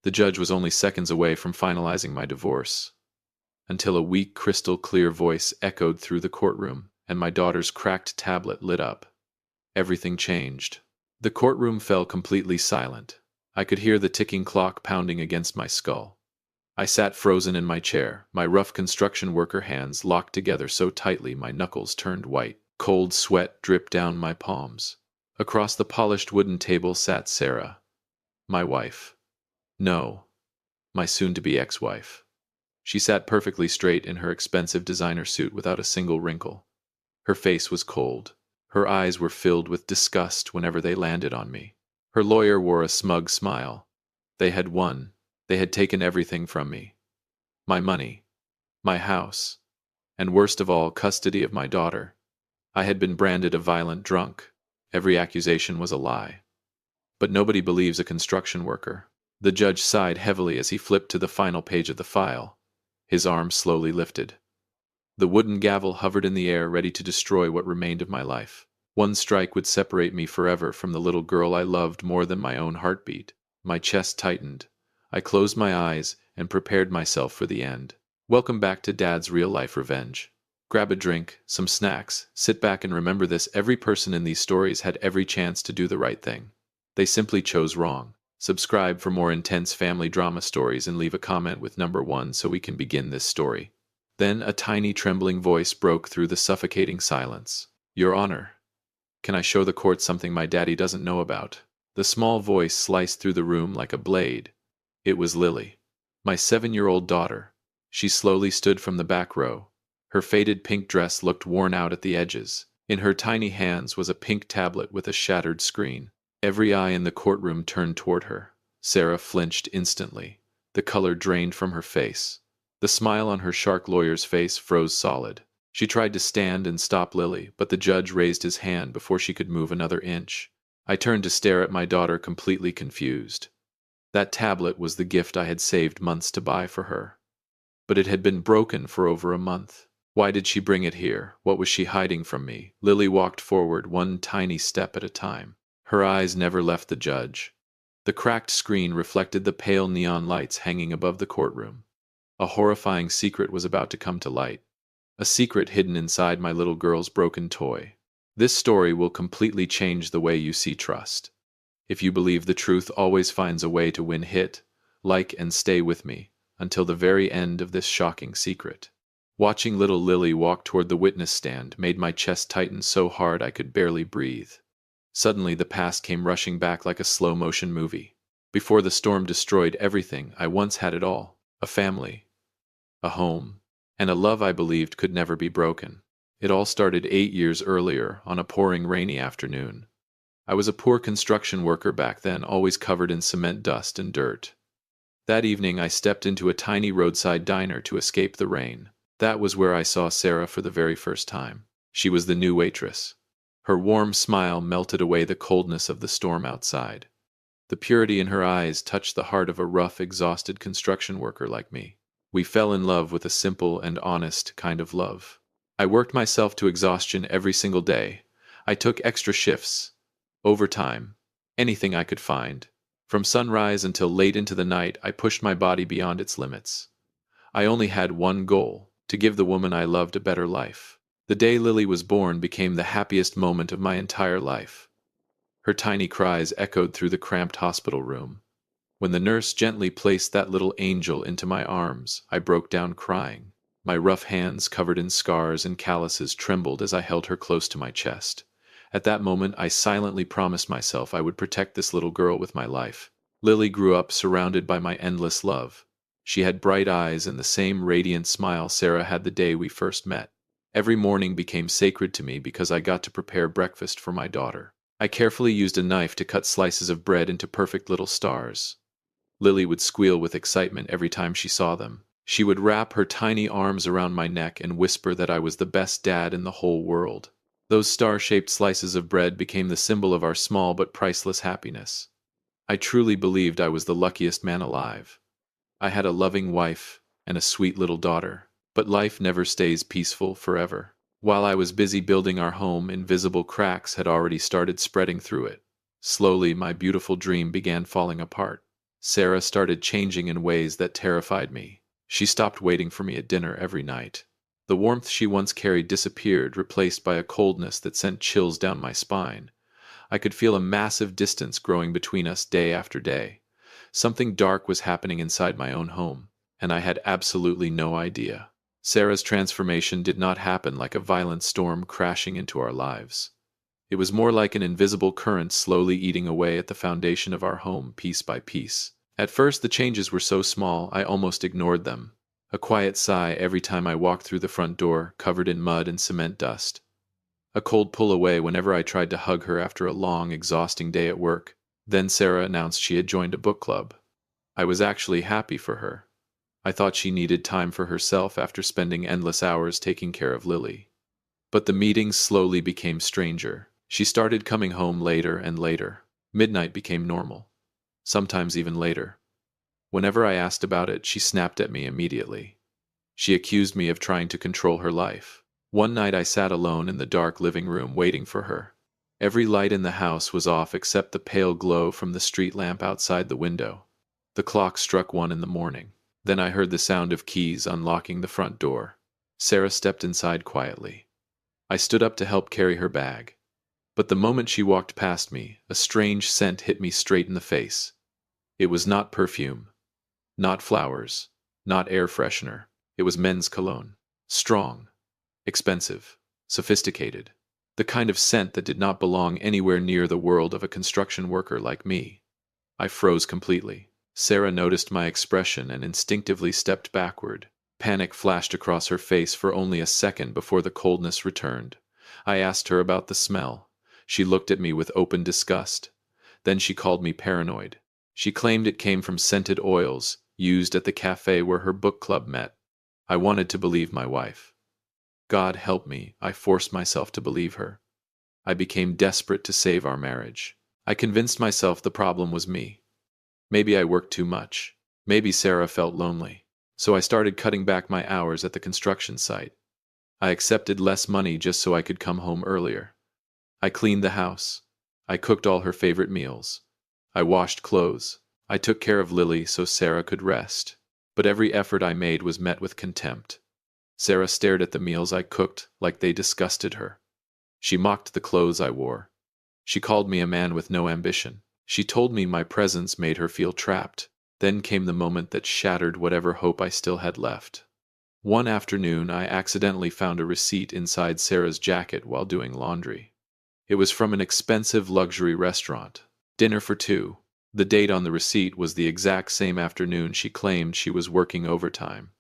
The judge was only seconds away from finalizing my divorce, until a weak, crystal-clear voice echoed through the courtroom, and my daughter's cracked tablet lit up. Everything changed. The courtroom fell completely silent. I could hear the ticking clock pounding against my skull. I sat frozen in my chair, my rough construction worker hands locked together so tightly my knuckles turned white. Cold sweat dripped down my palms. Across the polished wooden table sat Sarah, my wife. No, my soon-to-be ex-wife. She sat perfectly straight in her expensive designer suit without a single wrinkle. Her face was cold. Her eyes were filled with disgust whenever they landed on me. Her lawyer wore a smug smile. They had won. They had taken everything from me. My money, my house, and worst of all, custody of my daughter. I had been branded a violent drunk. Every accusation was a lie. But nobody believes a construction worker. The judge sighed heavily as he flipped to the final page of the file. His arm slowly lifted. The wooden gavel hovered in the air, ready to destroy what remained of my life. One strike would separate me forever from the little girl I loved more than my own heartbeat. My chest tightened. I closed my eyes and prepared myself for the end. Welcome back to Dad's real-life revenge. Grab a drink, some snacks, sit back and remember this: every person in these stories had every chance to do the right thing. They simply chose wrong. Subscribe for more intense family drama stories and leave a comment with number 1 so we can begin this story. Then a tiny trembling voice broke through the suffocating silence. Your Honor, can I show the court something my daddy doesn't know about? The small voice sliced through the room like a blade. It was Lily, my 7-year-old daughter. She slowly stood from the back row. Her faded pink dress looked worn out at the edges. In her tiny hands was a pink tablet with a shattered screen. Every eye in the courtroom turned toward her. Sarah flinched instantly. The color drained from her face. The smile on her shark lawyer's face froze solid. She tried to stand and stop Lily, but the judge raised his hand before she could move another inch. I turned to stare at my daughter, completely confused. That tablet was the gift I had saved months to buy for her. But it had been broken for over a month. Why did she bring it here? What was she hiding from me? Lily walked forward, one tiny step at a time. Her eyes never left the judge. The cracked screen reflected the pale neon lights hanging above the courtroom. A horrifying secret was about to come to light. A secret hidden inside my little girl's broken toy. This story will completely change the way you see trust. If you believe the truth always finds a way to win, hit like and stay with me until the very end of this shocking secret. Watching little Lily walk toward the witness stand made my chest tighten so hard I could barely breathe. Suddenly the past came rushing back like a slow-motion movie. Before the storm destroyed everything, I once had it all: a family, a home, and a love I believed could never be broken. It all started 8 years earlier, on a pouring rainy afternoon. I was a poor construction worker back then, always covered in cement dust and dirt. That evening I stepped into a tiny roadside diner to escape the rain. That was where I saw Sarah for the very first time. She was the new waitress. Her warm smile melted away the coldness of the storm outside. The purity in her eyes touched the heart of a rough, exhausted construction worker like me. We fell in love with a simple and honest kind of love. I worked myself to exhaustion every single day. I took extra shifts, overtime, anything I could find. From sunrise until late into the night, I pushed my body beyond its limits. I only had one goal: to give the woman I loved a better life. The day Lily was born became the happiest moment of my entire life. Her tiny cries echoed through the cramped hospital room. When the nurse gently placed that little angel into my arms, I broke down crying. My rough hands, covered in scars and calluses, trembled as I held her close to my chest. At that moment, I silently promised myself I would protect this little girl with my life. Lily grew up surrounded by my endless love. She had bright eyes and the same radiant smile Sarah had the day we first met. Every morning became sacred to me because I got to prepare breakfast for my daughter. I carefully used a knife to cut slices of bread into perfect little stars. Lily would squeal with excitement every time she saw them. She would wrap her tiny arms around my neck and whisper that I was the best dad in the whole world. Those star-shaped slices of bread became the symbol of our small but priceless happiness. I truly believed I was the luckiest man alive. I had a loving wife and a sweet little daughter. But life never stays peaceful forever. While I was busy building our home, invisible cracks had already started spreading through it. Slowly, my beautiful dream began falling apart. Sarah started changing in ways that terrified me. She stopped waiting for me at dinner every night. The warmth she once carried disappeared, replaced by a coldness that sent chills down my spine. I could feel a massive distance growing between us day after day. Something dark was happening inside my own home, and I had absolutely no idea. Sarah's transformation did not happen like a violent storm crashing into our lives. It was more like an invisible current slowly eating away at the foundation of our home piece by piece. At first, the changes were so small I almost ignored them. A quiet sigh every time I walked through the front door, covered in mud and cement dust. A cold pull away whenever I tried to hug her after a long, exhausting day at work. Then Sarah announced she had joined a book club. I was actually happy for her. I thought she needed time for herself after spending endless hours taking care of Lily. But the meetings slowly became stranger. She started coming home later and later. Midnight became normal, sometimes even later. Whenever I asked about it, she snapped at me immediately. She accused me of trying to control her life. One night I sat alone in the dark living room waiting for her. Every light in the house was off except the pale glow from the street lamp outside the window. The clock struck 1 in the morning. Then I heard the sound of keys unlocking the front door. Sarah stepped inside quietly. I stood up to help carry her bag. But the moment she walked past me, a strange scent hit me straight in the face. It was not perfume, not flowers, not air freshener. It was men's cologne. Strong, expensive, sophisticated. The kind of scent that did not belong anywhere near the world of a construction worker like me. I froze completely. Sarah noticed my expression and instinctively stepped backward. Panic flashed across her face for only a second before the coldness returned. I asked her about the smell. She looked at me with open disgust. Then she called me paranoid. She claimed it came from scented oils, used at the cafe where her book club met. I wanted to believe my wife. God help me, I forced myself to believe her. I became desperate to save our marriage. I convinced myself the problem was me. Maybe I worked too much. Maybe Sarah felt lonely. So I started cutting back my hours at the construction site. I accepted less money just so I could come home earlier. I cleaned the house. I cooked all her favorite meals. I washed clothes. I took care of Lily so Sarah could rest. But every effort I made was met with contempt. Sarah stared at the meals I cooked like they disgusted her. She mocked the clothes I wore. She called me a man with no ambition. She told me my presence made her feel trapped. Then came the moment that shattered whatever hope I still had left. One afternoon, I accidentally found a receipt inside Sarah's jacket while doing laundry. It was from an expensive luxury restaurant. Dinner for 2. The date on the receipt was the exact same afternoon she claimed she was working overtime.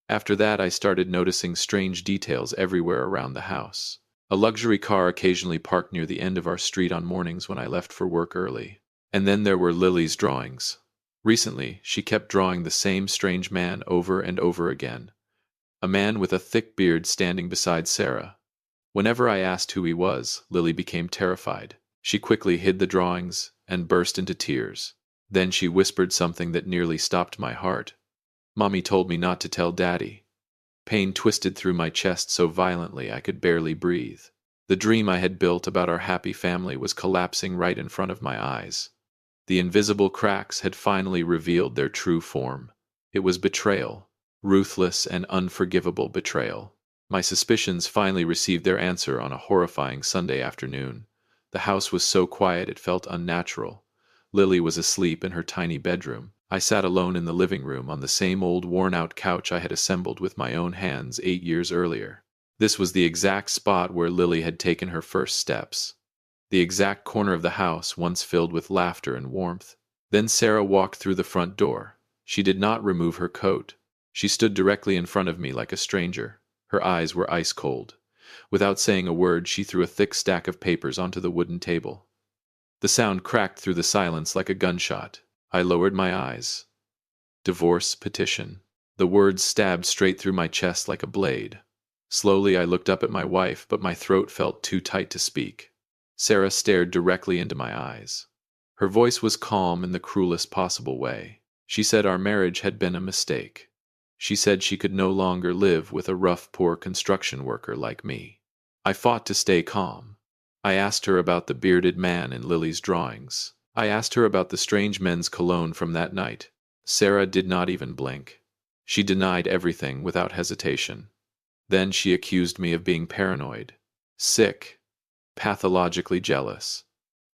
After that, I started noticing strange details everywhere around the house. A luxury car occasionally parked near the end of our street on mornings when I left for work early. And then there were Lily's drawings. Recently, she kept drawing the same strange man over and over again. A man with a thick beard standing beside Sarah. Whenever I asked who he was, Lily became terrified. She quickly hid the drawings and burst into tears. Then she whispered something that nearly stopped my heart. Mommy told me not to tell Daddy. Pain twisted through my chest so violently I could barely breathe. The dream I had built about our happy family was collapsing right in front of my eyes. The invisible cracks had finally revealed their true form. It was betrayal, ruthless and unforgivable betrayal. My suspicions finally received their answer on a horrifying Sunday afternoon. The house was so quiet it felt unnatural. Lily was asleep in her tiny bedroom. I sat alone in the living room on the same old worn-out couch I had assembled with my own hands 8 years earlier. This was the exact spot where Lily had taken her first steps. The exact corner of the house once filled with laughter and warmth. Then Sarah walked through the front door. She did not remove her coat. She stood directly in front of me like a stranger. Her eyes were ice cold. Without saying a word, she threw a thick stack of papers onto the wooden table. The sound cracked through the silence like a gunshot. I lowered my eyes. Divorce petition. The words stabbed straight through my chest like a blade. Slowly I looked up at my wife, but my throat felt too tight to speak. Sarah stared directly into my eyes. Her voice was calm in the cruelest possible way. She said our marriage had been a mistake. She said she could no longer live with a rough, poor construction worker like me. I fought to stay calm. I asked her about the bearded man in Lily's drawings. I asked her about the strange men's cologne from that night. Sarah did not even blink. She denied everything without hesitation. Then she accused me of being paranoid, sick, pathologically jealous.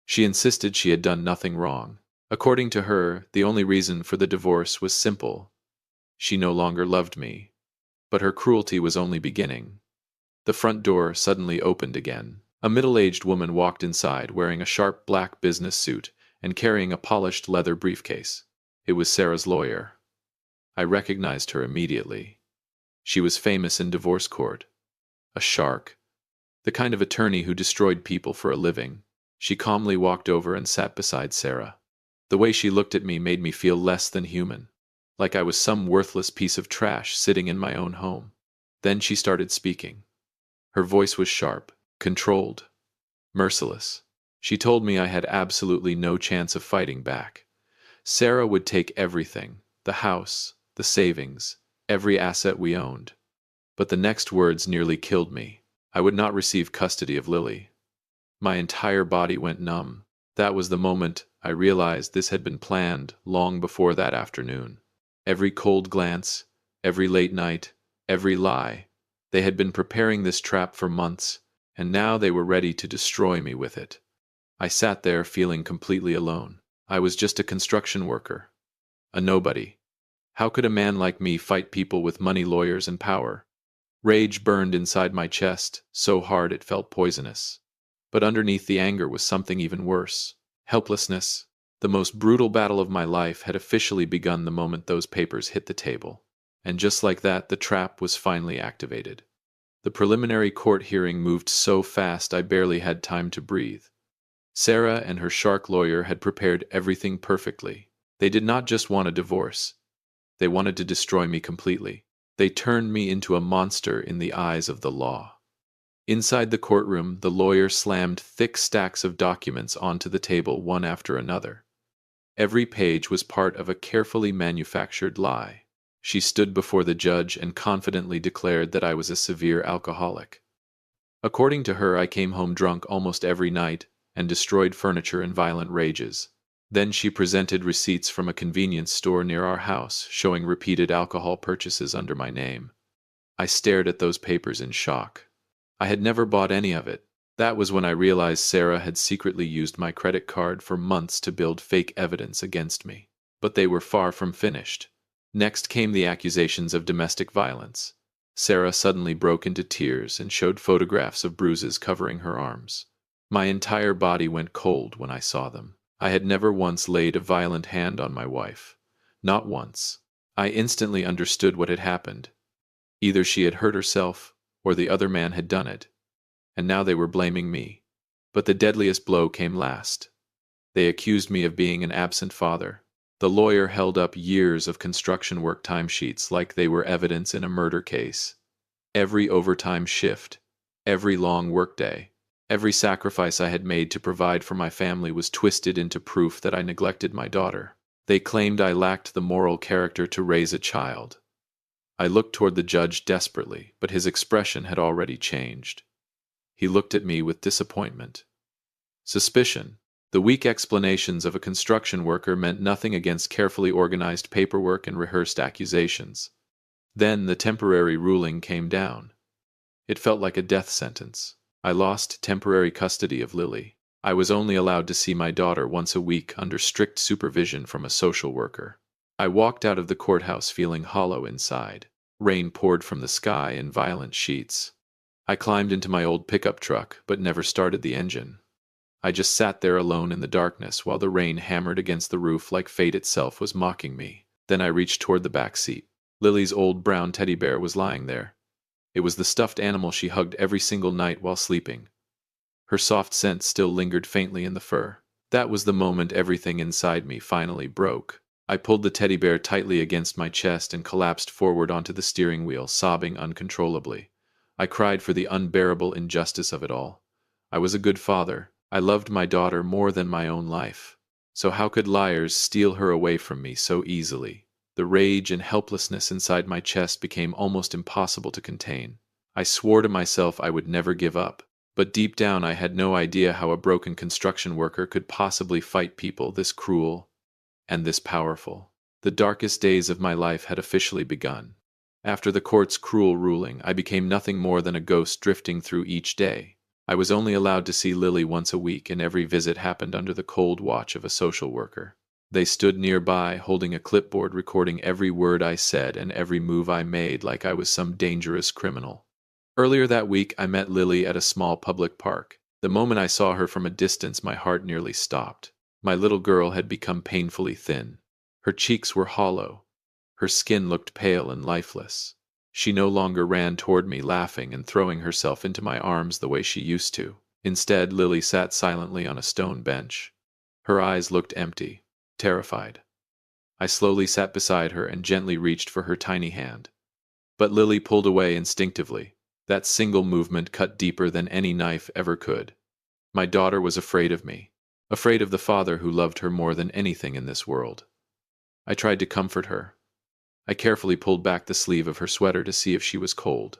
She insisted she had done nothing wrong. According to her, the only reason for the divorce was simple. She no longer loved me. But her cruelty was only beginning. The front door suddenly opened again. A middle-aged woman walked inside wearing a sharp black business suit and carrying a polished leather briefcase. It was Sarah's lawyer. I recognized her immediately. She was famous in divorce court. A shark. The kind of attorney who destroyed people for a living. She calmly walked over and sat beside Sarah. The way she looked at me made me feel less than human, like I was some worthless piece of trash sitting in my own home. Then she started speaking. Her voice was sharp, controlled, merciless. She told me I had absolutely no chance of fighting back. Sarah would take everything, the house, the savings, every asset we owned. But the next words nearly killed me. I would not receive custody of Lily. My entire body went numb. That was the moment I realized this had been planned long before that afternoon. Every cold glance, every late night, every lie. They had been preparing this trap for months, and now they were ready to destroy me with it. I sat there feeling completely alone. I was just a construction worker. A nobody. How could a man like me fight people with money, lawyers, and power? Rage burned inside my chest, so hard it felt poisonous. But underneath the anger was something even worse. Helplessness. The most brutal battle of my life had officially begun the moment those papers hit the table. And just like that, the trap was finally activated. The preliminary court hearing moved so fast I barely had time to breathe. Sarah and her shark lawyer had prepared everything perfectly. They did not just want a divorce. They wanted to destroy me completely. They turned me into a monster in the eyes of the law. Inside the courtroom, the lawyer slammed thick stacks of documents onto the table one after another. Every page was part of a carefully manufactured lie. She stood before the judge and confidently declared that I was a severe alcoholic. According to her, I came home drunk almost every night and destroyed furniture in violent rages. Then she presented receipts from a convenience store near our house, showing repeated alcohol purchases under my name. I stared at those papers in shock. I had never bought any of it. That was when I realized Sarah had secretly used my credit card for months to build fake evidence against me. But they were far from finished. Next came the accusations of domestic violence. Sarah suddenly broke into tears and showed photographs of bruises covering her arms. My entire body went cold when I saw them. I had never once laid a violent hand on my wife. Not once. I instantly understood what had happened. Either she had hurt herself, or the other man had done it. And now they were blaming me. But the deadliest blow came last. They accused me of being an absent father. The lawyer held up years of construction work timesheets like they were evidence in a murder case. Every overtime shift, every long workday, every sacrifice I had made to provide for my family was twisted into proof that I neglected my daughter. They claimed I lacked the moral character to raise a child. I looked toward the judge desperately, but his expression had already changed. He looked at me with disappointment. Suspicion. The weak explanations of a construction worker meant nothing against carefully organized paperwork and rehearsed accusations. Then the temporary ruling came down. It felt like a death sentence. I lost temporary custody of Lily. I was only allowed to see my daughter once a week under strict supervision from a social worker. I walked out of the courthouse feeling hollow inside. Rain poured from the sky in violent sheets. I climbed into my old pickup truck, but never started the engine. I just sat there alone in the darkness while the rain hammered against the roof like fate itself was mocking me. Then I reached toward the back seat. Lily's old brown teddy bear was lying there. It was the stuffed animal she hugged every single night while sleeping. Her soft scent still lingered faintly in the fur. That was the moment everything inside me finally broke. I pulled the teddy bear tightly against my chest and collapsed forward onto the steering wheel, sobbing uncontrollably. I cried for the unbearable injustice of it all. I was a good father. I loved my daughter more than my own life. So how could liars steal her away from me so easily? The rage and helplessness inside my chest became almost impossible to contain. I swore to myself I would never give up. But deep down I had no idea how a broken construction worker could possibly fight people this cruel and this powerful. The darkest days of my life had officially begun. After the court's cruel ruling, I became nothing more than a ghost drifting through each day. I was only allowed to see Lily once a week, and every visit happened under the cold watch of a social worker. They stood nearby, holding a clipboard recording every word I said and every move I made like I was some dangerous criminal. Earlier that week, I met Lily at a small public park. The moment I saw her from a distance, my heart nearly stopped. My little girl had become painfully thin. Her cheeks were hollow. Her skin looked pale and lifeless. She no longer ran toward me, laughing and throwing herself into my arms the way she used to. Instead, Lily sat silently on a stone bench. Her eyes looked empty, terrified. I slowly sat beside her and gently reached for her tiny hand. But Lily pulled away instinctively. That single movement cut deeper than any knife ever could. My daughter was afraid of me, afraid of the father who loved her more than anything in this world. I tried to comfort her. I carefully pulled back the sleeve of her sweater to see if she was cold.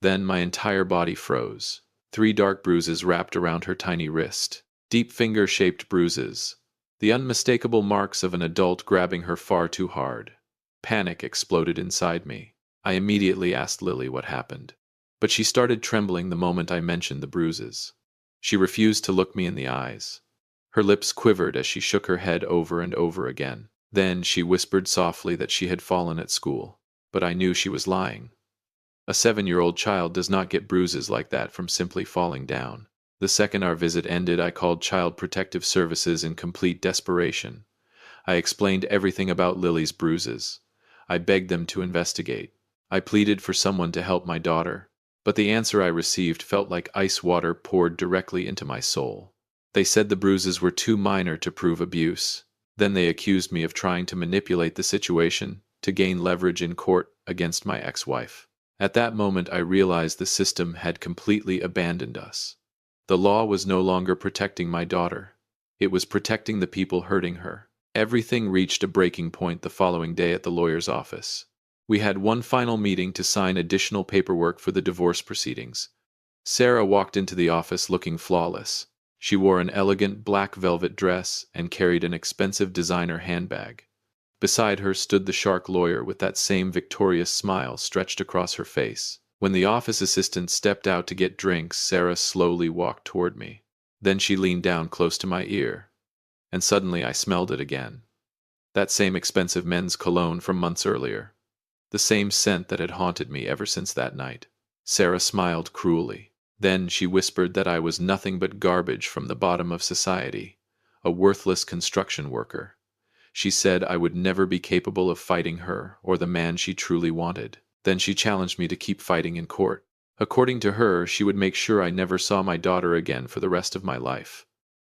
Then my entire body froze. 3 dark bruises wrapped around her tiny wrist. Deep finger-shaped bruises. The unmistakable marks of an adult grabbing her far too hard. Panic exploded inside me. I immediately asked Lily what happened. But she started trembling the moment I mentioned the bruises. She refused to look me in the eyes. Her lips quivered as she shook her head over and over again. Then she whispered softly that she had fallen at school, but I knew she was lying. A 7-year-old child does not get bruises like that from simply falling down. The second our visit ended, I called Child Protective Services in complete desperation. I explained everything about Lily's bruises. I begged them to investigate. I pleaded for someone to help my daughter, but the answer I received felt like ice water poured directly into my soul. They said the bruises were too minor to prove abuse. Then they accused me of trying to manipulate the situation to gain leverage in court against my ex-wife. At that moment, I realized the system had completely abandoned us. The law was no longer protecting my daughter. It was protecting the people hurting her. Everything reached a breaking point the following day at the lawyer's office. We had one final meeting to sign additional paperwork for the divorce proceedings. Sarah walked into the office looking flawless. She wore an elegant black velvet dress and carried an expensive designer handbag. Beside her stood the shark lawyer with that same victorious smile stretched across her face. When the office assistant stepped out to get drinks, Sarah slowly walked toward me. Then she leaned down close to my ear, and suddenly I smelled it again. That same expensive men's cologne from months earlier. The same scent that had haunted me ever since that night. Sarah smiled cruelly. Then she whispered that I was nothing but garbage from the bottom of society, a worthless construction worker. She said I would never be capable of fighting her or the man she truly wanted. Then she challenged me to keep fighting in court. According to her, she would make sure I never saw my daughter again for the rest of my life.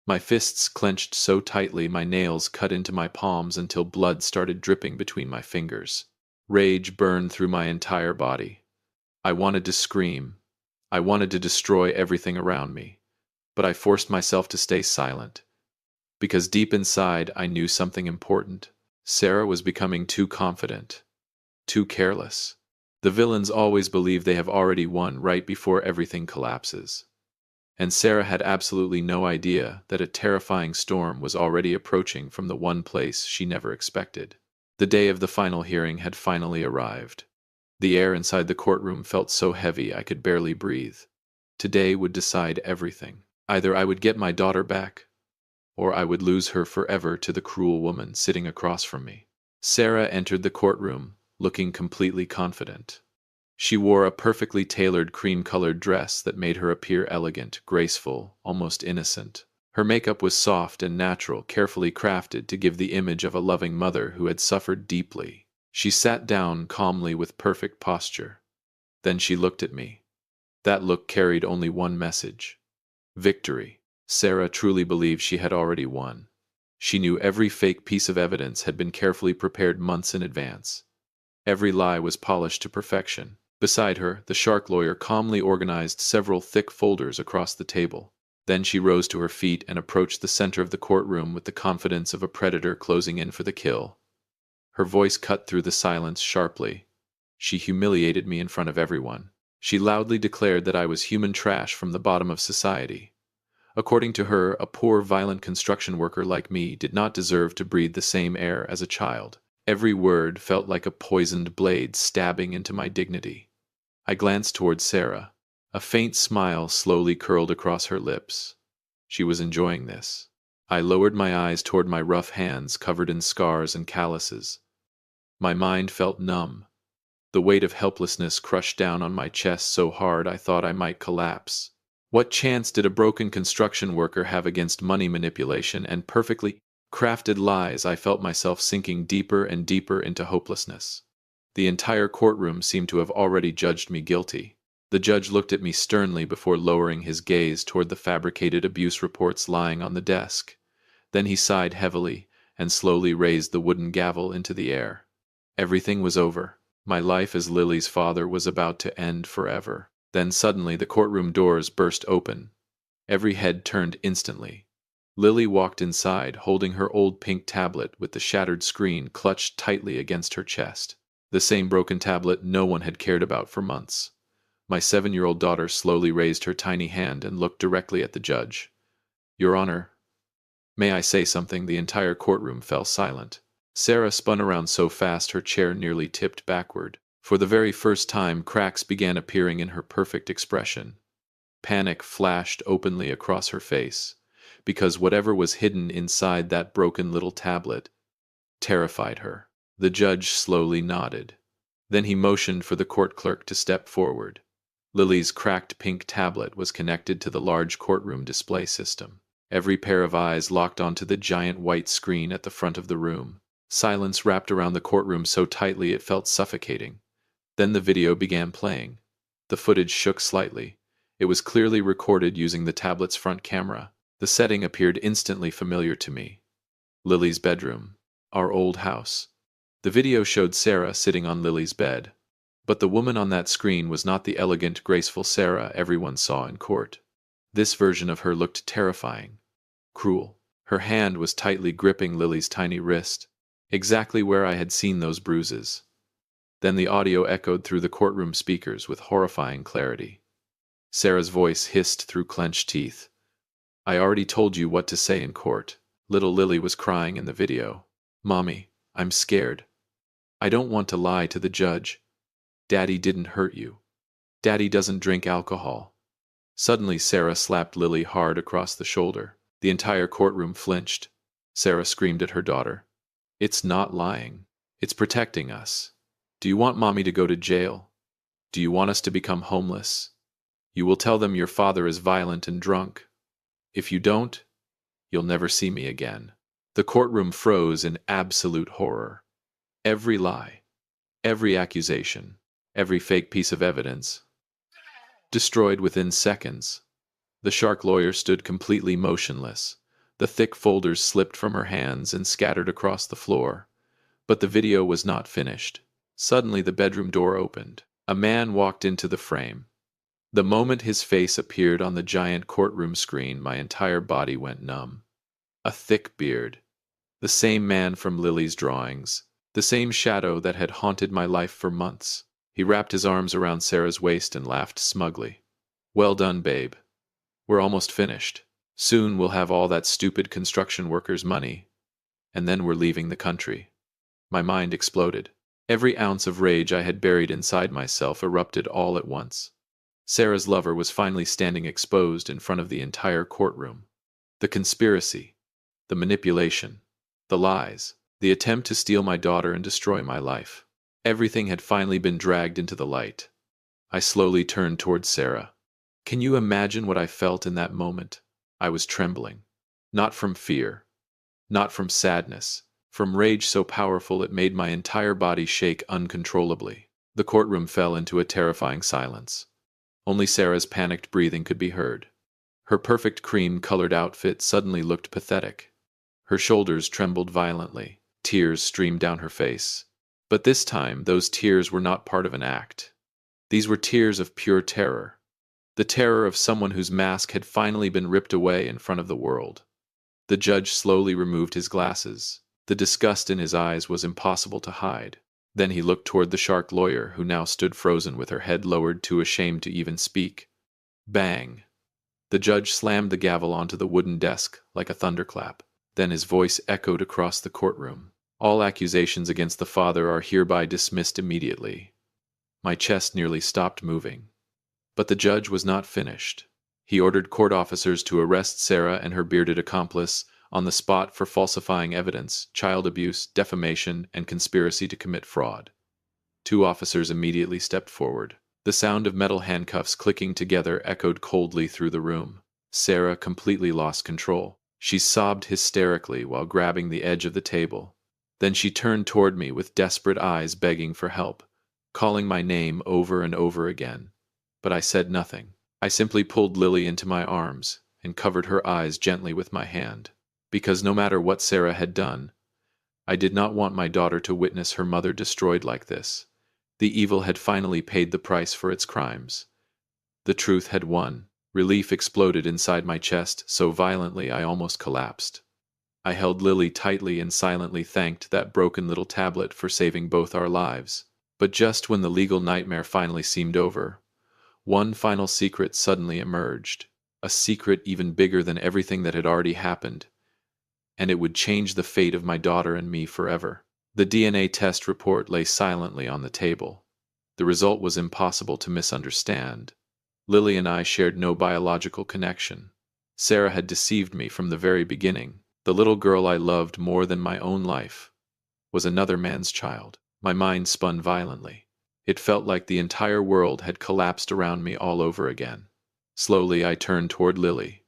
My fists clenched so tightly my nails cut into my palms until blood started dripping between my fingers. Rage burned through my entire body. I wanted to scream. I wanted to destroy everything around me. But I forced myself to stay silent. Because deep inside, I knew something important. Sarah was becoming too confident, too careless. The villains always believe they have already won right before everything collapses. And Sarah had absolutely no idea that a terrifying storm was already approaching from the one place she never expected. The day of the final hearing had finally arrived. The air inside the courtroom felt so heavy I could barely breathe. Today would decide everything. Either I would get my daughter back, or I would lose her forever to the cruel woman sitting across from me. Sarah entered the courtroom, looking completely confident. She wore a perfectly tailored cream-colored dress that made her appear elegant, graceful, almost innocent. Her makeup was soft and natural, carefully crafted to give the image of a loving mother who had suffered deeply. She sat down calmly with perfect posture. Then she looked at me. That look carried only one message: victory. Sarah truly believed she had already won. She knew every fake piece of evidence had been carefully prepared months in advance. Every lie was polished to perfection. Beside her, the shark lawyer calmly organized several thick folders across the table. Then she rose to her feet and approached the center of the courtroom with the confidence of a predator closing in for the kill. Her voice cut through the silence sharply. She humiliated me in front of everyone. She loudly declared that I was human trash from the bottom of society. According to her, a poor, violent construction worker like me did not deserve to breathe the same air as a child. Every word felt like a poisoned blade stabbing into my dignity. I glanced toward Sarah. A faint smile slowly curled across her lips. She was enjoying this. I lowered my eyes toward my rough hands covered in scars and calluses. My mind felt numb. The weight of helplessness crushed down on my chest so hard I thought I might collapse. What chance did a broken construction worker have against money manipulation and perfectly crafted lies? I felt myself sinking deeper and deeper into hopelessness. The entire courtroom seemed to have already judged me guilty. The judge looked at me sternly before lowering his gaze toward the fabricated abuse reports lying on the desk. Then he sighed heavily and slowly raised the wooden gavel into the air. Everything was over. My life as Lily's father was about to end forever. Then suddenly the courtroom doors burst open. Every head turned instantly. Lily walked inside, holding her old pink tablet with the shattered screen clutched tightly against her chest. The same broken tablet no one had cared about for months. My 7-year-old daughter slowly raised her tiny hand and looked directly at the judge. "Your Honor, may I say something?" The entire courtroom fell silent. Sarah spun around so fast her chair nearly tipped backward. For the very first time, cracks began appearing in her perfect expression. Panic flashed openly across her face, because whatever was hidden inside that broken little tablet terrified her. The judge slowly nodded. Then he motioned for the court clerk to step forward. Lily's cracked pink tablet was connected to the large courtroom display system. Every pair of eyes locked onto the giant white screen at the front of the room. Silence wrapped around the courtroom so tightly it felt suffocating. Then the video began playing. The footage shook slightly. It was clearly recorded using the tablet's front camera. The setting appeared instantly familiar to me. Lily's bedroom. Our old house. The video showed Sarah sitting on Lily's bed. But the woman on that screen was not the elegant, graceful Sarah everyone saw in court. This version of her looked terrifying, cruel. Her hand was tightly gripping Lily's tiny wrist, exactly where I had seen those bruises. Then the audio echoed through the courtroom speakers with horrifying clarity. Sarah's voice hissed through clenched teeth. "I already told you what to say in court." Little Lily was crying in the video. "Mommy, I'm scared. I don't want to lie to the judge. Daddy didn't hurt you. Daddy doesn't drink alcohol." Suddenly Sarah slapped Lily hard across the shoulder. The entire courtroom flinched. Sarah screamed at her daughter. "It's not lying. It's protecting us. Do you want Mommy to go to jail? Do you want us to become homeless? You will tell them your father is violent and drunk. If you don't, you'll never see me again." The courtroom froze in absolute horror. Every lie, every accusation, every fake piece of evidence destroyed within seconds. The shark lawyer stood completely motionless. The thick folders slipped from her hands and scattered across the floor. But the video was not finished. Suddenly the bedroom door opened. A man walked into the frame. The moment his face appeared on the giant courtroom screen, my entire body went numb. A thick beard. The same man from Lily's drawings. The same shadow that had haunted my life for months. He wrapped his arms around Sarah's waist and laughed smugly. "Well done, babe. We're almost finished. Soon we'll have all that stupid construction worker's money. And then we're leaving the country." My mind exploded. Every ounce of rage I had buried inside myself erupted all at once. Sarah's lover was finally standing exposed in front of the entire courtroom. The conspiracy, the manipulation, the lies, the attempt to steal my daughter and destroy my life. Everything had finally been dragged into the light. I slowly turned towards Sarah. Can you imagine what I felt in that moment? I was trembling. Not from fear, not from sadness, from rage so powerful it made my entire body shake uncontrollably. The courtroom fell into a terrifying silence. Only Sarah's panicked breathing could be heard. Her perfect cream-colored outfit suddenly looked pathetic. Her shoulders trembled violently. Tears streamed down her face. But this time, those tears were not part of an act. These were tears of pure terror. The terror of someone whose mask had finally been ripped away in front of the world. The judge slowly removed his glasses. The disgust in his eyes was impossible to hide. Then he looked toward the shark lawyer, who now stood frozen with her head lowered, too ashamed to even speak. Bang! The judge slammed the gavel onto the wooden desk like a thunderclap. Then his voice echoed across the courtroom. All accusations against the father are hereby dismissed immediately. My chest nearly stopped moving. But the judge was not finished. He ordered court officers to arrest Sarah and her bearded accomplice on the spot for falsifying evidence, child abuse, defamation, and conspiracy to commit fraud. 2 officers immediately stepped forward. The sound of metal handcuffs clicking together echoed coldly through the room. Sarah completely lost control. She sobbed hysterically while grabbing the edge of the table. Then she turned toward me with desperate eyes begging for help, calling my name over and over again. But I said nothing. I simply pulled Lily into my arms and covered her eyes gently with my hand, because no matter what Sarah had done, I did not want my daughter to witness her mother destroyed like this. The evil had finally paid the price for its crimes. The truth had won. Relief exploded inside my chest so violently I almost collapsed. I held Lily tightly and silently thanked that broken little tablet for saving both our lives. But just when the legal nightmare finally seemed over, one final secret suddenly emerged, a secret even bigger than everything that had already happened, and it would change the fate of my daughter and me forever. The DNA test report lay silently on the table. The result was impossible to misunderstand. Lily and I shared no biological connection. Sarah had deceived me from the very beginning. The little girl I loved more than my own life was another man's child. My mind spun violently. It felt like the entire world had collapsed around me all over again. Slowly I turned toward Lily.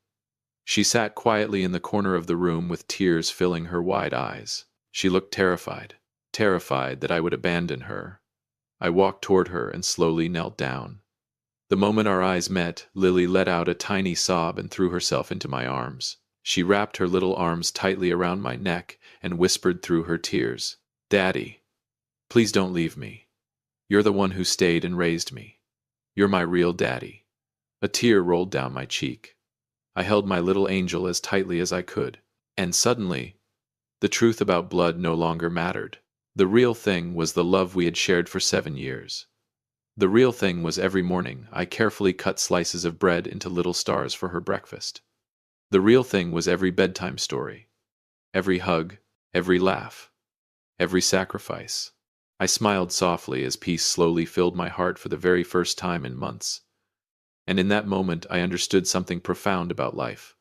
She sat quietly in the corner of the room with tears filling her wide eyes. She looked terrified, terrified that I would abandon her. I walked toward her and slowly knelt down. The moment our eyes met, Lily let out a tiny sob and threw herself into my arms. She wrapped her little arms tightly around my neck and whispered through her tears, "Daddy, please don't leave me. You're the one who stayed and raised me. You're my real daddy." A tear rolled down my cheek. I held my little angel as tightly as I could. And suddenly, the truth about blood no longer mattered. The real thing was the love we had shared for 7 years. The real thing was every morning I carefully cut slices of bread into little stars for her breakfast. The real thing was every bedtime story, every hug, every laugh, every sacrifice. I smiled softly as peace slowly filled my heart for the very first time in months. And in that moment I understood something profound about life.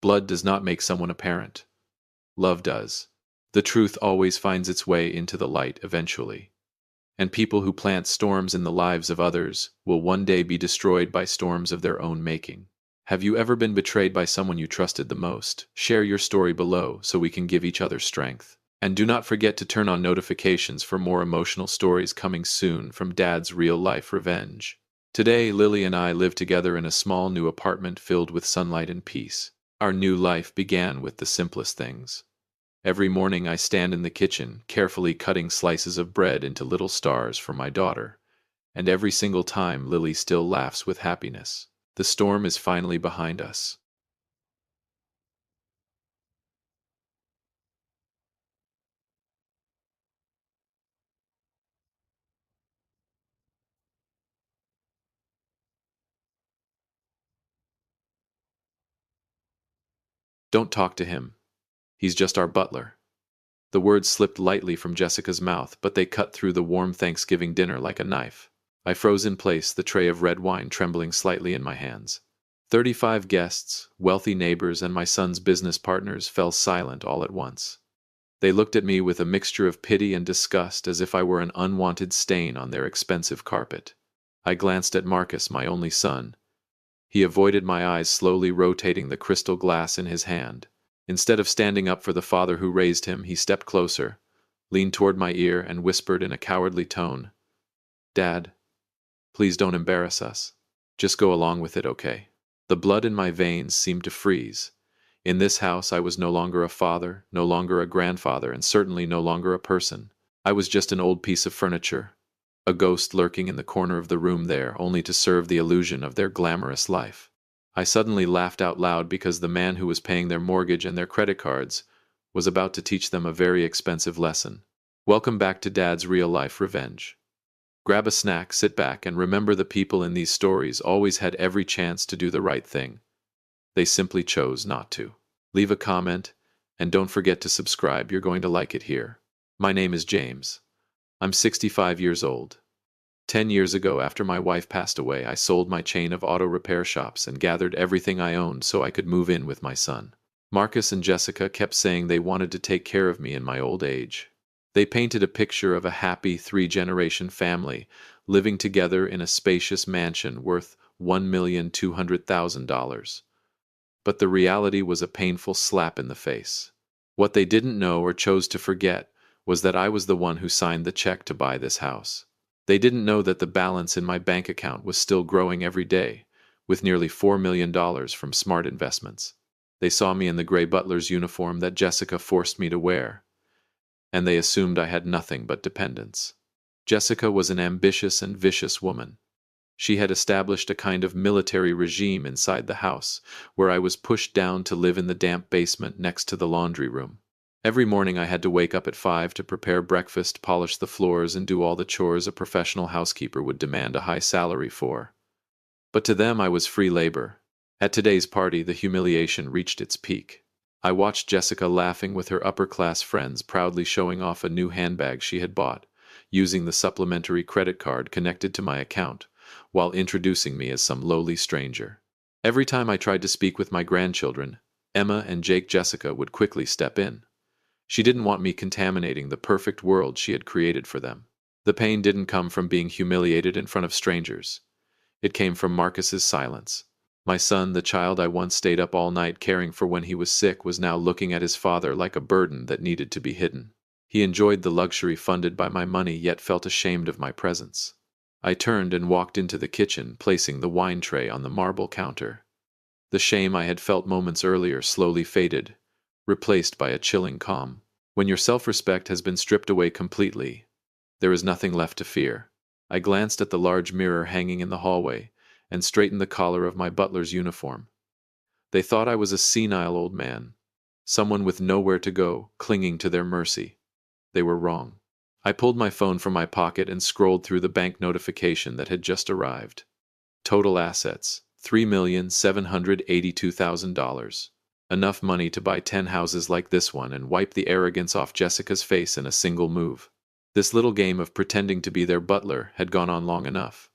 Blood does not make someone a parent. Love does. The truth always finds its way into the light eventually. And people who plant storms in the lives of others will one day be destroyed by storms of their own making. Have you ever been betrayed by someone you trusted the most? Share your story below so we can give each other strength. And do not forget to turn on notifications for more emotional stories coming soon from Dad's real-life revenge. Today, Lily and I live together in a small new apartment filled with sunlight and peace. Our new life began with the simplest things. Every morning I stand in the kitchen, carefully cutting slices of bread into little stars for my daughter. And every single time Lily still laughs with happiness. The storm is finally behind us. Don't talk to him. He's just our butler. The words slipped lightly from Jessica's mouth, but they cut through the warm Thanksgiving dinner like a knife. I froze in place, the tray of red wine trembling slightly in my hands. 35 guests, wealthy neighbors, and my son's business partners fell silent all at once. They looked at me with a mixture of pity and disgust, as if I were an unwanted stain on their expensive carpet. I glanced at Marcus, my only son. He avoided my eyes, slowly rotating the crystal glass in his hand. Instead of standing up for the father who raised him, he stepped closer, leaned toward my ear, and whispered in a cowardly tone, "Dad, please don't embarrass us. Just go along with it, okay?" The blood in my veins seemed to freeze. In this house I was no longer a father, no longer a grandfather, and certainly no longer a person. I was just an old piece of furniture, a ghost lurking in the corner of the room there, only to serve the illusion of their glamorous life. I suddenly laughed out loud because the man who was paying their mortgage and their credit cards was about to teach them a very expensive lesson. Welcome back to Dad's Real Life Revenge. Grab a snack, sit back, and remember the people in these stories always had every chance to do the right thing. They simply chose not to. Leave a comment, and don't forget to subscribe. You're going to like it here. My name is James. I'm 65 years old. 10 years ago, after my wife passed away, I sold my chain of auto repair shops and gathered everything I owned so I could move in with my son. Marcus and Jessica kept saying they wanted to take care of me in my old age. They painted a picture of a happy three-generation family living together in a spacious mansion worth $1,200,000. But the reality was a painful slap in the face. What they didn't know or chose to forget was that I was the one who signed the check to buy this house. They didn't know that the balance in my bank account was still growing every day, with nearly $4 million from smart investments. They saw me in the gray butler's uniform that Jessica forced me to wear, and they assumed I had nothing but dependents. Jessica was an ambitious and vicious woman. She had established a kind of military regime inside the house, where I was pushed down to live in the damp basement next to the laundry room. Every morning I had to wake up at 5 to prepare breakfast, polish the floors, and do all the chores a professional housekeeper would demand a high salary for. But to them I was free labor. At today's party, the humiliation reached its peak. I watched Jessica laughing with her upper-class friends, proudly showing off a new handbag she had bought, using the supplementary credit card connected to my account, while introducing me as some lowly stranger. Every time I tried to speak with my grandchildren, Emma and Jessica would quickly step in. She didn't want me contaminating the perfect world she had created for them. The pain didn't come from being humiliated in front of strangers. It came from Marcus's silence. My son, the child I once stayed up all night caring for when he was sick, was now looking at his father like a burden that needed to be hidden. He enjoyed the luxury funded by my money, yet felt ashamed of my presence. I turned and walked into the kitchen, placing the wine tray on the marble counter. The shame I had felt moments earlier slowly faded, replaced by a chilling calm. When your self-respect has been stripped away completely, there is nothing left to fear. I glanced at the large mirror hanging in the hallway and straightened the collar of my butler's uniform. They thought I was a senile old man, someone with nowhere to go, clinging to their mercy. They were wrong. I pulled my phone from my pocket and scrolled through the bank notification that had just arrived. Total assets, $3,782,000. Enough money to buy 10 houses like this one and wipe the arrogance off Jessica's face in a single move. This little game of pretending to be their butler had gone on long enough,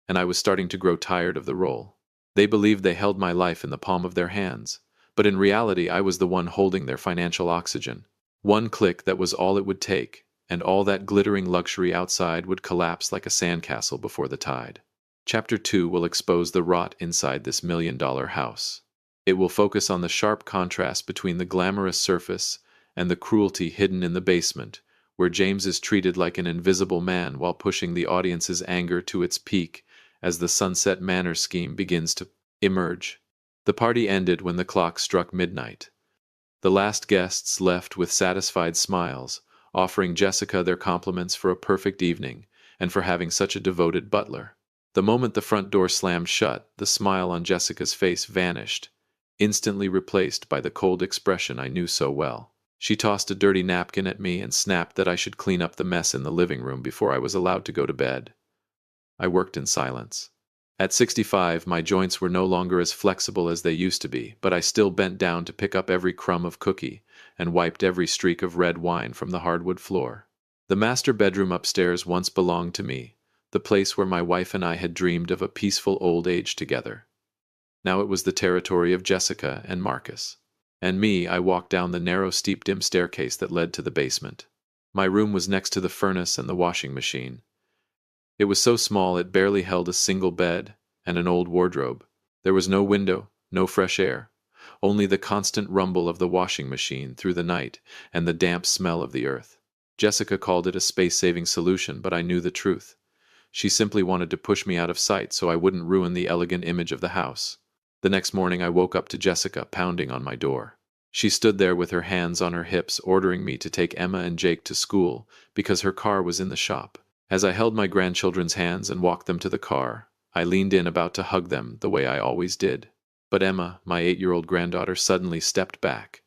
and I was starting to grow tired of the role. They believed they held my life in the palm of their hands, but in reality I was the one holding their financial oxygen. One click, that was all it would take, and all that glittering luxury outside would collapse like a sandcastle before the tide. Chapter 2 will expose the rot inside this million-dollar house. It will focus on the sharp contrast between the glamorous surface and the cruelty hidden in the basement, where James is treated like an invisible man while pushing the audience's anger to its peak as the Sunset Manor scheme begins to emerge. The party ended when the clock struck midnight. The last guests left with satisfied smiles, offering Jessica their compliments for a perfect evening and for having such a devoted butler. The moment the front door slammed shut, the smile on Jessica's face vanished, instantly replaced by the cold expression I knew so well. She tossed a dirty napkin at me and snapped that I should clean up the mess in the living room before I was allowed to go to bed. I worked in silence. At 65, my joints were no longer as flexible as they used to be, but I still bent down to pick up every crumb of cookie and wiped every streak of red wine from the hardwood floor. The master bedroom upstairs once belonged to me, the place where my wife and I had dreamed of a peaceful old age together. Now it was the territory of Jessica and Marcus. And me. I walked down the narrow, steep, dim staircase that led to the basement. My room was next to the furnace and the washing machine. It was so small it barely held a single bed and an old wardrobe. There was no window, no fresh air, only the constant rumble of the washing machine through the night and the damp smell of the earth. Jessica called it a space-saving solution, but I knew the truth. She simply wanted to push me out of sight so I wouldn't ruin the elegant image of the house. The next morning I woke up to Jessica pounding on my door. She stood there with her hands on her hips, ordering me to take Emma and Jake to school because her car was in the shop. As I held my grandchildren's hands and walked them to the car, I leaned in, about to hug them the way I always did. But Emma, my 8-year-old granddaughter, suddenly stepped back.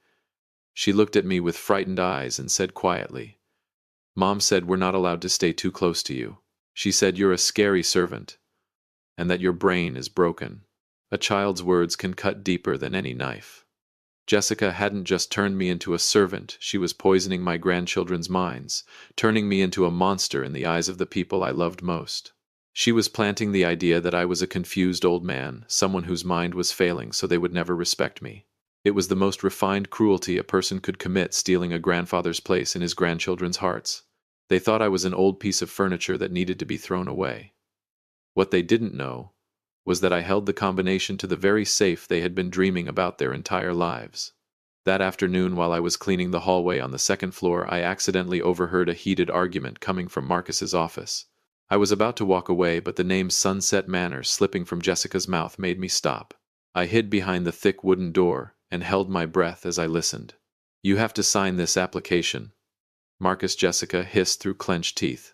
She looked at me with frightened eyes and said quietly, Mom said we're not allowed to stay too close to you. She said you're a scary servant, and that your brain is broken. A child's words can cut deeper than any knife. Jessica hadn't just turned me into a servant, she was poisoning my grandchildren's minds, turning me into a monster in the eyes of the people I loved most. She was planting the idea that I was a confused old man, someone whose mind was failing so they would never respect me. It was the most refined cruelty a person could commit, stealing a grandfather's place in his grandchildren's hearts. They thought I was an old piece of furniture that needed to be thrown away. What they didn't know was that I held the combination to the very safe they had been dreaming about their entire lives. That afternoon, while I was cleaning the hallway on the second floor, I accidentally overheard a heated argument coming from Marcus's office. I was about to walk away, but the name Sunset Manor slipping from Jessica's mouth made me stop. I hid behind the thick wooden door and held my breath as I listened. "You have to sign this application," Marcus Jessica hissed through clenched teeth.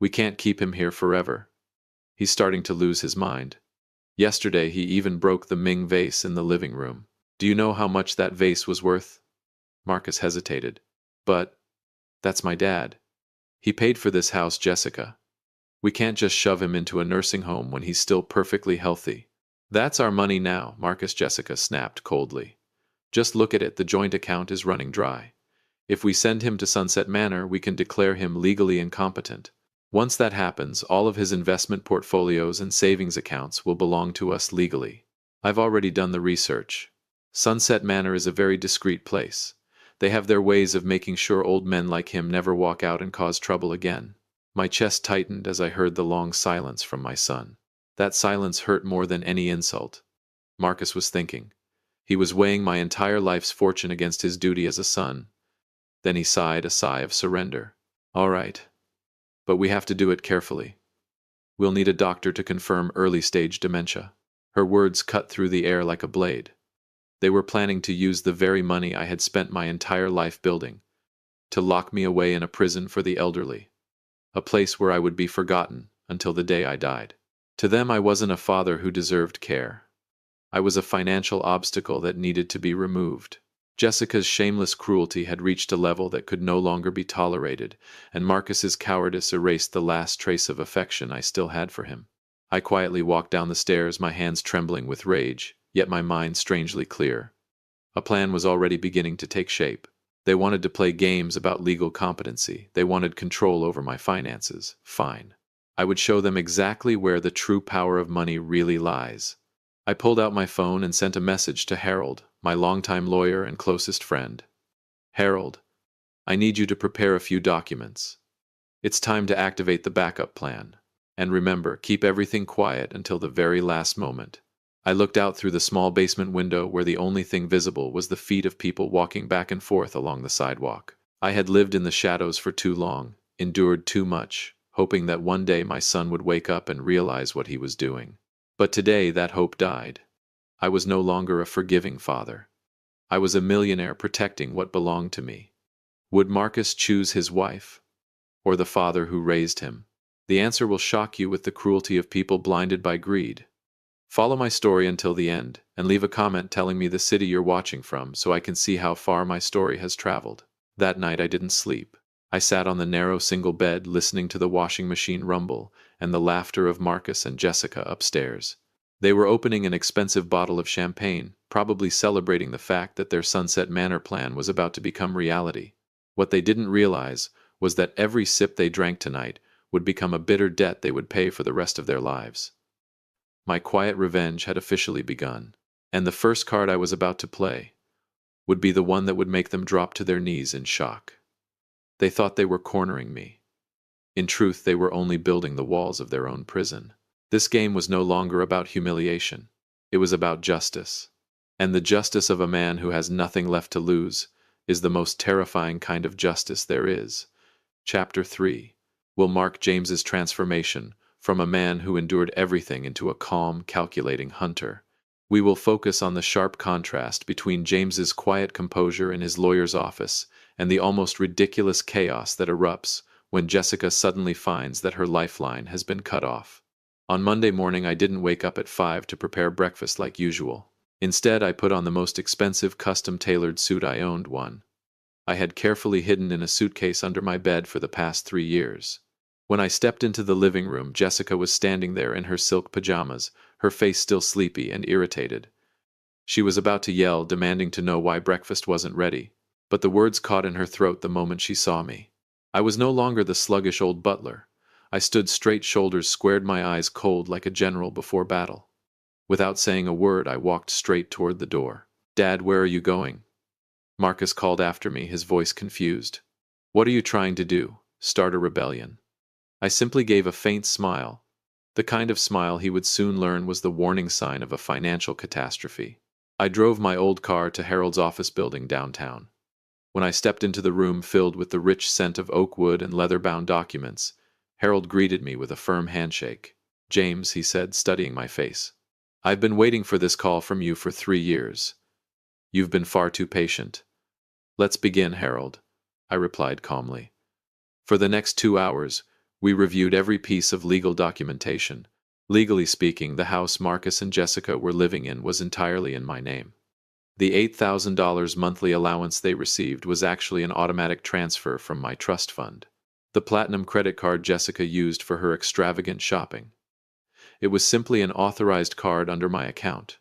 "We can't keep him here forever. He's starting to lose his mind. Yesterday he even broke the Ming vase in the living room. Do you know how much that vase was worth?" Marcus hesitated. "But that's my dad. He paid for this house, Jessica. We can't just shove him into a nursing home when he's still perfectly healthy." "That's our money now," Marcus Jessica snapped coldly. "Just look at it, the joint account is running dry. If we send him to Sunset Manor, we can declare him legally incompetent. Once that happens, all of his investment portfolios and savings accounts will belong to us legally. I've already done the research. Sunset Manor is a very discreet place. They have their ways of making sure old men like him never walk out and cause trouble again." My chest tightened as I heard the long silence from my son. That silence hurt more than any insult. Marcus was thinking. He was weighing my entire life's fortune against his duty as a son. Then he sighed a sigh of surrender. "All right. But we have to do it carefully. We'll need a doctor to confirm early-stage dementia." Her words cut through the air like a blade. They were planning to use the very money I had spent my entire life building, to lock me away in a prison for the elderly, a place where I would be forgotten until the day I died. To them, I wasn't a father who deserved care. I was a financial obstacle that needed to be removed. Jessica's shameless cruelty had reached a level that could no longer be tolerated, and Marcus's cowardice erased the last trace of affection I still had for him. I quietly walked down the stairs, my hands trembling with rage, yet my mind strangely clear. A plan was already beginning to take shape. They wanted to play games about legal competency. They wanted control over my finances. Fine. I would show them exactly where the true power of money really lies. I pulled out my phone and sent a message to Harold, my longtime lawyer and closest friend. "Harold, I need you to prepare a few documents. It's time to activate the backup plan. And remember, keep everything quiet until the very last moment." I looked out through the small basement window where the only thing visible was the feet of people walking back and forth along the sidewalk. I had lived in the shadows for too long, endured too much, hoping that one day my son would wake up and realize what he was doing. But today that hope died. I was no longer a forgiving father. I was a millionaire protecting what belonged to me. Would Marcus choose his wife, or the father who raised him? The answer will shock you with the cruelty of people blinded by greed. Follow my story until the end, and leave a comment telling me the city you're watching from so I can see how far my story has traveled. That night I didn't sleep. I sat on the narrow single bed listening to the washing machine rumble and the laughter of Marcus and Jessica upstairs. They were opening an expensive bottle of champagne, probably celebrating the fact that their Sunset Manor plan was about to become reality. What they didn't realize was that every sip they drank tonight would become a bitter debt they would pay for the rest of their lives. My quiet revenge had officially begun, and the first card I was about to play would be the one that would make them drop to their knees in shock. They thought they were cornering me. In truth, they were only building the walls of their own prison. This game was no longer about humiliation. It was about justice. And the justice of a man who has nothing left to lose is the most terrifying kind of justice there is. Chapter 3 will mark James's transformation from a man who endured everything into a calm, calculating hunter. We will focus on the sharp contrast between James's quiet composure in his lawyer's office and the almost ridiculous chaos that erupts when Jessica suddenly finds that her lifeline has been cut off. On Monday morning, I didn't wake up at 5 to prepare breakfast like usual. Instead, I put on the most expensive custom-tailored suit I owned one. I had carefully hidden in a suitcase under my bed for the past 3 years. When I stepped into the living room, Jessica was standing there in her silk pajamas, her face still sleepy and irritated. She was about to yell, demanding to know why breakfast wasn't ready, but the words caught in her throat the moment she saw me. I was no longer the sluggish old butler. I stood straight, shoulders squared, my eyes cold like a general before battle. Without saying a word, I walked straight toward the door. "Dad, where are you going?" Marcus called after me, his voice confused. "What are you trying to do? Start a rebellion?" I simply gave a faint smile, the kind of smile he would soon learn was the warning sign of a financial catastrophe. I drove my old car to Harold's office building downtown. When I stepped into the room filled with the rich scent of oak wood and leather-bound documents, Harold greeted me with a firm handshake. "James," he said, studying my face, "I've been waiting for this call from you for 3 years. You've been far too patient." "Let's begin, Harold," I replied calmly. For the next 2 hours, we reviewed every piece of legal documentation. Legally speaking, the house Marcus and Jessica were living in was entirely in my name. The $8,000 monthly allowance they received was actually an automatic transfer from my trust fund, the platinum credit card Jessica used for her extravagant shopping. It was simply an authorized card under my account.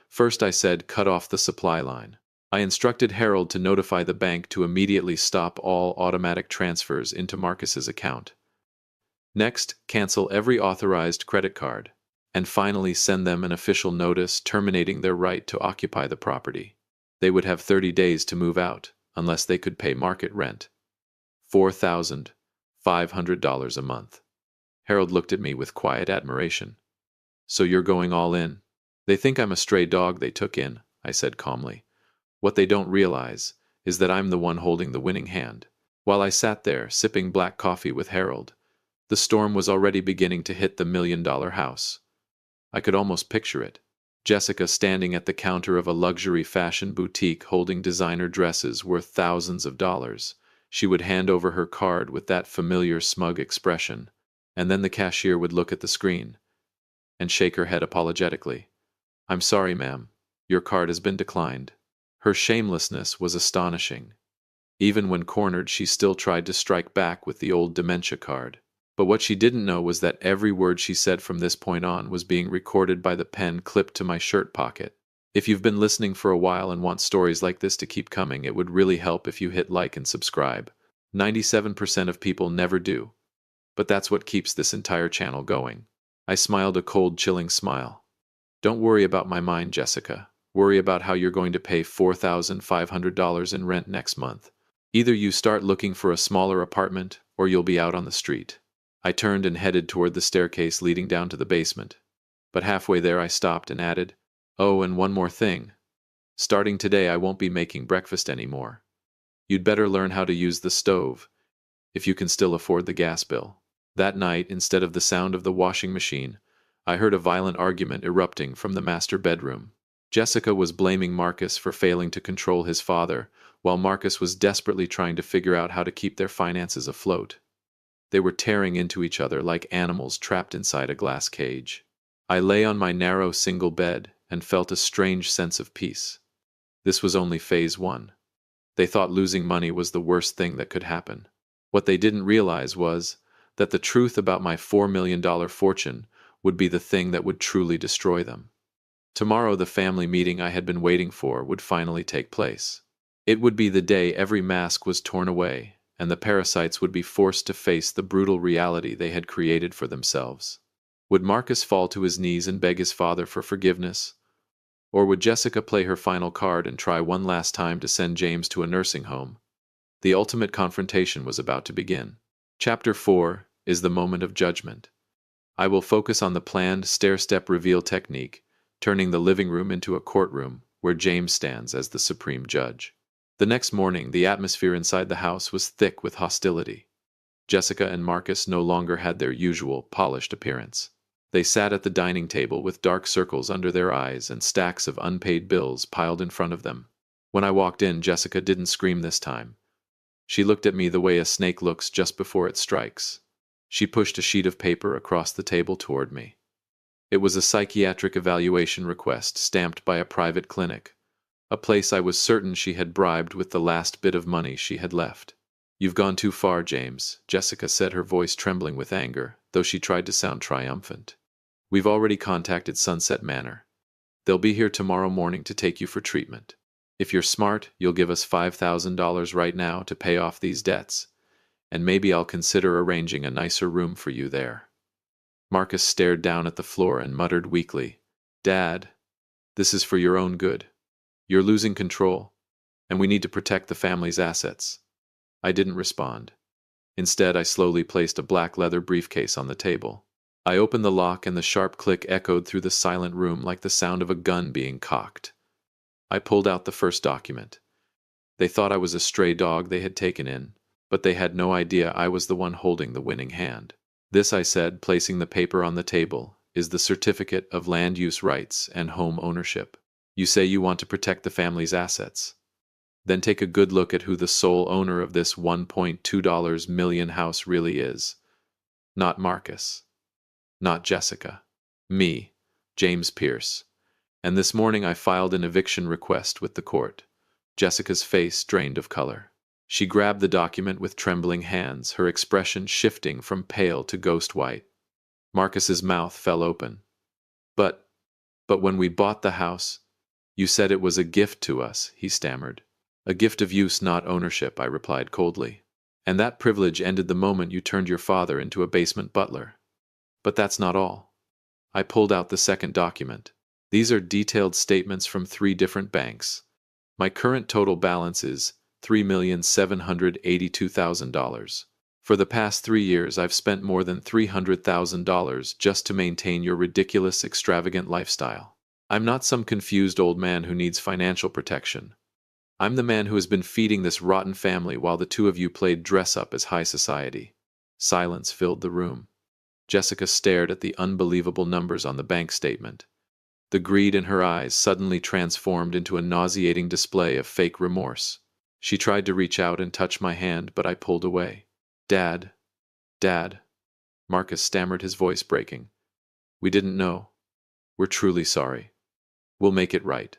First, I said, cut off the supply line. I instructed Harold to notify the bank to immediately stop all automatic transfers into Marcus's account. Next, cancel every authorized credit card. And finally, send them an official notice terminating their right to occupy the property. They would have 30 days to move out, unless they could pay market rent. $4,500 a month. Harold looked at me with quiet admiration. "So you're going all in?" "They think I'm a stray dog they took in," I said calmly. "What they don't realize is that I'm the one holding the winning hand." While I sat there, sipping black coffee with Harold, the storm was already beginning to hit the $1 million house. I could almost picture it. Jessica standing at the counter of a luxury fashion boutique holding designer dresses worth thousands of dollars. She would hand over her card with that familiar smug expression, and then the cashier would look at the screen and shake her head apologetically. "I'm sorry, ma'am. Your card has been declined." Her shamelessness was astonishing. Even when cornered, she still tried to strike back with the old dementia card. But what she didn't know was that every word she said from this point on was being recorded by the pen clipped to my shirt pocket. If you've been listening for a while and want stories like this to keep coming, it would really help if you hit like and subscribe. 97% of people never do. But that's what keeps this entire channel going. I smiled a cold, chilling smile. "Don't worry about my mind, Jessica. Worry about how you're going to pay $4,500 in rent next month. Either you start looking for a smaller apartment, or you'll be out on the street." I turned and headed toward the staircase leading down to the basement. But halfway there I stopped and added, "Oh, and one more thing. Starting today I won't be making breakfast anymore. You'd better learn how to use the stove, if you can still afford the gas bill." That night, instead of the sound of the washing machine, I heard a violent argument erupting from the master bedroom. Jessica was blaming Marcus for failing to control his father, while Marcus was desperately trying to figure out how to keep their finances afloat. They were tearing into each other like animals trapped inside a glass cage. I lay on my narrow single bed and felt a strange sense of peace. This was only phase 1. They thought losing money was the worst thing that could happen. What they didn't realize was that the truth about my $4 million fortune would be the thing that would truly destroy them. Tomorrow, the family meeting I had been waiting for would finally take place. It would be the day every mask was torn away, and the parasites would be forced to face the brutal reality they had created for themselves. Would Marcus fall to his knees and beg his father for forgiveness? Or would Jessica play her final card and try one last time to send James to a nursing home? The ultimate confrontation was about to begin. Chapter 4 is the moment of judgment. I will focus on the planned stair-step reveal technique, turning the living room into a courtroom where James stands as the supreme judge. The next morning, the atmosphere inside the house was thick with hostility. Jessica and Marcus no longer had their usual polished appearance. They sat at the dining table with dark circles under their eyes and stacks of unpaid bills piled in front of them. When I walked in, Jessica didn't scream this time. She looked at me the way a snake looks just before it strikes. She pushed a sheet of paper across the table toward me. It was a psychiatric evaluation request stamped by a private clinic, a place I was certain she had bribed with the last bit of money she had left. "You've gone too far, James," Jessica said, her voice trembling with anger, though she tried to sound triumphant. "We've already contacted Sunset Manor. They'll be here tomorrow morning to take you for treatment. If you're smart, you'll give us $5,000 right now to pay off these debts, and maybe I'll consider arranging a nicer room for you there." Marcus stared down at the floor and muttered weakly, "Dad, this is for your own good. You're losing control, and we need to protect the family's assets." I didn't respond. Instead, I slowly placed a black leather briefcase on the table. I opened the lock and the sharp click echoed through the silent room like the sound of a gun being cocked. I pulled out the first document. They thought I was a stray dog they had taken in, but they had no idea I was the one holding the winning hand. "This," I said, placing the paper on the table, "is the certificate of land use rights and home ownership. You say you want to protect the family's assets. Then take a good look at who the sole owner of this $1.2 million house really is. Not Marcus. Not Jessica. Me, James Pierce. And this morning I filed an eviction request with the court." Jessica's face drained of color. She grabbed the document with trembling hands, her expression shifting from pale to ghost white. Marcus's mouth fell open. But when we bought the house, you said it was a gift to us," he stammered. "A gift of use, not ownership," I replied coldly. "And that privilege ended the moment you turned your father into a basement butler." "But that's not all." I pulled out the second document. "These are detailed statements from 3 different banks. My current total balance is $3,782,000. For the past 3 years, I've spent more than $300,000 just to maintain your ridiculous, extravagant lifestyle. I'm not some confused old man who needs financial protection. I'm the man who has been feeding this rotten family while the two of you played dress-up as high society." Silence filled the room. Jessica stared at the unbelievable numbers on the bank statement. The greed in her eyes suddenly transformed into a nauseating display of fake remorse. She tried to reach out and touch my hand, but I pulled away. Dad, Marcus stammered, his voice breaking. "We didn't know. We're truly sorry. We'll make it right.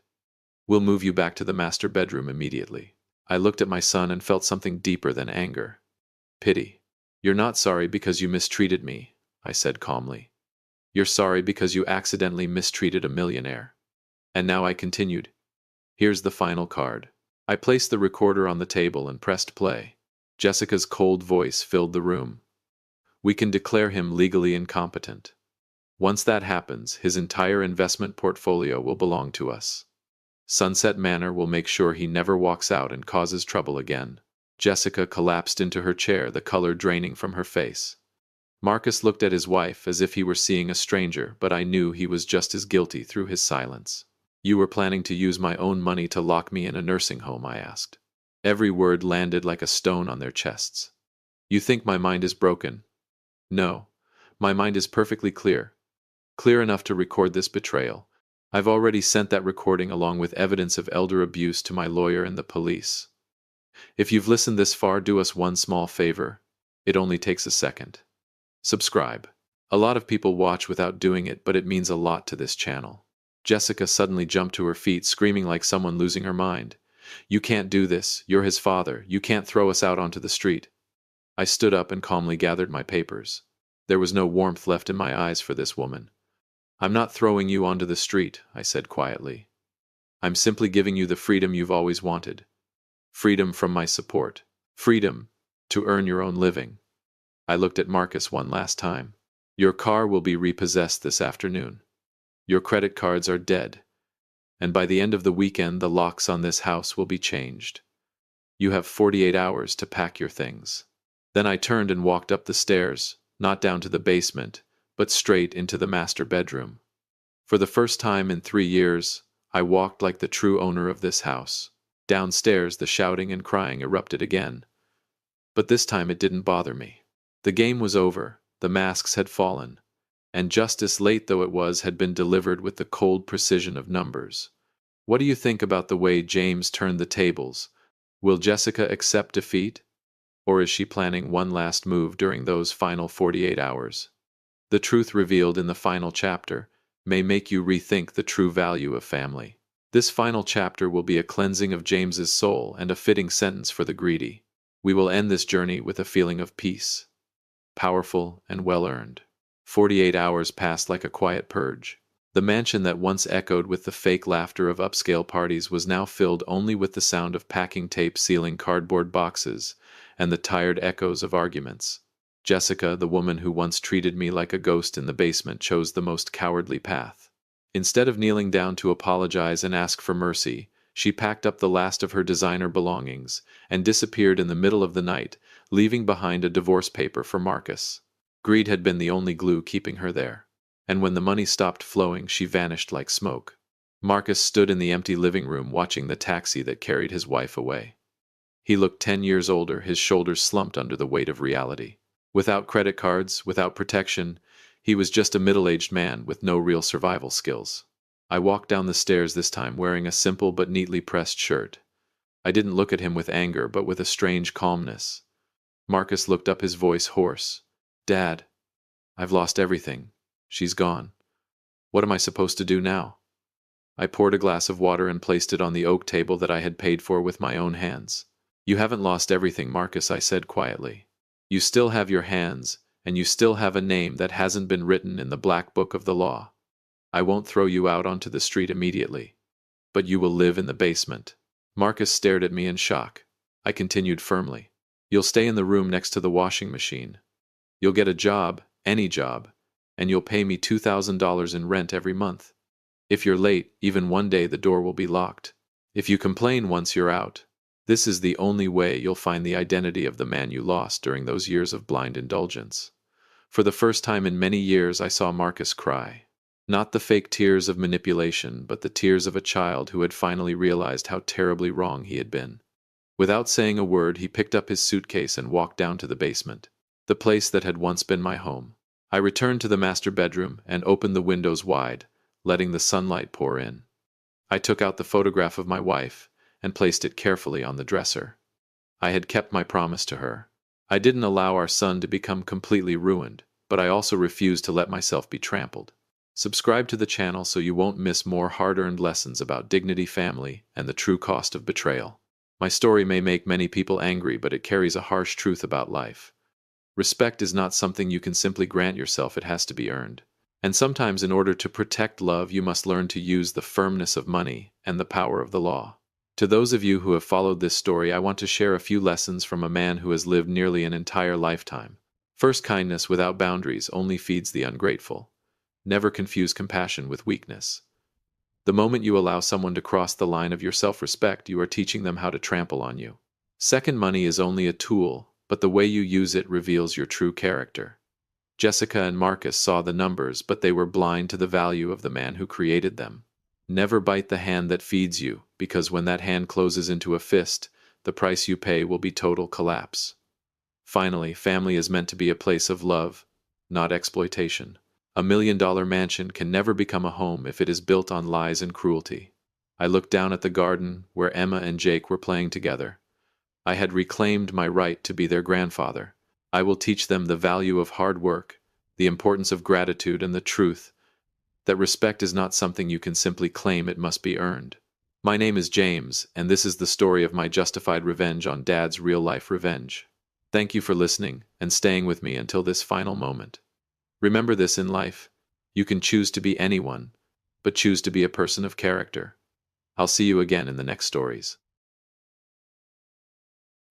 We'll move you back to the master bedroom immediately." I looked at my son and felt something deeper than anger. Pity. "You're not sorry because you mistreated me," I said calmly. "You're sorry because you accidentally mistreated a millionaire." And now I continued, "Here's the final card." I placed the recorder on the table and pressed play. Jessica's cold voice filled the room. "We can declare him legally incompetent. Once that happens, his entire investment portfolio will belong to us. Sunset Manor will make sure he never walks out and causes trouble again." Jessica collapsed into her chair, the color draining from her face. Marcus looked at his wife as if he were seeing a stranger, but I knew he was just as guilty through his silence. "You were planning to use my own money to lock me in a nursing home?" I asked. Every word landed like a stone on their chests. "You think my mind is broken? No. My mind is perfectly clear. Clear enough to record this betrayal. I've already sent that recording along with evidence of elder abuse to my lawyer and the police. If you've listened this far, do us one small favor. It only takes a second. Subscribe. A lot of people watch without doing it, but it means a lot to this channel." Jessica suddenly jumped to her feet, screaming like someone losing her mind. "You can't do this. You're his father. You can't throw us out onto the street." I stood up and calmly gathered my papers. There was no warmth left in my eyes for this woman. "I'm not throwing you onto the street," I said quietly. "I'm simply giving you the freedom you've always wanted. Freedom from my support. Freedom to earn your own living." I looked at Marcus one last time. "Your car will be repossessed this afternoon. Your credit cards are dead. And by the end of the weekend, the locks on this house will be changed. You have 48 hours to pack your things." Then I turned and walked up the stairs, not down to the basement, but straight into the master bedroom. For the first time in 3 years, I walked like the true owner of this house. Downstairs, the shouting and crying erupted again. But this time it didn't bother me. The game was over, the masks had fallen, and justice, late though it was, had been delivered with the cold precision of numbers. What do you think about the way James turned the tables? Will Jessica accept defeat? Or is she planning one last move during those final 48 hours? The truth revealed in the final chapter may make you rethink the true value of family. This final chapter will be a cleansing of James's soul and a fitting sentence for the greedy. We will end this journey with a feeling of peace, powerful and well-earned. 48 hours passed like a quiet purge. The mansion that once echoed with the fake laughter of upscale parties was now filled only with the sound of packing tape sealing cardboard boxes and the tired echoes of arguments. Jessica, the woman who once treated me like a ghost in the basement, chose the most cowardly path. Instead of kneeling down to apologize and ask for mercy, she packed up the last of her designer belongings and disappeared in the middle of the night, leaving behind a divorce paper for Marcus. Greed had been the only glue keeping her there, and when the money stopped flowing, she vanished like smoke. Marcus stood in the empty living room watching the taxi that carried his wife away. He looked 10 years older, his shoulders slumped under the weight of reality. Without credit cards, without protection, he was just a middle-aged man with no real survival skills. I walked down the stairs this time wearing a simple but neatly pressed shirt. I didn't look at him with anger, but with a strange calmness. Marcus looked up, his voice hoarse. "Dad, I've lost everything. She's gone. What am I supposed to do now?" I poured a glass of water and placed it on the oak table that I had paid for with my own hands. "You haven't lost everything, Marcus," I said quietly. "You still have your hands, and you still have a name that hasn't been written in the black book of the law. I won't throw you out onto the street immediately, but you will live in the basement." Marcus stared at me in shock. I continued firmly. "You'll stay in the room next to the washing machine. You'll get a job, any job, and you'll pay me $2,000 in rent every month. If you're late, even one day, the door will be locked. If you complain once you're out, this is the only way you'll find the identity of the man you lost during those years of blind indulgence." For the first time in many years, I saw Marcus cry. Not the fake tears of manipulation, but the tears of a child who had finally realized how terribly wrong he had been. Without saying a word, he picked up his suitcase and walked down to the basement, the place that had once been my home. I returned to the master bedroom and opened the windows wide, letting the sunlight pour in. I took out the photograph of my wife and placed it carefully on the dresser. I had kept my promise to her. I didn't allow our son to become completely ruined, but I also refused to let myself be trampled. Subscribe to the channel so you won't miss more hard-earned lessons about dignity, family, and the true cost of betrayal. My story may make many people angry, but it carries a harsh truth about life. Respect is not something you can simply grant yourself, it has to be earned. And sometimes in order to protect love, you must learn to use the firmness of money and the power of the law. To those of you who have followed this story, I want to share a few lessons from a man who has lived nearly an entire lifetime. First, kindness without boundaries only feeds the ungrateful. Never confuse compassion with weakness. The moment you allow someone to cross the line of your self-respect, you are teaching them how to trample on you. Second, money is only a tool, but the way you use it reveals your true character. Jessica and Marcus saw the numbers, but they were blind to the value of the man who created them. Never bite the hand that feeds you, because when that hand closes into a fist, the price you pay will be total collapse. Finally, family is meant to be a place of love, not exploitation. $1 million mansion can never become a home if it is built on lies and cruelty. I looked down at the garden where Emma and Jake were playing together. I had reclaimed my right to be their grandfather. I will teach them the value of hard work, the importance of gratitude, and the truth that respect is not something you can simply claim, it must be earned. My name is James, and this is the story of my justified revenge on Dad's real-life revenge. Thank you for listening and staying with me until this final moment. Remember this in life: you can choose to be anyone, but choose to be a person of character. I'll see you again in the next stories.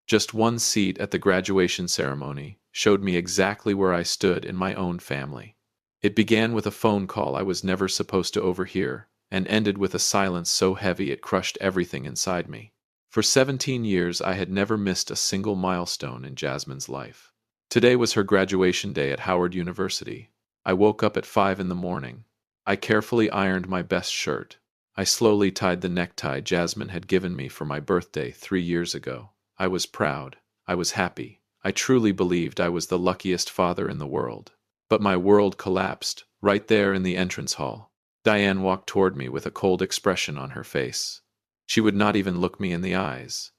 Just one seat at the graduation ceremony showed me exactly where I stood in my own family. It began with a phone call I was never supposed to overhear, and ended with a silence so heavy it crushed everything inside me. For 17 years, I had never missed a single milestone in Jasmine's life. Today was her graduation day at Howard University. I woke up at 5 in the morning. I carefully ironed my best shirt. I slowly tied the necktie Jasmine had given me for my birthday 3 years ago. I was proud. I was happy. I truly believed I was the luckiest father in the world. But my world collapsed right there in the entrance hall. Diane walked toward me with a cold expression on her face. She would not even look me in the eyes.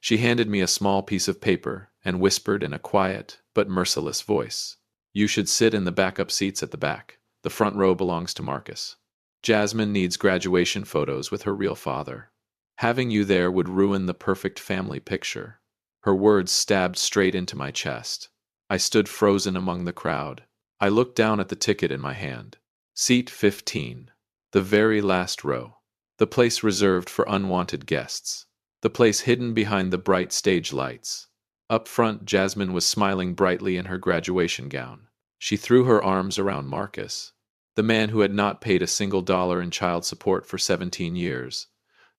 She handed me a small piece of paper and whispered in a quiet but merciless voice, "You should sit in the backup seats at the back. The front row belongs to Marcus." Jasmine needs graduation photos with her real father. Having you there would ruin the perfect family picture. Her words stabbed straight into my chest. I stood frozen among the crowd. I looked down at the ticket in my hand. Seat 15. The very last row. The place reserved for unwanted guests. The place hidden behind the bright stage lights. Up front, Jasmine was smiling brightly in her graduation gown. She threw her arms around Marcus, the man who had not paid a single dollar in child support for 17 years.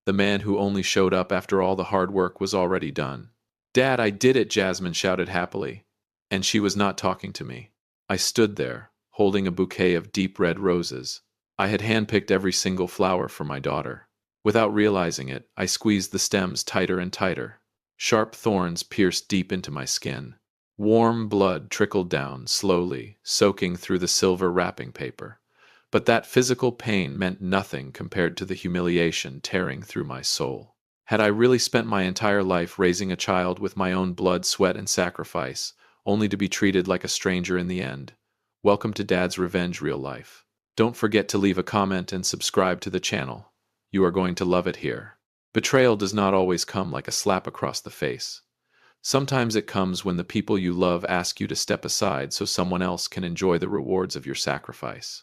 The man who only showed up after all the hard work was already done. "Dad, I did it," Jasmine shouted happily. And she was not talking to me. I stood there, holding a bouquet of deep red roses. I had handpicked every single flower for my daughter. Without realizing it, I squeezed the stems tighter and tighter. Sharp thorns pierced deep into my skin. Warm blood trickled down, slowly, soaking through the silver wrapping paper. But that physical pain meant nothing compared to the humiliation tearing through my soul. Had I really spent my entire life raising a child with my own blood, sweat, and sacrifice, only to be treated like a stranger in the end? Welcome to Dad's Revenge Real Life. Don't forget to leave a comment and subscribe to the channel. You are going to love it here. Betrayal does not always come like a slap across the face. Sometimes it comes when the people you love ask you to step aside so someone else can enjoy the rewards of your sacrifice.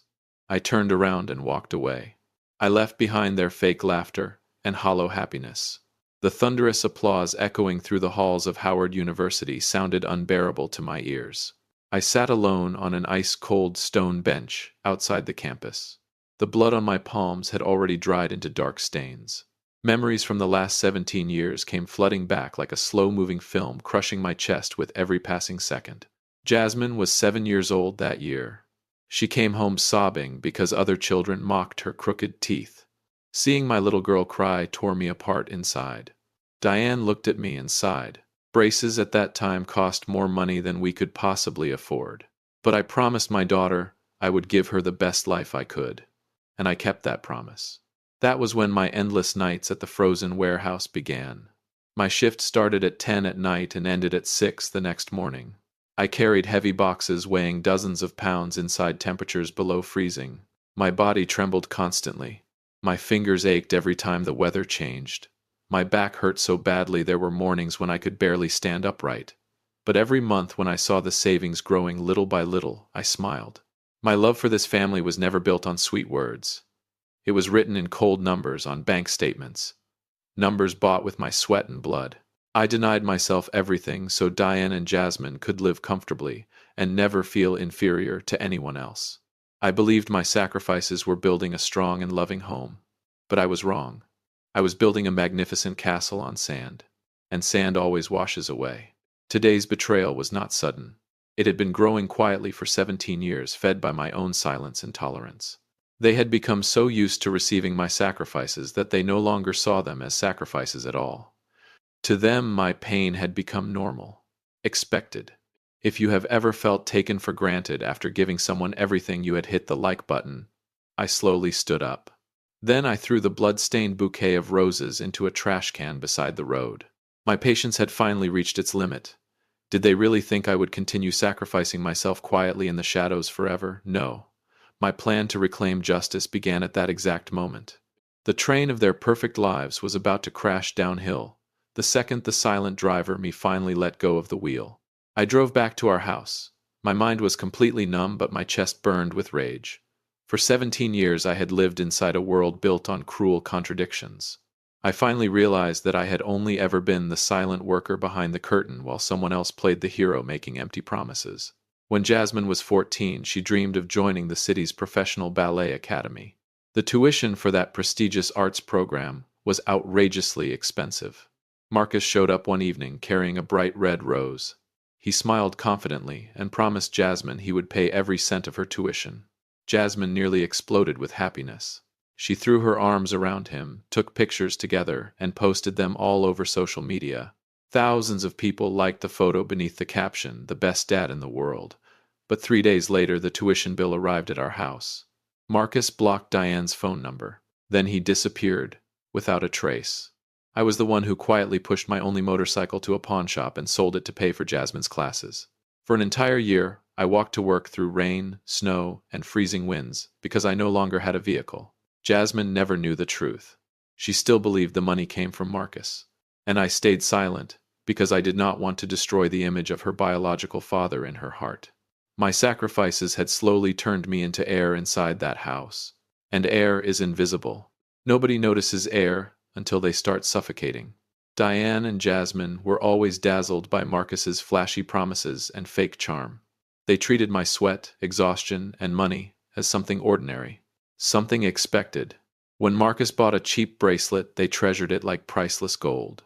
I turned around and walked away. I left behind their fake laughter and hollow happiness. The thunderous applause echoing through the halls of Howard University sounded unbearable to my ears. I sat alone on an ice-cold stone bench outside the campus. The blood on my palms had already dried into dark stains. Memories from the last 17 years came flooding back like a slow-moving film, crushing my chest with every passing second. Jasmine was 7 years old that year. She came home sobbing because other children mocked her crooked teeth. Seeing my little girl cry tore me apart inside. Diane looked at me and sighed. Braces at that time cost more money than we could possibly afford. But I promised my daughter I would give her the best life I could. And I kept that promise. That was when my endless nights at the frozen warehouse began. My shift started at 10 at night and ended at 6 the next morning. I carried heavy boxes weighing dozens of pounds inside temperatures below freezing. My body trembled constantly. My fingers ached every time the weather changed. My back hurt so badly there were mornings when I could barely stand upright. But every month when I saw the savings growing little by little, I smiled. My love for this family was never built on sweet words. It was written in cold numbers on bank statements. Numbers bought with my sweat and blood. I denied myself everything so Diane and Jasmine could live comfortably and never feel inferior to anyone else. I believed my sacrifices were building a strong and loving home. But I was wrong. I was building a magnificent castle on sand. And sand always washes away. Today's betrayal was not sudden. It had been growing quietly for 17 years, fed by my own silence and tolerance. They had become so used to receiving my sacrifices that they no longer saw them as sacrifices at all. To them, my pain had become normal, expected. If you have ever felt taken for granted after giving someone everything, you had hit the like button. I slowly stood up. Then I threw the blood-stained bouquet of roses into a trash can beside the road. My patience had finally reached its limit. Did they really think I would continue sacrificing myself quietly in the shadows forever? No. My plan to reclaim justice began at that exact moment. The train of their perfect lives was about to crash downhill. The second the silent driver me finally let go of the wheel. I drove back to our house. My mind was completely numb, but my chest burned with rage. For 17 years I had lived inside a world built on cruel contradictions. I finally realized that I had only ever been the silent worker behind the curtain while someone else played the hero making empty promises. When Jasmine was 14, she dreamed of joining the city's professional ballet academy. The tuition for that prestigious arts program was outrageously expensive. Marcus showed up one evening carrying a bright red rose. He smiled confidently and promised Jasmine he would pay every cent of her tuition. Jasmine nearly exploded with happiness. She threw her arms around him, took pictures together, and posted them all over social media. Thousands of people liked the photo beneath the caption, "The best dad in the world." But 3 days later, the tuition bill arrived at our house. Marcus blocked Diane's phone number. Then he disappeared, without a trace. I was the one who quietly pushed my only motorcycle to a pawn shop and sold it to pay for Jasmine's classes. For an entire year, I walked to work through rain, snow, and freezing winds because I no longer had a vehicle. Jasmine never knew the truth. She still believed the money came from Marcus. And I stayed silent, because I did not want to destroy the image of her biological father in her heart. My sacrifices had slowly turned me into air inside that house. And air is invisible. Nobody notices air until they start suffocating. Diane and Jasmine were always dazzled by Marcus's flashy promises and fake charm. They treated my sweat, exhaustion, and money as something ordinary, something expected. When Marcus bought a cheap bracelet, they treasured it like priceless gold.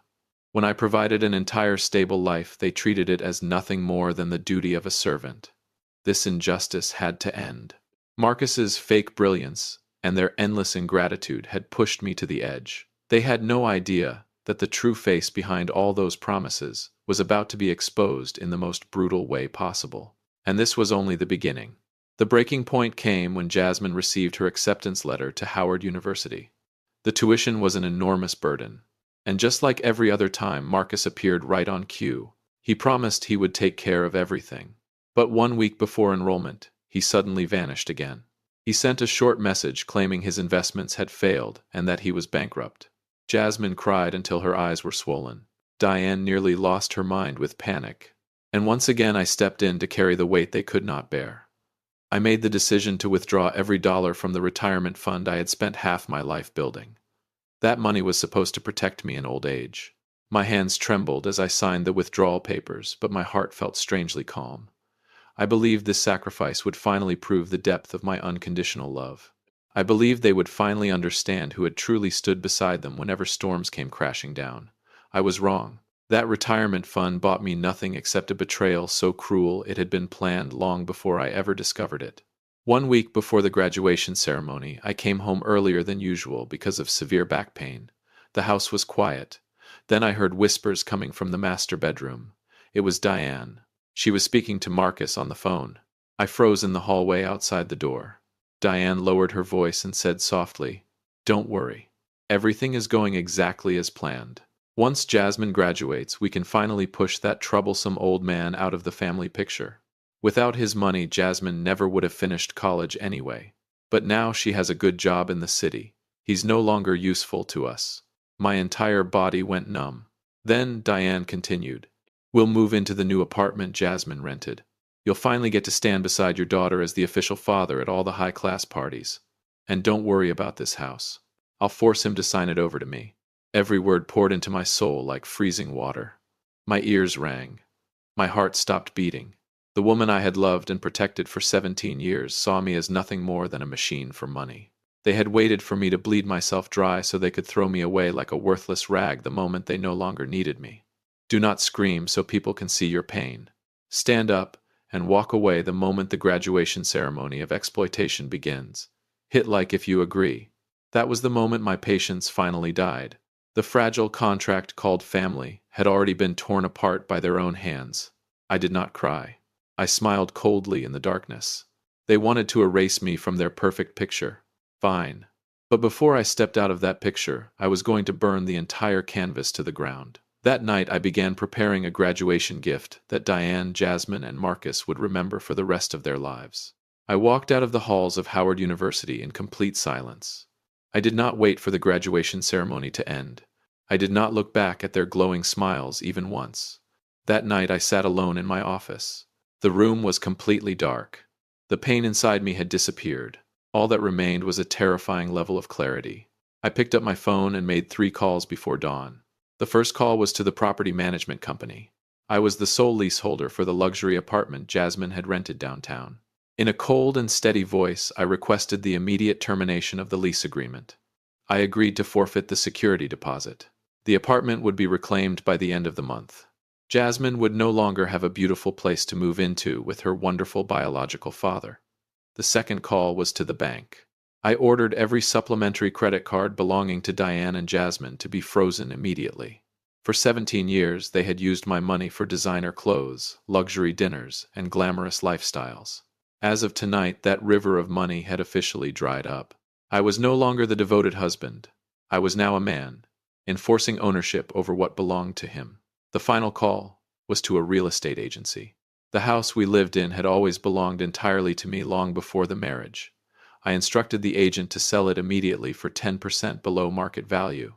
When I provided an entire stable life, they treated it as nothing more than the duty of a servant. This injustice had to end. Marcus's fake brilliance and their endless ingratitude had pushed me to the edge. They had no idea that the true face behind all those promises was about to be exposed in the most brutal way possible. And this was only the beginning. The breaking point came when Jasmine received her acceptance letter to Howard University. The tuition was an enormous burden. And just like every other time, Marcus appeared right on cue. He promised he would take care of everything. But 1 week before enrollment, he suddenly vanished again. He sent a short message claiming his investments had failed and that he was bankrupt. Jasmine cried until her eyes were swollen. Diane nearly lost her mind with panic. And once again I stepped in to carry the weight they could not bear. I made the decision to withdraw every dollar from the retirement fund I had spent half my life building. That money was supposed to protect me in old age. My hands trembled as I signed the withdrawal papers, but my heart felt strangely calm. I believed this sacrifice would finally prove the depth of my unconditional love. I believed they would finally understand who had truly stood beside them whenever storms came crashing down. I was wrong. That retirement fund bought me nothing except a betrayal so cruel it had been planned long before I ever discovered it. 1 week before the graduation ceremony, I came home earlier than usual because of severe back pain. The house was quiet. Then I heard whispers coming from the master bedroom. It was Diane. She was speaking to Marcus on the phone. I froze in the hallway outside the door. Diane lowered her voice and said softly, "Don't worry. Everything is going exactly as planned. Once Jasmine graduates, we can finally push that troublesome old man out of the family picture. Without his money, Jasmine never would have finished college anyway. But now she has a good job in the city. He's no longer useful to us." My entire body went numb. Then Diane continued, "We'll move into the new apartment Jasmine rented. You'll finally get to stand beside your daughter as the official father at all the high-class parties. And don't worry about this house. I'll force him to sign it over to me." Every word poured into my soul like freezing water. My ears rang. My heart stopped beating. The woman I had loved and protected for 17 years saw me as nothing more than a machine for money. They had waited for me to bleed myself dry so they could throw me away like a worthless rag the moment they no longer needed me. Do not scream so people can see your pain. Stand up and walk away the moment the graduation ceremony of exploitation begins. Hit like if you agree. That was the moment my patience finally died. The fragile contract called family had already been torn apart by their own hands. I did not cry. I smiled coldly in the darkness. They wanted to erase me from their perfect picture. Fine. But before I stepped out of that picture, I was going to burn the entire canvas to the ground. That night I began preparing a graduation gift that Diane, Jasmine, and Marcus would remember for the rest of their lives. I walked out of the halls of Howard University in complete silence. I did not wait for the graduation ceremony to end. I did not look back at their glowing smiles even once. That night I sat alone in my office. The room was completely dark. The pain inside me had disappeared. All that remained was a terrifying level of clarity. I picked up my phone and made 3 calls before dawn. The first call was to the property management company. I was the sole leaseholder for the luxury apartment Jasmine had rented downtown. In a cold and steady voice, I requested the immediate termination of the lease agreement. I agreed to forfeit the security deposit. The apartment would be reclaimed by the end of the month. Jasmine would no longer have a beautiful place to move into with her wonderful biological father. The second call was to the bank. I ordered every supplementary credit card belonging to Diane and Jasmine to be frozen immediately. For 17 years, they had used my money for designer clothes, luxury dinners, and glamorous lifestyles. As of tonight, that river of money had officially dried up. I was no longer the devoted husband. I was now a man, enforcing ownership over what belonged to him. The final call was to a real estate agency. The house we lived in had always belonged entirely to me long before the marriage. I instructed the agent to sell it immediately for 10% below market value.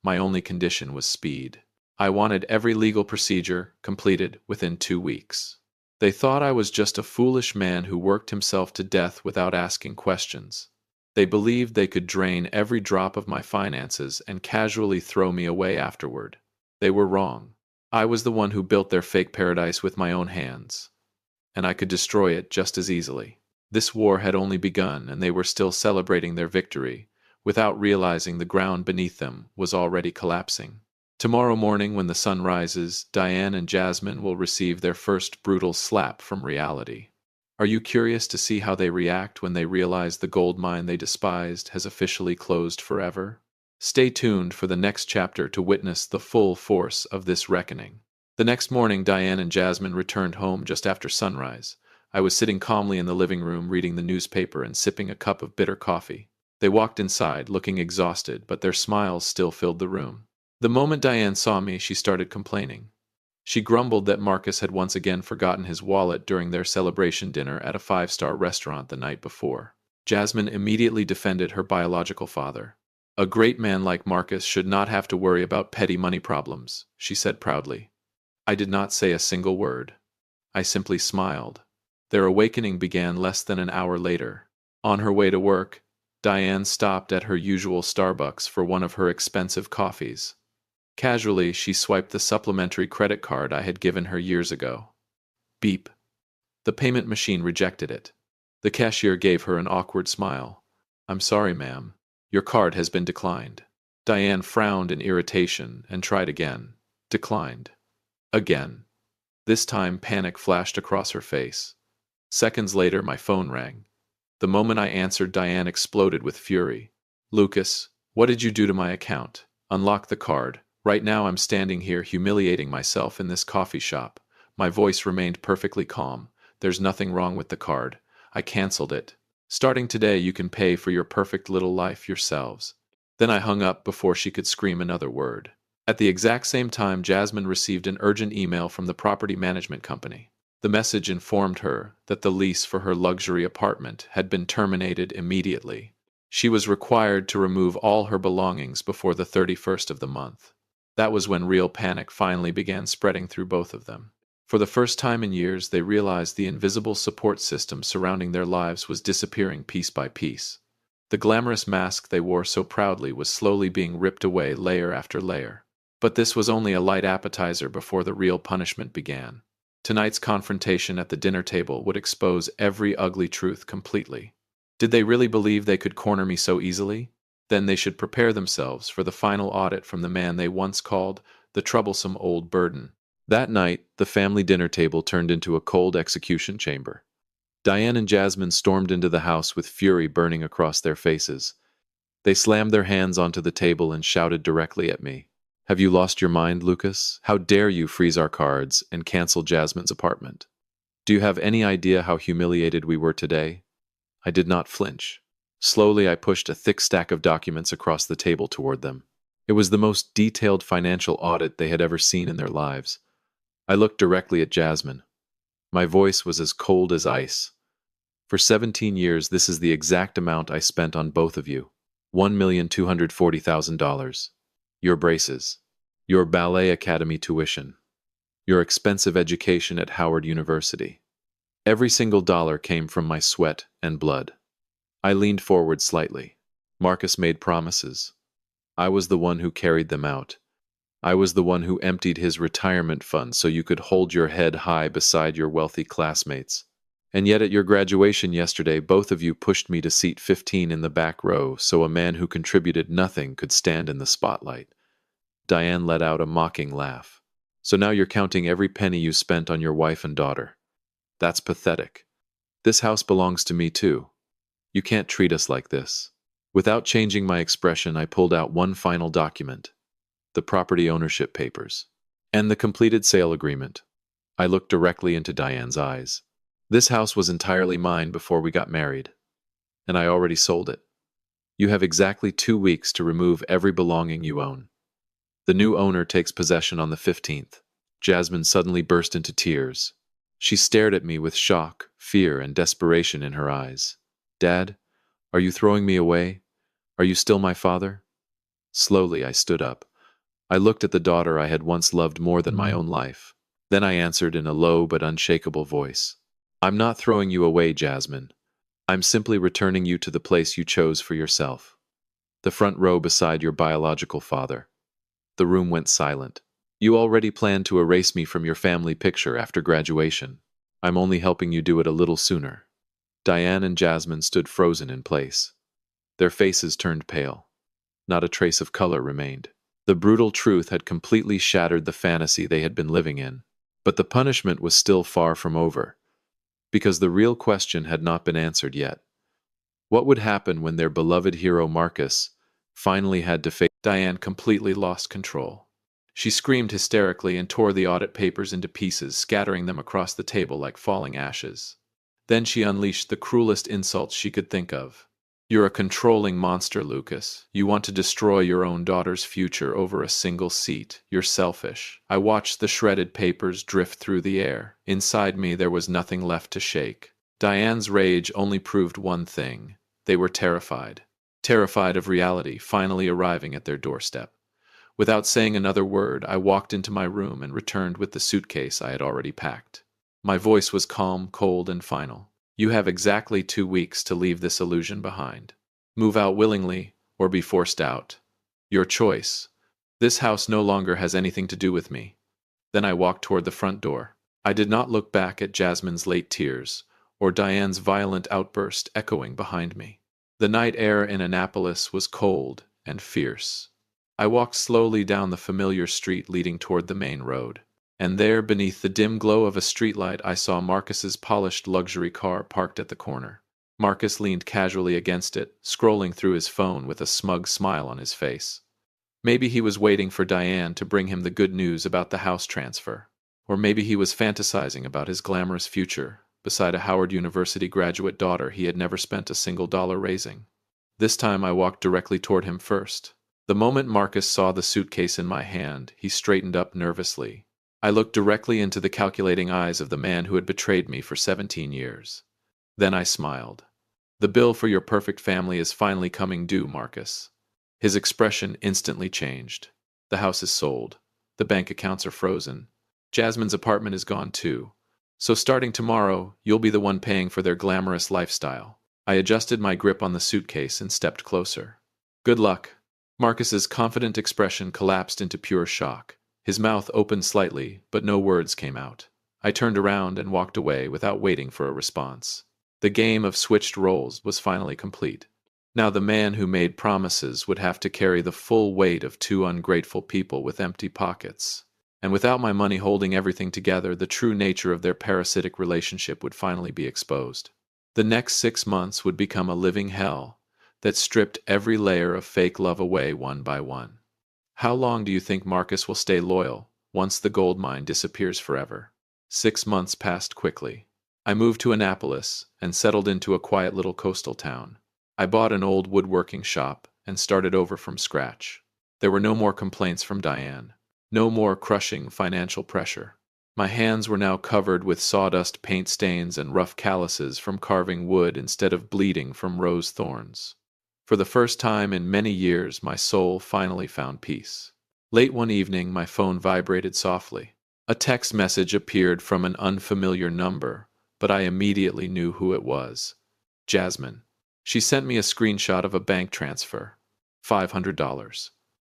My only condition was speed. I wanted every legal procedure completed within 2 weeks. They thought I was just a foolish man who worked himself to death without asking questions. They believed they could drain every drop of my finances and casually throw me away afterward. They were wrong. I was the one who built their fake paradise with my own hands, and I could destroy it just as easily. This war had only begun, and they were still celebrating their victory, without realizing the ground beneath them was already collapsing. Tomorrow morning, when the sun rises, Diane and Jasmine will receive their first brutal slap from reality. Are you curious to see how they react when they realize the gold mine they despised has officially closed forever? Stay tuned for the next chapter to witness the full force of this reckoning. The next morning, Diane and Jasmine returned home just after sunrise. I was sitting calmly in the living room reading the newspaper and sipping a cup of bitter coffee. They walked inside, looking exhausted, but their smiles still filled the room. The moment Diane saw me, she started complaining. She grumbled that Marcus had once again forgotten his wallet during their celebration dinner at a five-star restaurant the night before. Jasmine immediately defended her biological father. A great man like Marcus should not have to worry about petty money problems, she said proudly. I did not say a single word. I simply smiled. Their awakening began less than an hour later. On her way to work, Diane stopped at her usual Starbucks for one of her expensive coffees. Casually, she swiped the supplementary credit card I had given her years ago. Beep. The payment machine rejected it. The cashier gave her an awkward smile. I'm sorry, ma'am. Your card has been declined. Diane frowned in irritation and tried again. Declined. Again. This time, panic flashed across her face. Seconds later, my phone rang. The moment I answered, Diane exploded with fury. Lucas, what did you do to my account? Unlock the card. Right now I'm standing here humiliating myself in this coffee shop. My voice remained perfectly calm. There's nothing wrong with the card. I canceled it. Starting today, you can pay for your perfect little life yourselves. Then I hung up before she could scream another word. At the exact same time, Jasmine received an urgent email from the property management company. The message informed her that the lease for her luxury apartment had been terminated immediately. She was required to remove all her belongings before the 31st of the month. That was when real panic finally began spreading through both of them. For the first time in years, they realized the invisible support system surrounding their lives was disappearing piece by piece. The glamorous mask they wore so proudly was slowly being ripped away layer after layer. But this was only a light appetizer before the real punishment began. Tonight's confrontation at the dinner table would expose every ugly truth completely. Did they really believe they could corner me so easily? Then they should prepare themselves for the final audit from the man they once called the troublesome old burden. That night, the family dinner table turned into a cold execution chamber. Diane and Jasmine stormed into the house with fury burning across their faces. They slammed their hands onto the table and shouted directly at me. Have you lost your mind, Lucas? How dare you freeze our cards and cancel Jasmine's apartment? Do you have any idea how humiliated we were today? I did not flinch. Slowly, I pushed a thick stack of documents across the table toward them. It was the most detailed financial audit they had ever seen in their lives. I looked directly at Jasmine. My voice was as cold as ice. For 17 years, this is the exact amount I spent on both of you. $1,240,000. Your braces. Your ballet academy tuition. Your expensive education at Howard University. Every single dollar came from my sweat and blood. I leaned forward slightly. Marcus made promises. I was the one who carried them out. I was the one who emptied his retirement fund so you could hold your head high beside your wealthy classmates. And yet at your graduation yesterday, both of you pushed me to seat 15 in the back row so a man who contributed nothing could stand in the spotlight. Diane let out a mocking laugh. So now you're counting every penny you spent on your wife and daughter. That's pathetic. This house belongs to me too. You can't treat us like this. Without changing my expression, I pulled out one final document. The property ownership papers. And the completed sale agreement. I looked directly into Diane's eyes. This house was entirely mine before we got married. And I already sold it. You have exactly 2 weeks to remove every belonging you own. The new owner takes possession on the 15th. Jasmine suddenly burst into tears. She stared at me with shock, fear, and desperation in her eyes. Dad, Are you throwing me away? Are you still my father? Slowly, I stood up. I looked at the daughter I had once loved more than my own life. Then I answered in a low but unshakable voice. I'm not throwing you away, Jasmine. I'm simply returning you to the place you chose for yourself. The front row beside your biological father. The room went silent. You already planned to erase me from your family picture after graduation. I'm only helping you do it a little sooner. Diane and Jasmine stood frozen in place. Their faces turned pale. Not a trace of color remained. The brutal truth had completely shattered the fantasy they had been living in. But the punishment was still far from over, because the real question had not been answered yet. What would happen when their beloved hero Marcus finally had to face? Diane completely lost control. She screamed hysterically and tore the audit papers into pieces, scattering them across the table like falling ashes. Then she unleashed the cruelest insults she could think of. You're a controlling monster, Lucas. You want to destroy your own daughter's future over a single seat. You're selfish. I watched the shredded papers drift through the air. Inside me, there was nothing left to shake. Diane's rage only proved one thing. They were terrified. Terrified of reality finally arriving at their doorstep. Without saying another word, I walked into my room and returned with the suitcase I had already packed. My voice was calm, cold, and final. You have exactly 2 weeks to leave this illusion behind. Move out willingly or be forced out. Your choice. This house no longer has anything to do with me. Then I walked toward the front door. I did not look back at Jasmine's late tears or Diane's violent outburst echoing behind me. The night air in Annapolis was cold and fierce. I walked slowly down the familiar street leading toward the main road. And there, beneath the dim glow of a streetlight, I saw Marcus's polished luxury car parked at the corner. Marcus leaned casually against it, scrolling through his phone with a smug smile on his face. Maybe he was waiting for Diane to bring him the good news about the house transfer. Or maybe he was fantasizing about his glamorous future, beside a Howard University graduate daughter he had never spent a single dollar raising. This time I walked directly toward him first. The moment Marcus saw the suitcase in my hand, he straightened up nervously. I looked directly into the calculating eyes of the man who had betrayed me for 17 years. Then I smiled. The bill for your perfect family is finally coming due, Marcus. His expression instantly changed. The house is sold. The bank accounts are frozen. Jasmine's apartment is gone too. So starting tomorrow, you'll be the one paying for their glamorous lifestyle. I adjusted my grip on the suitcase and stepped closer. Good luck. Marcus's confident expression collapsed into pure shock. His mouth opened slightly, but no words came out. I turned around and walked away without waiting for a response. The game of switched roles was finally complete. Now the man who made promises would have to carry the full weight of 2 ungrateful people with empty pockets. And without my money holding everything together, the true nature of their parasitic relationship would finally be exposed. The next 6 months would become a living hell that stripped every layer of fake love away one by one. How long do you think Marcus will stay loyal once the gold mine disappears forever? 6 months passed quickly. I moved to Annapolis and settled into a quiet little coastal town. I bought an old woodworking shop and started over from scratch. There were no more complaints from Diane. No more crushing financial pressure. My hands were now covered with sawdust paint stains and rough calluses from carving wood instead of bleeding from rose thorns. For the first time in many years, my soul finally found peace. Late one evening, my phone vibrated softly. A text message appeared from an unfamiliar number, but I immediately knew who it was. Jasmine. She sent me a screenshot of a bank transfer. $500.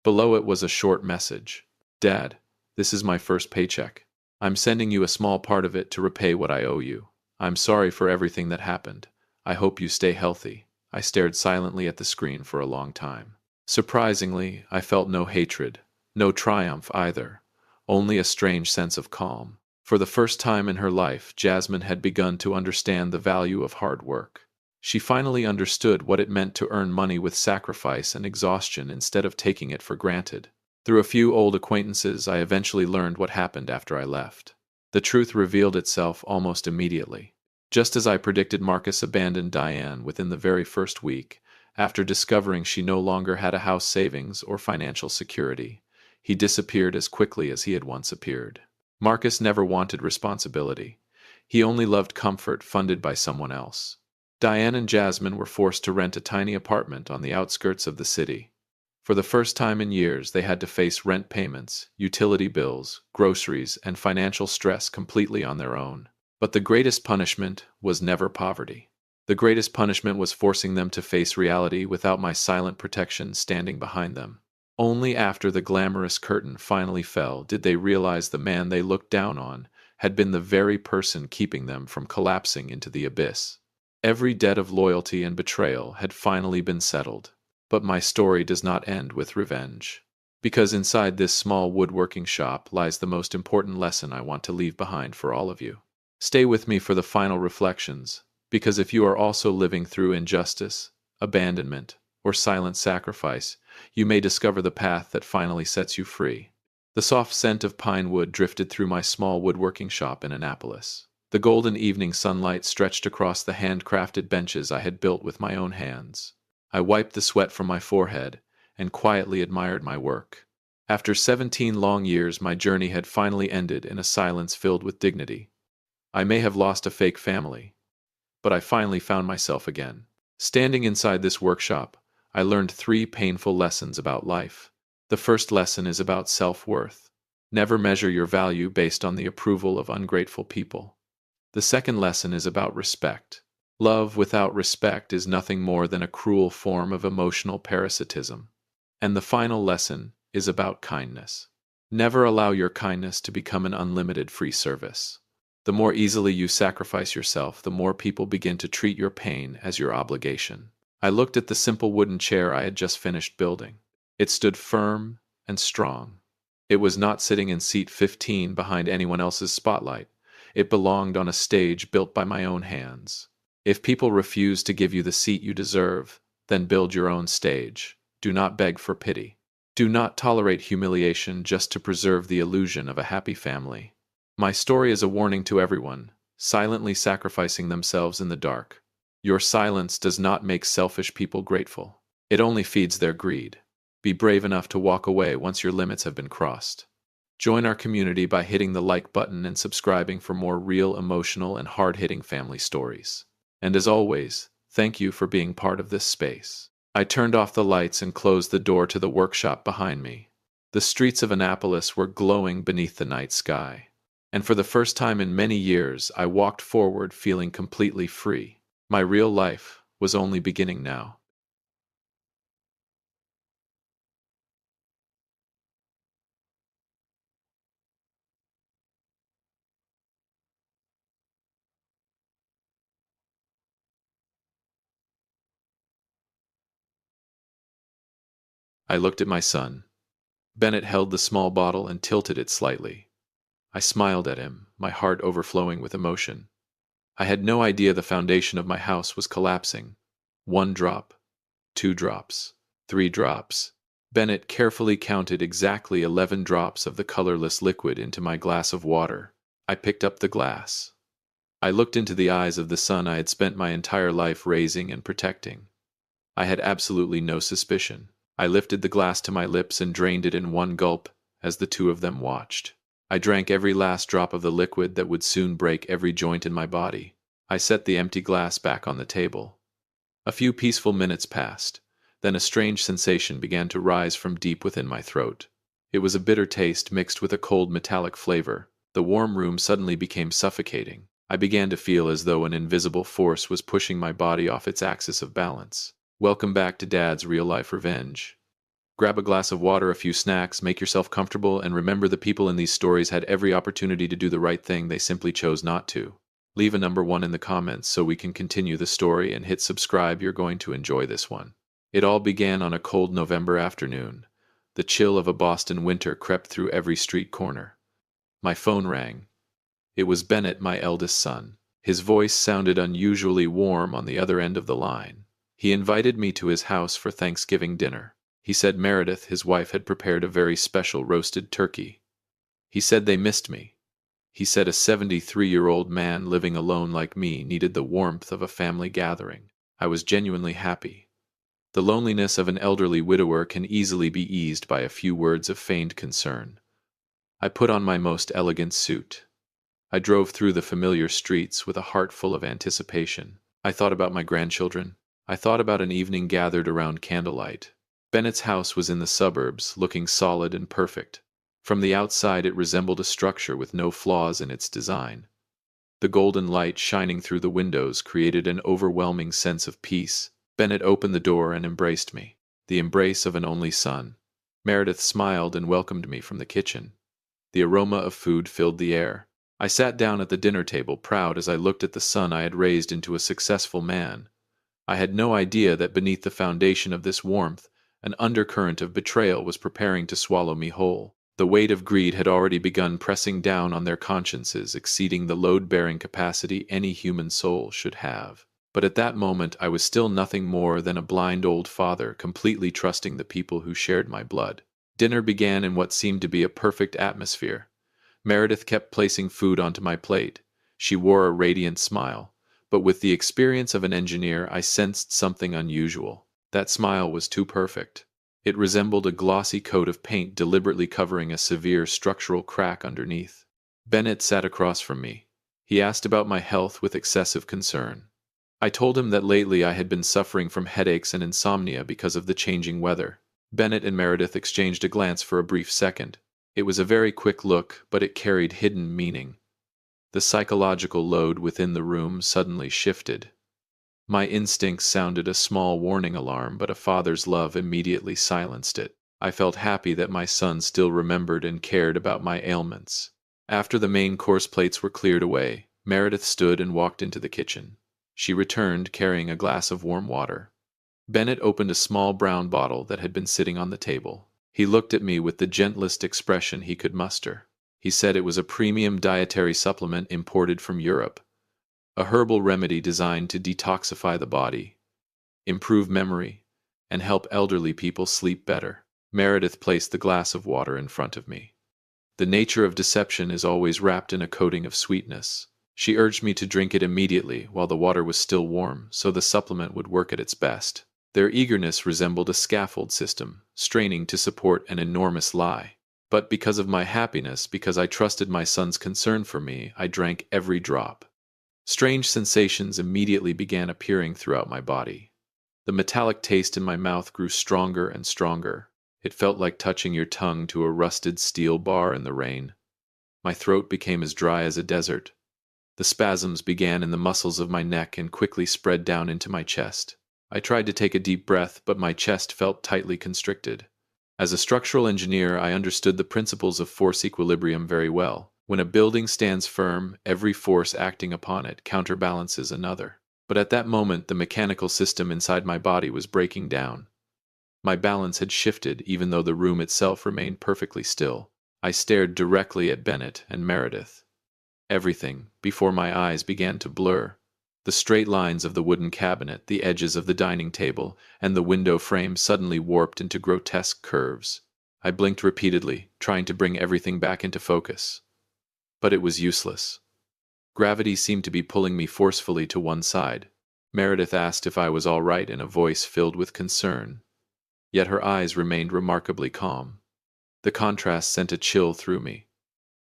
Below it was a short message. Dad, this is my first paycheck. I'm sending you a small part of it to repay what I owe you. I'm sorry for everything that happened. I hope you stay healthy. I stared silently at the screen for a long time. Surprisingly, I felt no hatred, no triumph either, only a strange sense of calm. For the first time in her life, Jasmine had begun to understand the value of hard work. She finally understood what it meant to earn money with sacrifice and exhaustion instead of taking it for granted. Through a few old acquaintances, I eventually learned what happened after I left. The truth revealed itself almost immediately. Just as I predicted, Marcus abandoned Diane within the very first week, after discovering she no longer had a house savings or financial security. He disappeared as quickly as he had once appeared. Marcus never wanted responsibility. He only loved comfort funded by someone else. Diane and Jasmine were forced to rent a tiny apartment on the outskirts of the city. For the first time in years, they had to face rent payments, utility bills, groceries, and financial stress completely on their own. But the greatest punishment was never poverty. The greatest punishment was forcing them to face reality without my silent protection standing behind them. Only after the glamorous curtain finally fell did they realize the man they looked down on had been the very person keeping them from collapsing into the abyss. Every debt of loyalty and betrayal had finally been settled. But my story does not end with revenge. Because inside this small woodworking shop lies the most important lesson I want to leave behind for all of you. Stay with me for the final reflections, because if you are also living through injustice, abandonment, or silent sacrifice, you may discover the path that finally sets you free. The soft scent of pine wood drifted through my small woodworking shop in Annapolis. The golden evening sunlight stretched across the handcrafted benches I had built with my own hands. I wiped the sweat from my forehead and quietly admired my work. After 17 long years, my journey had finally ended in a silence filled with dignity. I may have lost a fake family, but I finally found myself again. Standing inside this workshop, I learned 3 painful lessons about life. The first lesson is about self-worth. Never measure your value based on the approval of ungrateful people. The second lesson is about respect. Love without respect is nothing more than a cruel form of emotional parasitism. And the final lesson is about kindness. Never allow your kindness to become an unlimited free service. The more easily you sacrifice yourself, the more people begin to treat your pain as your obligation. I looked at the simple wooden chair I had just finished building. It stood firm and strong. It was not sitting in seat 15 behind anyone else's spotlight. It belonged on a stage built by my own hands. If people refuse to give you the seat you deserve, then build your own stage. Do not beg for pity. Do not tolerate humiliation just to preserve the illusion of a happy family. My story is a warning to everyone, silently sacrificing themselves in the dark. Your silence does not make selfish people grateful. It only feeds their greed. Be brave enough to walk away once your limits have been crossed. Join our community by hitting the like button and subscribing for more real, emotional, and hard-hitting family stories. And as always, thank you for being part of this space. I turned off the lights and closed the door to the workshop behind me. The streets of Annapolis were glowing beneath the night sky. And for the first time in many years, I walked forward feeling completely free. My real life was only beginning now. I looked at my son. Bennett held the small bottle and tilted it slightly. I smiled at him, my heart overflowing with emotion. I had no idea the foundation of my house was collapsing. 1 drop, 2 drops, 3 drops. Bennett carefully counted exactly 11 drops of the colorless liquid into my glass of water. I picked up the glass. I looked into the eyes of the son I had spent my entire life raising and protecting. I had absolutely no suspicion. I lifted the glass to my lips and drained it in one gulp as the two of them watched. I drank every last drop of the liquid that would soon break every joint in my body. I set the empty glass back on the table. A few peaceful minutes passed. Then a strange sensation began to rise from deep within my throat. It was a bitter taste mixed with a cold metallic flavor. The warm room suddenly became suffocating. I began to feel as though an invisible force was pushing my body off its axis of balance. Welcome back to Dad's real-life revenge. Grab a glass of water, a few snacks, make yourself comfortable, and remember the people in these stories had every opportunity to do the right thing, they simply chose not to. Leave a number 1 in the comments so we can continue the story, and hit subscribe, you're going to enjoy this one. It all began on a cold November afternoon. The chill of a Boston winter crept through every street corner. My phone rang. It was Bennett, my eldest son. His voice sounded unusually warm on the other end of the line. He invited me to his house for Thanksgiving dinner. He said Meredith, his wife, had prepared a very special roasted turkey. He said they missed me. He said a 73-year-old man living alone like me needed the warmth of a family gathering. I was genuinely happy. The loneliness of an elderly widower can easily be eased by a few words of feigned concern. I put on my most elegant suit. I drove through the familiar streets with a heart full of anticipation. I thought about my grandchildren. I thought about an evening gathered around candlelight. Bennett's house was in the suburbs, looking solid and perfect. From the outside, it resembled a structure with no flaws in its design. The golden light shining through the windows created an overwhelming sense of peace. Bennett opened the door and embraced me, the embrace of an only son. Meredith smiled and welcomed me from the kitchen. The aroma of food filled the air. I sat down at the dinner table, proud as I looked at the son I had raised into a successful man. I had no idea that beneath the foundation of this warmth, an undercurrent of betrayal was preparing to swallow me whole. The weight of greed had already begun pressing down on their consciences, exceeding the load-bearing capacity any human soul should have. But at that moment I was still nothing more than a blind old father, completely trusting the people who shared my blood. Dinner began in what seemed to be a perfect atmosphere. Meredith kept placing food onto my plate. She wore a radiant smile, but with the experience of an engineer I sensed something unusual. That smile was too perfect. It resembled a glossy coat of paint deliberately covering a severe structural crack underneath. Bennett sat across from me. He asked about my health with excessive concern. I told him that lately I had been suffering from headaches and insomnia because of the changing weather. Bennett and Meredith exchanged a glance for a brief second. It was a very quick look, but it carried hidden meaning. The psychological load within the room suddenly shifted. My instincts sounded a small warning alarm, but a father's love immediately silenced it. I felt happy that my son still remembered and cared about my ailments. After the main course plates were cleared away, Meredith stood and walked into the kitchen. She returned carrying a glass of warm water. Bennett opened a small brown bottle that had been sitting on the table. He looked at me with the gentlest expression he could muster. He said it was a premium dietary supplement imported from Europe, a herbal remedy designed to detoxify the body, improve memory, and help elderly people sleep better. Meredith placed the glass of water in front of me. The nature of deception is always wrapped in a coating of sweetness. She urged me to drink it immediately while the water was still warm, so the supplement would work at its best. Their eagerness resembled a scaffold system, straining to support an enormous lie. But because of my happiness, because I trusted my son's concern for me, I drank every drop. Strange sensations immediately began appearing throughout my body. The metallic taste in my mouth grew stronger and stronger. It felt like touching your tongue to a rusted steel bar in the rain. My throat became as dry as a desert. The spasms began in the muscles of my neck and quickly spread down into my chest. I tried to take a deep breath, but my chest felt tightly constricted. As a structural engineer, I understood the principles of force equilibrium very well. When a building stands firm, every force acting upon it counterbalances another. But at that moment, the mechanical system inside my body was breaking down. My balance had shifted, even though the room itself remained perfectly still. I stared directly at Bennett and Meredith. Everything, before my eyes, began to blur. The straight lines of the wooden cabinet, the edges of the dining table, and the window frame suddenly warped into grotesque curves. I blinked repeatedly, trying to bring everything back into focus. But it was useless. Gravity seemed to be pulling me forcefully to one side. Meredith asked if I was all right in a voice filled with concern. Yet her eyes remained remarkably calm. The contrast sent a chill through me.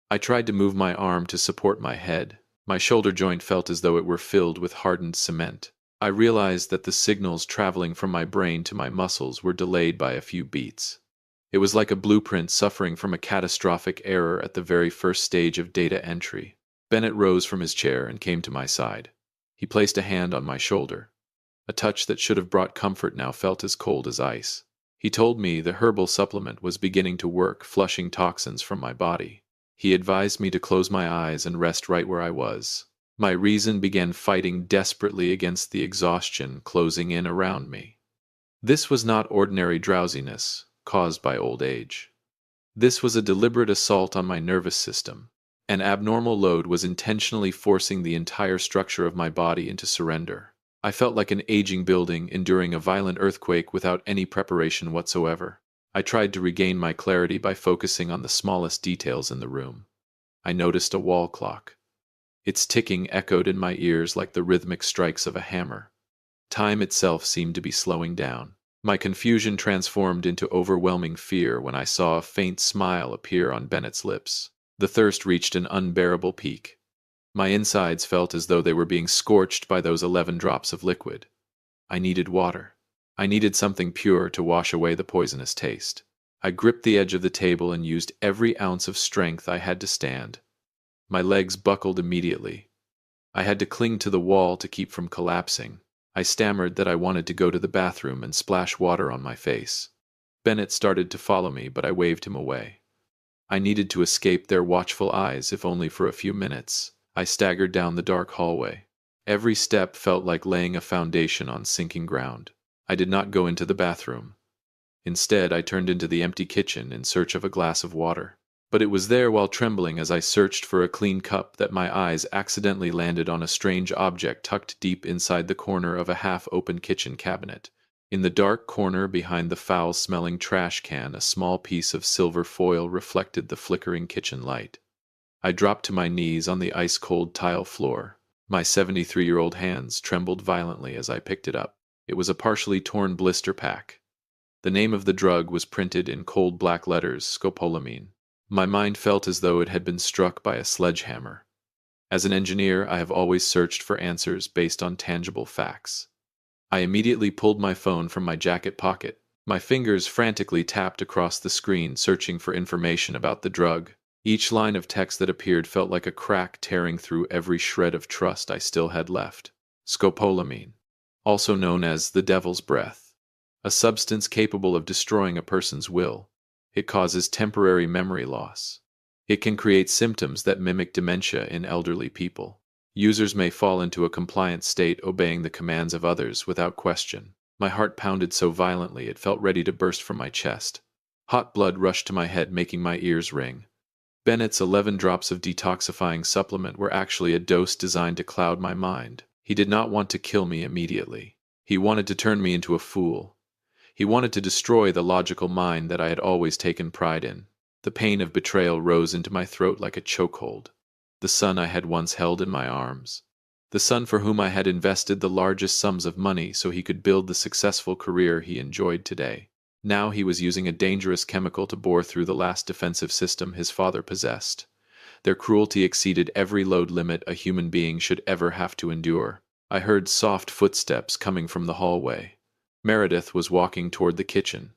I tried to move my arm to support my head. My shoulder joint felt as though it were filled with hardened cement. I realized that the signals traveling from my brain to my muscles were delayed by a few beats. It was like a blueprint suffering from a catastrophic error at the very first stage of data entry. Bennett rose from his chair and came to my side. He placed a hand on my shoulder. A touch that should have brought comfort now felt as cold as ice. He told me the herbal supplement was beginning to work, flushing toxins from my body. He advised me to close my eyes and rest right where I was. My reason began fighting desperately against the exhaustion closing in around me. This was not ordinary drowsiness caused by old age. This was a deliberate assault on my nervous system. An abnormal load was intentionally forcing the entire structure of my body into surrender. I felt like an aging building enduring a violent earthquake without any preparation whatsoever. I tried to regain my clarity by focusing on the smallest details in the room. I noticed a wall clock. Its ticking echoed in my ears like the rhythmic strikes of a hammer. Time itself seemed to be slowing down. My confusion transformed into overwhelming fear when I saw a faint smile appear on Bennett's lips. The thirst reached an unbearable peak. My insides felt as though they were being scorched by those 11 drops of liquid. I needed water. I needed something pure to wash away the poisonous taste. I gripped the edge of the table and used every ounce of strength I had to stand. My legs buckled immediately. I had to cling to the wall to keep from collapsing. I stammered that I wanted to go to the bathroom and splash water on my face. Bennett started to follow me, but I waved him away. I needed to escape their watchful eyes, if only for a few minutes. I staggered down the dark hallway. Every step felt like laying a foundation on sinking ground. I did not go into the bathroom. Instead, I turned into the empty kitchen in search of a glass of water. But it was there, while trembling as I searched for a clean cup, that my eyes accidentally landed on a strange object tucked deep inside the corner of a half-open kitchen cabinet. In the dark corner behind the foul-smelling trash can, a small piece of silver foil reflected the flickering kitchen light. I dropped to my knees on the ice-cold tile floor. My 73-year-old hands trembled violently as I picked it up. It was a partially torn blister pack. The name of the drug was printed in cold black letters: scopolamine. My mind felt as though it had been struck by a sledgehammer. As an engineer, I have always searched for answers based on tangible facts. I immediately pulled my phone from my jacket pocket. My fingers frantically tapped across the screen, searching for information about the drug. Each line of text that appeared felt like a crack tearing through every shred of trust I still had left. Scopolamine, also known as the devil's breath, a substance capable of destroying a person's will. It causes temporary memory loss. It can create symptoms that mimic dementia in elderly people. Users may fall into a compliant state, obeying the commands of others without question. My heart pounded so violently it felt ready to burst from my chest. Hot blood rushed to my head, making my ears ring. Bennett's 11 drops of detoxifying supplement were actually a dose designed to cloud my mind. He did not want to kill me immediately. He wanted to turn me into a fool. He wanted to destroy the logical mind that I had always taken pride in. The pain of betrayal rose into my throat like a chokehold. The son I had once held in my arms. The son for whom I had invested the largest sums of money so he could build the successful career he enjoyed today. Now he was using a dangerous chemical to bore through the last defensive system his father possessed. Their cruelty exceeded every load limit a human being should ever have to endure. I heard soft footsteps coming from the hallway. Meredith was walking toward the kitchen.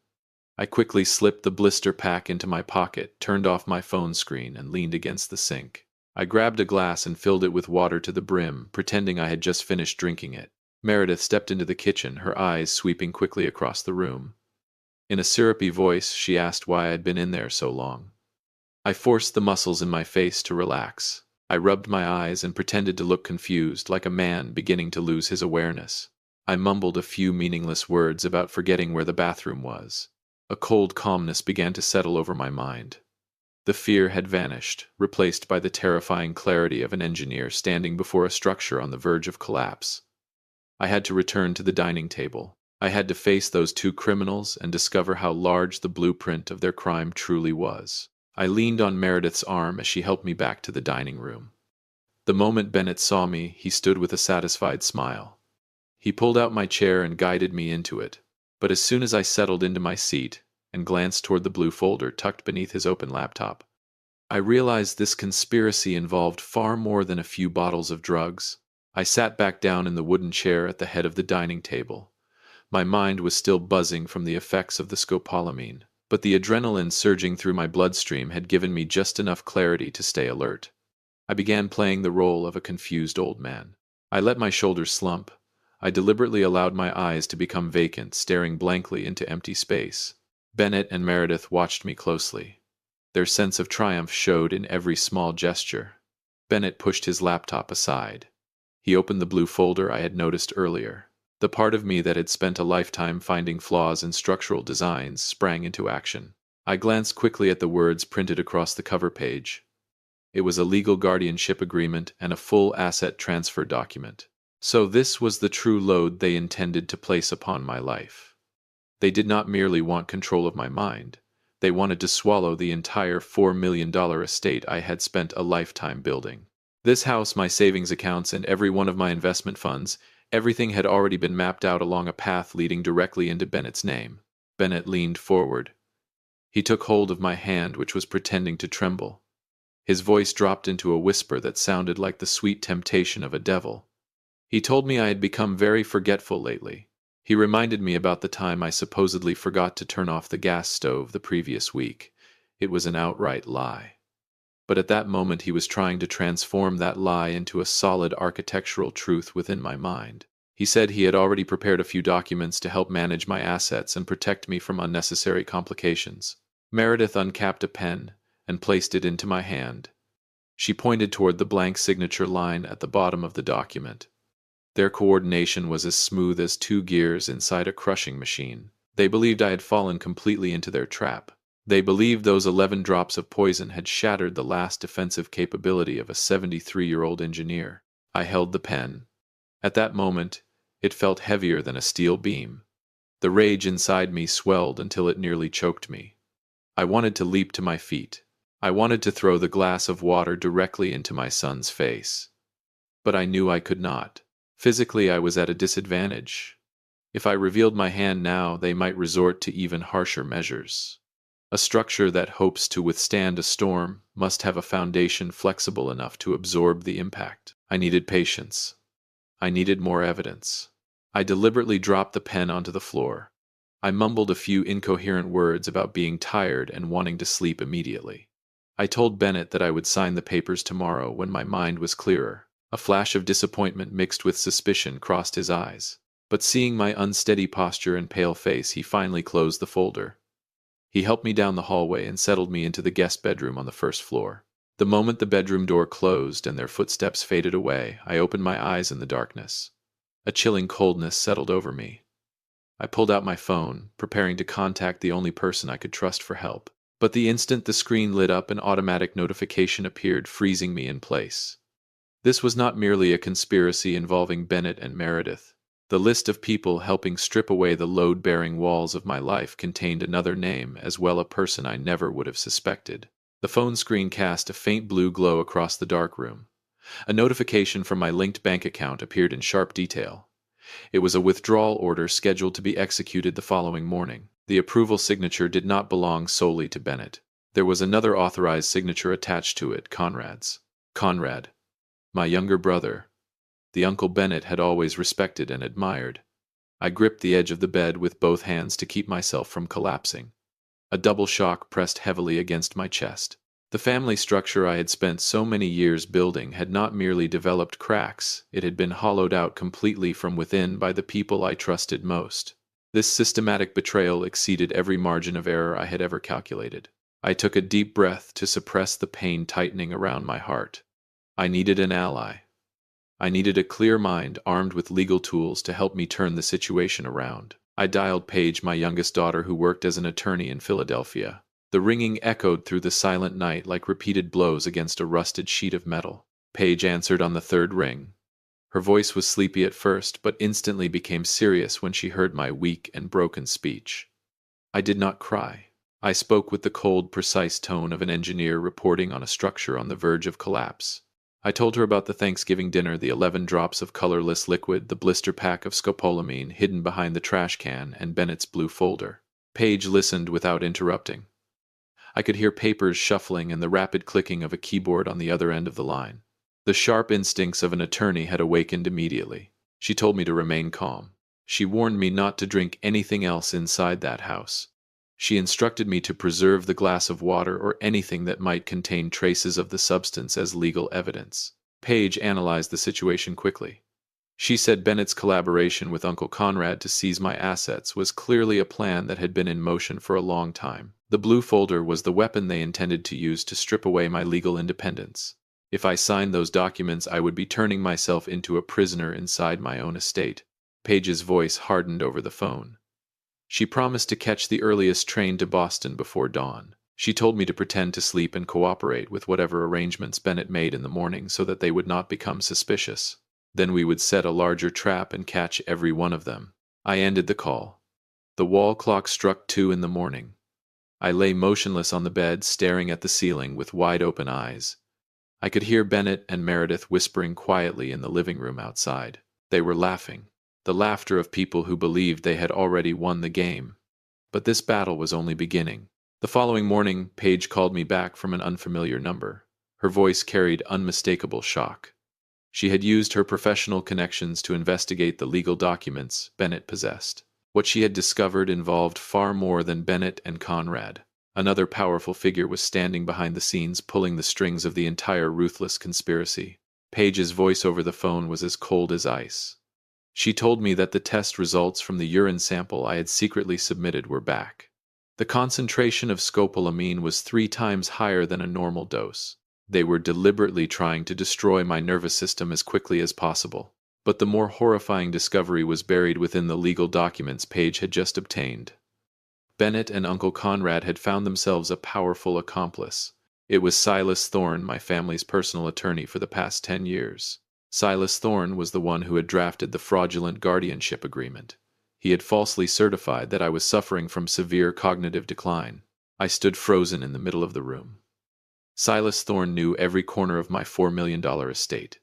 I quickly slipped the blister pack into my pocket, turned off my phone screen, and leaned against the sink. I grabbed a glass and filled it with water to the brim, pretending I had just finished drinking it. Meredith stepped into the kitchen, her eyes sweeping quickly across the room. In a syrupy voice, she asked why I had been in there so long. I forced the muscles in my face to relax. I rubbed my eyes and pretended to look confused, like a man beginning to lose his awareness. I mumbled a few meaningless words about forgetting where the bathroom was. A cold calmness began to settle over my mind. The fear had vanished, replaced by the terrifying clarity of an engineer standing before a structure on the verge of collapse. I had to return to the dining table. I had to face those two criminals and discover how large the blueprint of their crime truly was. I leaned on Meredith's arm as she helped me back to the dining room. The moment Bennett saw me, he stood with a satisfied smile. He pulled out my chair and guided me into it, but as soon as I settled into my seat and glanced toward the blue folder tucked beneath his open laptop, I realized this conspiracy involved far more than a few bottles of drugs. I sat back down in the wooden chair at the head of the dining table. My mind was still buzzing from the effects of the scopolamine, but the adrenaline surging through my bloodstream had given me just enough clarity to stay alert. I began playing the role of a confused old man. I let my shoulders slump. I deliberately allowed my eyes to become vacant, staring blankly into empty space. Bennett and Meredith watched me closely. Their sense of triumph showed in every small gesture. Bennett pushed his laptop aside. He opened the blue folder I had noticed earlier. The part of me that had spent a lifetime finding flaws in structural designs sprang into action. I glanced quickly at the words printed across the cover page. It was a legal guardianship agreement and a full asset transfer document. So this was the true load they intended to place upon my life. They did not merely want control of my mind. They wanted to swallow the entire $4 million estate I had spent a lifetime building. This house, my savings accounts, and every one of my investment funds, everything had already been mapped out along a path leading directly into Bennett's name. Bennett leaned forward. He took hold of my hand, which was pretending to tremble. His voice dropped into a whisper that sounded like the sweet temptation of a devil. He told me I had become very forgetful lately. He reminded me about the time I supposedly forgot to turn off the gas stove the previous week. It was an outright lie. But at that moment he was trying to transform that lie into a solid architectural truth within my mind. He said he had already prepared a few documents to help manage my assets and protect me from unnecessary complications. Meredith uncapped a pen and placed it into my hand. She pointed toward the blank signature line at the bottom of the document. Their coordination was as smooth as two gears inside a crushing machine. They believed I had fallen completely into their trap. They believed those 11 drops of poison had shattered the last defensive capability of a 73-year-old engineer. I held the pen. At that moment, it felt heavier than a steel beam. The rage inside me swelled until it nearly choked me. I wanted to leap to my feet. I wanted to throw the glass of water directly into my son's face. But I knew I could not. Physically, I was at a disadvantage. If I revealed my hand now, they might resort to even harsher measures. A structure that hopes to withstand a storm must have a foundation flexible enough to absorb the impact. I needed patience. I needed more evidence. I deliberately dropped the pen onto the floor. I mumbled a few incoherent words about being tired and wanting to sleep immediately. I told Bennett that I would sign the papers tomorrow when my mind was clearer. A flash of disappointment mixed with suspicion crossed his eyes. But seeing my unsteady posture and pale face, he finally closed the folder. He helped me down the hallway and settled me into the guest bedroom on the first floor. The moment the bedroom door closed and their footsteps faded away, I opened my eyes in the darkness. A chilling coldness settled over me. I pulled out my phone, preparing to contact the only person I could trust for help. But the instant the screen lit up, an automatic notification appeared, freezing me in place. This was not merely a conspiracy involving Bennett and Meredith. The list of people helping strip away the load-bearing walls of my life contained another name, as well a person I never would have suspected. The phone screen cast a faint blue glow across the dark room. A notification from my linked bank account appeared in sharp detail. It was a withdrawal order scheduled to be executed the following morning. The approval signature did not belong solely to Bennett. There was another authorized signature attached to it, Conrad's. Conrad, my younger brother, the Uncle Bennett had always respected and admired. I gripped the edge of the bed with both hands to keep myself from collapsing. A double shock pressed heavily against my chest. The family structure I had spent so many years building had not merely developed cracks, it had been hollowed out completely from within by the people I trusted most. This systematic betrayal exceeded every margin of error I had ever calculated. I took a deep breath to suppress the pain tightening around my heart. I needed an ally. I needed a clear mind armed with legal tools to help me turn the situation around. I dialed Paige, my youngest daughter, who worked as an attorney in Philadelphia. The ringing echoed through the silent night like repeated blows against a rusted sheet of metal. Paige answered on the third ring. Her voice was sleepy at first, but instantly became serious when she heard my weak and broken speech. I did not cry. I spoke with the cold, precise tone of an engineer reporting on a structure on the verge of collapse. I told her about the Thanksgiving dinner, the 11 drops of colorless liquid, the blister pack of scopolamine hidden behind the trash can, and Bennett's blue folder. Paige listened without interrupting. I could hear papers shuffling and the rapid clicking of a keyboard on the other end of the line. The sharp instincts of an attorney had awakened immediately. She told me to remain calm. She warned me not to drink anything else inside that house. She instructed me to preserve the glass of water or anything that might contain traces of the substance as legal evidence. Paige analyzed the situation quickly. She said Bennett's collaboration with Uncle Conrad to seize my assets was clearly a plan that had been in motion for a long time. The blue folder was the weapon they intended to use to strip away my legal independence. If I signed those documents, I would be turning myself into a prisoner inside my own estate. Paige's voice hardened over the phone. She promised to catch the earliest train to Boston before dawn. She told me to pretend to sleep and cooperate with whatever arrangements Bennett made in the morning so that they would not become suspicious. Then we would set a larger trap and catch every one of them. I ended the call. The wall clock struck 2 in the morning. I lay motionless on the bed, staring at the ceiling with wide-open eyes. I could hear Bennett and Meredith whispering quietly in the living room outside. They were laughing. The laughter of people who believed they had already won the game. But this battle was only beginning. The following morning, Paige called me back from an unfamiliar number. Her voice carried unmistakable shock. She had used her professional connections to investigate the legal documents Bennett possessed. What she had discovered involved far more than Bennett and Conrad. Another powerful figure was standing behind the scenes, pulling the strings of the entire ruthless conspiracy. Paige's voice over the phone was as cold as ice. She told me that the test results from the urine sample I had secretly submitted were back. The concentration of scopolamine was 3 times higher than a normal dose. They were deliberately trying to destroy my nervous system as quickly as possible. But the more horrifying discovery was buried within the legal documents Paige had just obtained. Bennett and Uncle Conrad had found themselves a powerful accomplice. It was Silas Thorne, my family's personal attorney for the past 10 years. Silas Thorne was the one who had drafted the fraudulent guardianship agreement. He had falsely certified that I was suffering from severe cognitive decline. I stood frozen in the middle of the room. Silas Thorne knew every corner of my $4 million estate.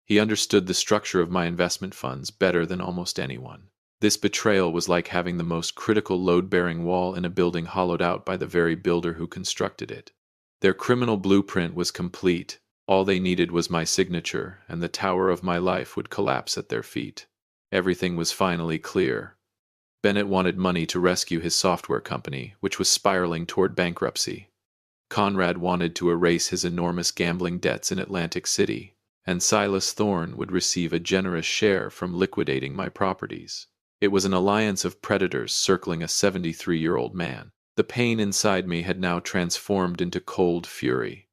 He understood the structure of my investment funds better than almost anyone. This betrayal was like having the most critical load-bearing wall in a building hollowed out by the very builder who constructed it. Their criminal blueprint was complete. All they needed was my signature, and the tower of my life would collapse at their feet. Everything was finally clear. Bennett wanted money to rescue his software company, which was spiraling toward bankruptcy. Conrad wanted to erase his enormous gambling debts in Atlantic City, and Silas Thorne would receive a generous share from liquidating my properties. It was an alliance of predators circling a 73-year-old man. The pain inside me had now transformed into cold fury.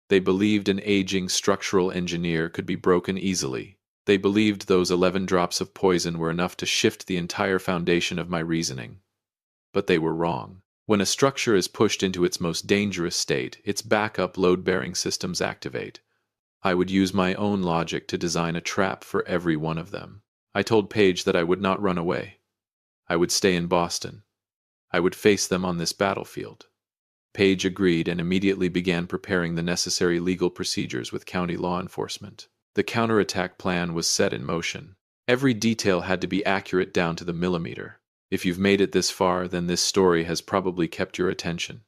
They believed an aging structural engineer could be broken easily. They believed those 11 drops of poison were enough to shift the entire foundation of my reasoning. But they were wrong. When a structure is pushed into its most dangerous state, its backup load-bearing systems activate. I would use my own logic to design a trap for every one of them. I told Paige that I would not run away. I would stay in Boston. I would face them on this battlefield. Paige agreed and immediately began preparing the necessary legal procedures with county law enforcement. The counterattack plan was set in motion. Every detail had to be accurate down to the millimeter. If you've made it this far, then this story has probably kept your attention.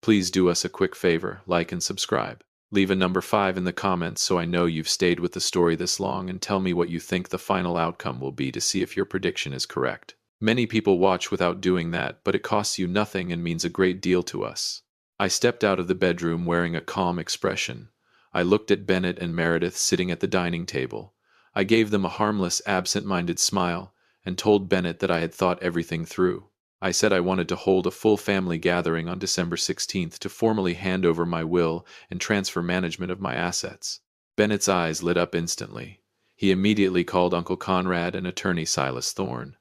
Please do us a quick favor, like and subscribe. Leave a number 5 in the comments so I know you've stayed with the story this long, and tell me what you think the final outcome will be to see if your prediction is correct. Many people watch without doing that, but it costs you nothing and means a great deal to us. I stepped out of the bedroom wearing a calm expression. I looked at Bennett and Meredith sitting at the dining table. I gave them a harmless, absent-minded smile and told Bennett that I had thought everything through. I said I wanted to hold a full family gathering on December 16th to formally hand over my will and transfer management of my assets. Bennett's eyes lit up instantly. He immediately called Uncle Conrad and attorney Silas Thorne.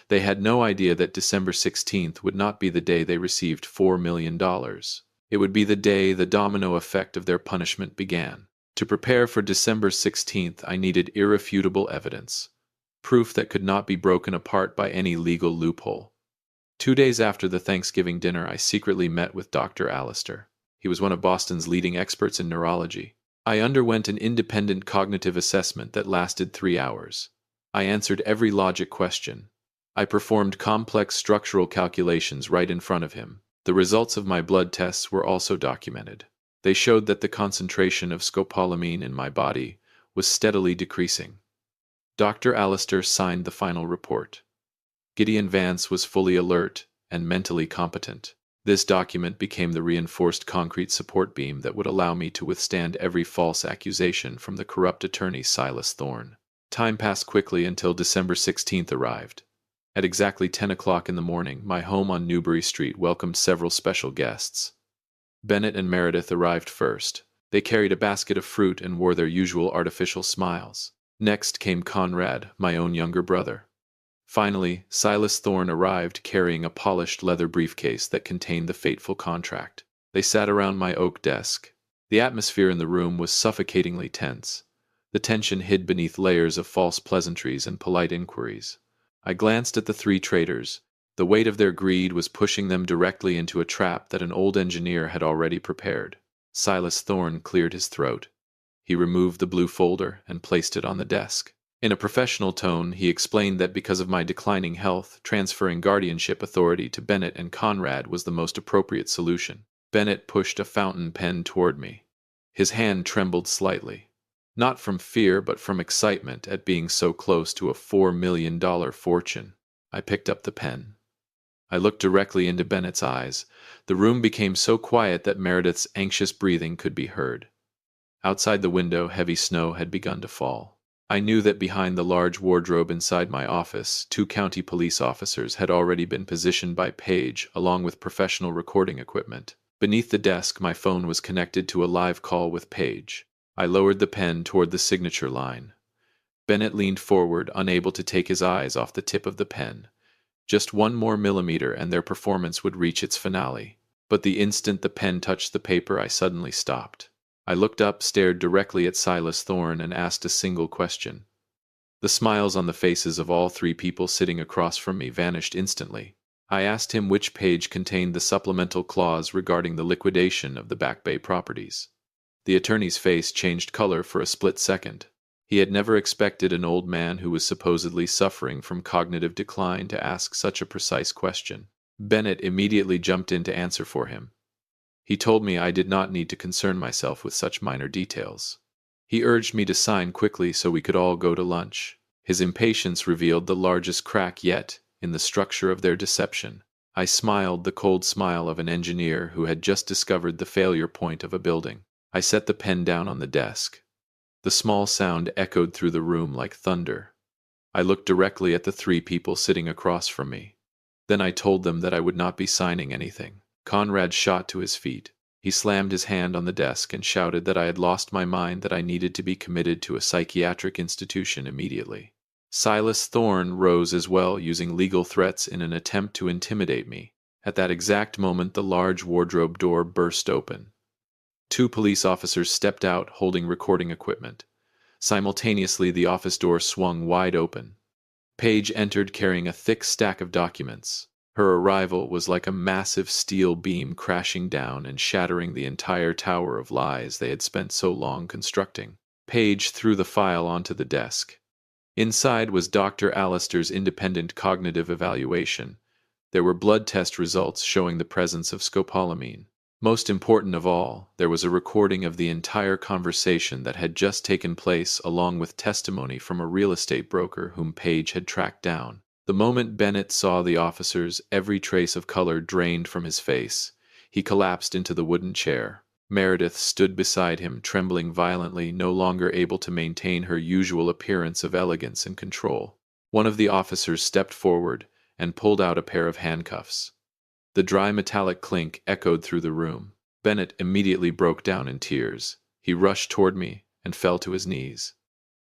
They had no idea that December 16th would not be the day they received $4 million. It would be the day the domino effect of their punishment began. To prepare for December 16th, I needed irrefutable evidence. Proof that could not be broken apart by any legal loophole. 2 days after the Thanksgiving dinner, I secretly met with Dr. Allister. He was one of Boston's leading experts in neurology. I underwent an independent cognitive assessment that lasted 3 hours. I answered every logic question. I performed complex structural calculations right in front of him. The results of my blood tests were also documented. They showed that the concentration of scopolamine in my body was steadily decreasing. Dr. Allister signed the final report. Gideon Vance was fully alert and mentally competent. This document became the reinforced concrete support beam that would allow me to withstand every false accusation from the corrupt attorney Silas Thorne. Time passed quickly until December 16th arrived. At exactly 10 o'clock in the morning, my home on Newbury Street welcomed several special guests. Bennett and Meredith arrived first. They carried a basket of fruit and wore their usual artificial smiles. Next came Conrad, my own younger brother. Finally, Silas Thorne arrived carrying a polished leather briefcase that contained the fateful contract. They sat around my oak desk. The atmosphere in the room was suffocatingly tense. The tension hid beneath layers of false pleasantries and polite inquiries. I glanced at the 3 traitors. The weight of their greed was pushing them directly into a trap that an old engineer had already prepared. Silas Thorne cleared his throat. He removed the blue folder and placed it on the desk. In a professional tone, he explained that because of my declining health, transferring guardianship authority to Bennett and Conrad was the most appropriate solution. Bennett pushed a fountain pen toward me. His hand trembled slightly. Not from fear, but from excitement at being so close to a $4 million fortune. I picked up the pen. I looked directly into Bennett's eyes. The room became so quiet that Meredith's anxious breathing could be heard. Outside the window, heavy snow had begun to fall. I knew that behind the large wardrobe inside my office, 2 county police officers had already been positioned by Paige, along with professional recording equipment. Beneath the desk, my phone was connected to a live call with Paige. I lowered the pen toward the signature line. Bennett leaned forward, unable to take his eyes off the tip of the pen. Just 1 more millimeter and their performance would reach its finale. But the instant the pen touched the paper, I suddenly stopped. I looked up, stared directly at Silas Thorne, and asked a single question. The smiles on the faces of all 3 people sitting across from me vanished instantly. I asked him which page contained the supplemental clause regarding the liquidation of the Back Bay properties. The attorney's face changed color for a split second. He had never expected an old man who was supposedly suffering from cognitive decline to ask such a precise question. Bennett immediately jumped in to answer for him. He told me I did not need to concern myself with such minor details. He urged me to sign quickly so we could all go to lunch. His impatience revealed the largest crack yet in the structure of their deception. I smiled, the cold smile of an engineer who had just discovered the failure point of a building. I set the pen down on the desk. The small sound echoed through the room like thunder. I looked directly at the 3 people sitting across from me. Then I told them that I would not be signing anything. Conrad shot to his feet. He slammed his hand on the desk and shouted that I had lost my mind, that I needed to be committed to a psychiatric institution immediately. Silas Thorne rose as well, using legal threats in an attempt to intimidate me. At that exact moment, the large wardrobe door burst open. 2 police officers stepped out, holding recording equipment. Simultaneously, the office door swung wide open. Paige entered carrying a thick stack of documents. Her arrival was like a massive steel beam crashing down and shattering the entire tower of lies they had spent so long constructing. Paige threw the file onto the desk. Inside was Dr. Allister's independent cognitive evaluation. There were blood test results showing the presence of scopolamine. Most important of all, there was a recording of the entire conversation that had just taken place, along with testimony from a real estate broker whom Paige had tracked down. The moment Bennett saw the officers, every trace of color drained from his face. He collapsed into the wooden chair. Meredith stood beside him, trembling violently, no longer able to maintain her usual appearance of elegance and control. One of the officers stepped forward and pulled out a pair of handcuffs. The dry metallic clink echoed through the room. Bennett immediately broke down in tears. He rushed toward me and fell to his knees.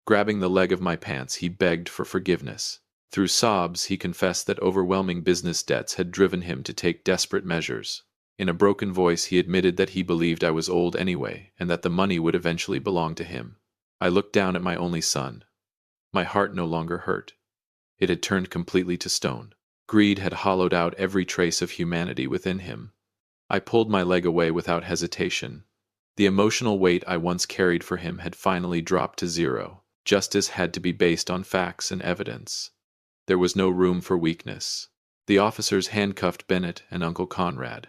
Grabbing the leg of my pants, he begged for forgiveness. Through sobs, he confessed that overwhelming business debts had driven him to take desperate measures. In a broken voice, he admitted that he believed I was old anyway, and that the money would eventually belong to him. I looked down at my only son. My heart no longer hurt. It had turned completely to stone. Greed had hollowed out every trace of humanity within him. I pulled my leg away without hesitation. The emotional weight I once carried for him had finally dropped to zero. Justice had to be based on facts and evidence. There was no room for weakness. The officers handcuffed Bennett and Uncle Conrad.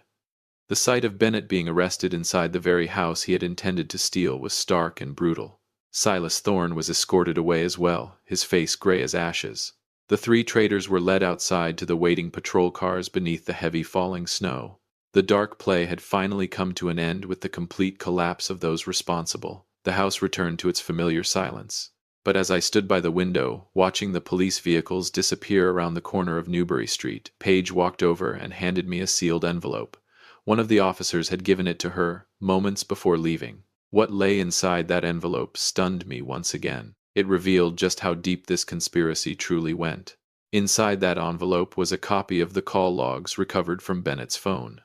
The sight of Bennett being arrested inside the very house he had intended to steal was stark and brutal. Silas Thorne was escorted away as well, his face gray as ashes. The 3 traders were led outside to the waiting patrol cars beneath the heavy falling snow. The dark play had finally come to an end with the complete collapse of those responsible. The house returned to its familiar silence. But as I stood by the window, watching the police vehicles disappear around the corner of Newbury Street, Paige walked over and handed me a sealed envelope. One of the officers had given it to her moments before leaving. What lay inside that envelope stunned me once again. It revealed just how deep this conspiracy truly went. Inside that envelope was a copy of the call logs recovered from Bennett's phone.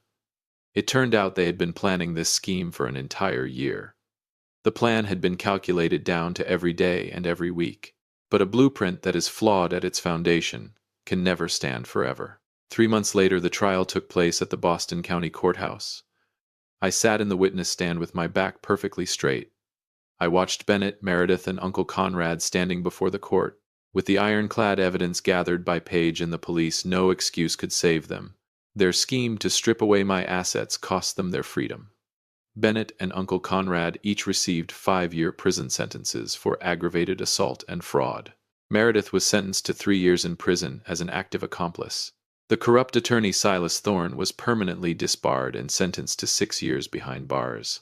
It turned out they had been planning this scheme for an entire year. The plan had been calculated down to every day and every week. But a blueprint that is flawed at its foundation can never stand forever. 3 months later, the trial took place at the Boston County Courthouse. I sat in the witness stand with my back perfectly straight. I watched Bennett, Meredith, and Uncle Conrad standing before the court. With the ironclad evidence gathered by Paige and the police, no excuse could save them. Their scheme to strip away my assets cost them their freedom. Bennett and Uncle Conrad each received 5-year prison sentences for aggravated assault and fraud. Meredith was sentenced to 3 years in prison as an active accomplice. The corrupt attorney Silas Thorne was permanently disbarred and sentenced to 6 years behind bars.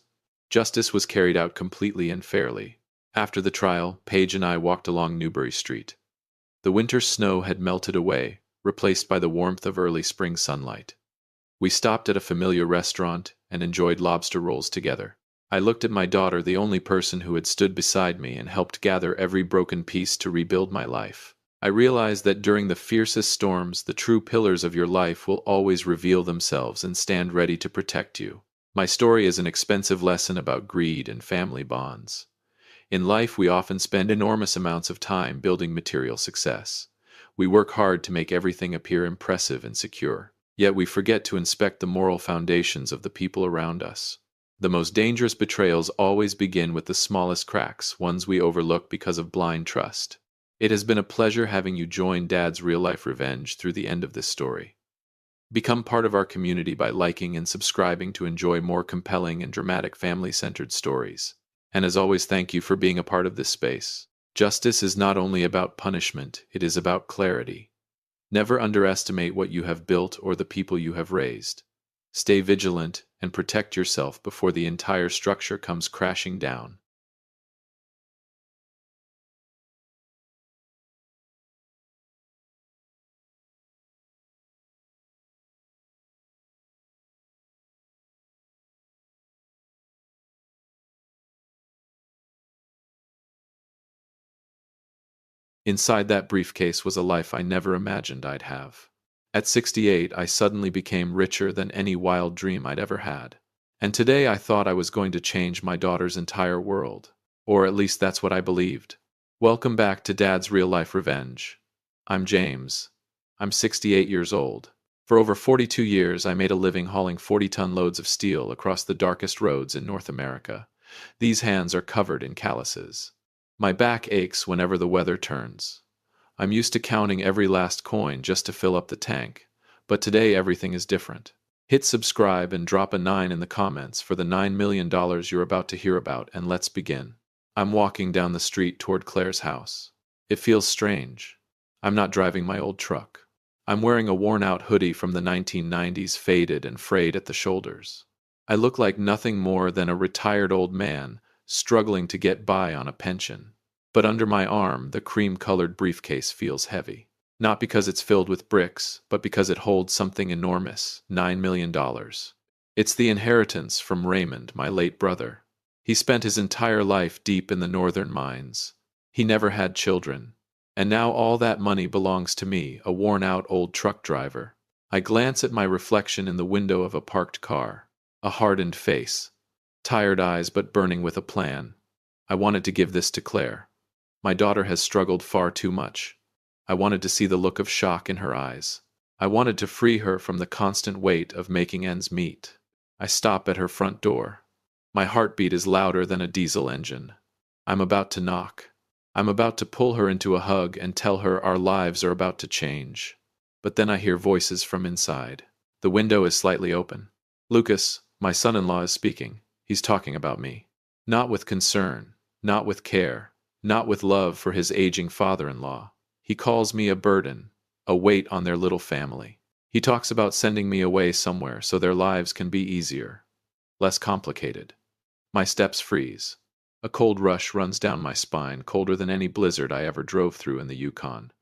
Justice was carried out completely and fairly. After the trial, Paige and I walked along Newbury Street. The winter snow had melted away, replaced by the warmth of early spring sunlight. We stopped at a familiar restaurant and enjoyed lobster rolls together. I looked at my daughter, the only person who had stood beside me and helped gather every broken piece to rebuild my life. I realized that during the fiercest storms, the true pillars of your life will always reveal themselves and stand ready to protect you. My story is an expensive lesson about greed and family bonds. In life, we often spend enormous amounts of time building material success. We work hard to make everything appear impressive and secure. Yet we forget to inspect the moral foundations of the people around us. The most dangerous betrayals always begin with the smallest cracks, ones we overlook because of blind trust. It has been a pleasure having you join Dad's real-life revenge through the end of this story. Become part of our community by liking and subscribing to enjoy more compelling and dramatic family-centered stories. And as always, thank you for being a part of this space. Justice is not only about punishment, it is about clarity. Never underestimate what you have built or the people you have raised. Stay vigilant and protect yourself before the entire structure comes crashing down. Inside that briefcase was a life I never imagined I'd have. At 68, I suddenly became richer than any wild dream I'd ever had. And today I thought I was going to change my daughter's entire world. Or at least that's what I believed. Welcome back to Dad's Real Life Revenge. I'm James. I'm 68 years old. For over 42 years, I made a living hauling 40-ton loads of steel across the darkest roads in North America. These hands are covered in calluses. My back aches whenever the weather turns. I'm used to counting every last coin just to fill up the tank, but today everything is different. Hit subscribe and drop a 9 in the comments for the $9 million you're about to hear about, and let's begin. I'm walking down the street toward Claire's house. It feels strange. I'm not driving my old truck. I'm wearing a worn-out hoodie from the 1990s, faded and frayed at the shoulders. I look like nothing more than a retired old man struggling to get by on a pension. But under my arm, the cream-colored briefcase feels heavy. Not because it's filled with bricks, but because it holds something enormous, $9 million. It's the inheritance from Raymond, my late brother. He spent his entire life deep in the northern mines. He never had children. And now all that money belongs to me, a worn-out old truck driver. I glance at my reflection in the window of a parked car. A hardened face. Tired eyes but burning with a plan. I wanted to give this to Claire. My daughter has struggled far too much. I wanted to see the look of shock in her eyes. I wanted to free her from the constant weight of making ends meet. I stop at her front door. My heartbeat is louder than a diesel engine. I'm about to knock. I'm about to pull her into a hug and tell her our lives are about to change. But then I hear voices from inside. The window is slightly open. Lucas, my son-in-law, is speaking. He's talking about me. Not with concern, not with care, not with love for his aging father-in-law. He calls me a burden, a weight on their little family. He talks about sending me away somewhere so their lives can be easier, less complicated. My steps freeze. A cold rush runs down my spine, colder than any blizzard I ever drove through in the Yukon.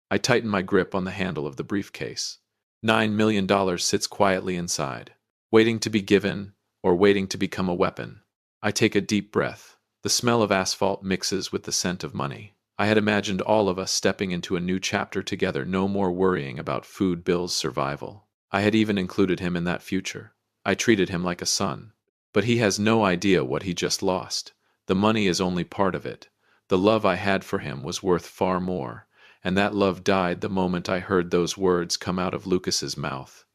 I tighten my grip on the handle of the briefcase. $9 million sits quietly inside, waiting to be given or waiting to become a weapon. I take a deep breath. The smell of asphalt mixes with the scent of money. I had imagined all of us stepping into a new chapter together, no more worrying about food bills, survival. I had even included him in that future. I treated him like a son. But he has no idea what he just lost. The money is only part of it. The love I had for him was worth far more, and that love died the moment I heard those words come out of Lucas's mouth.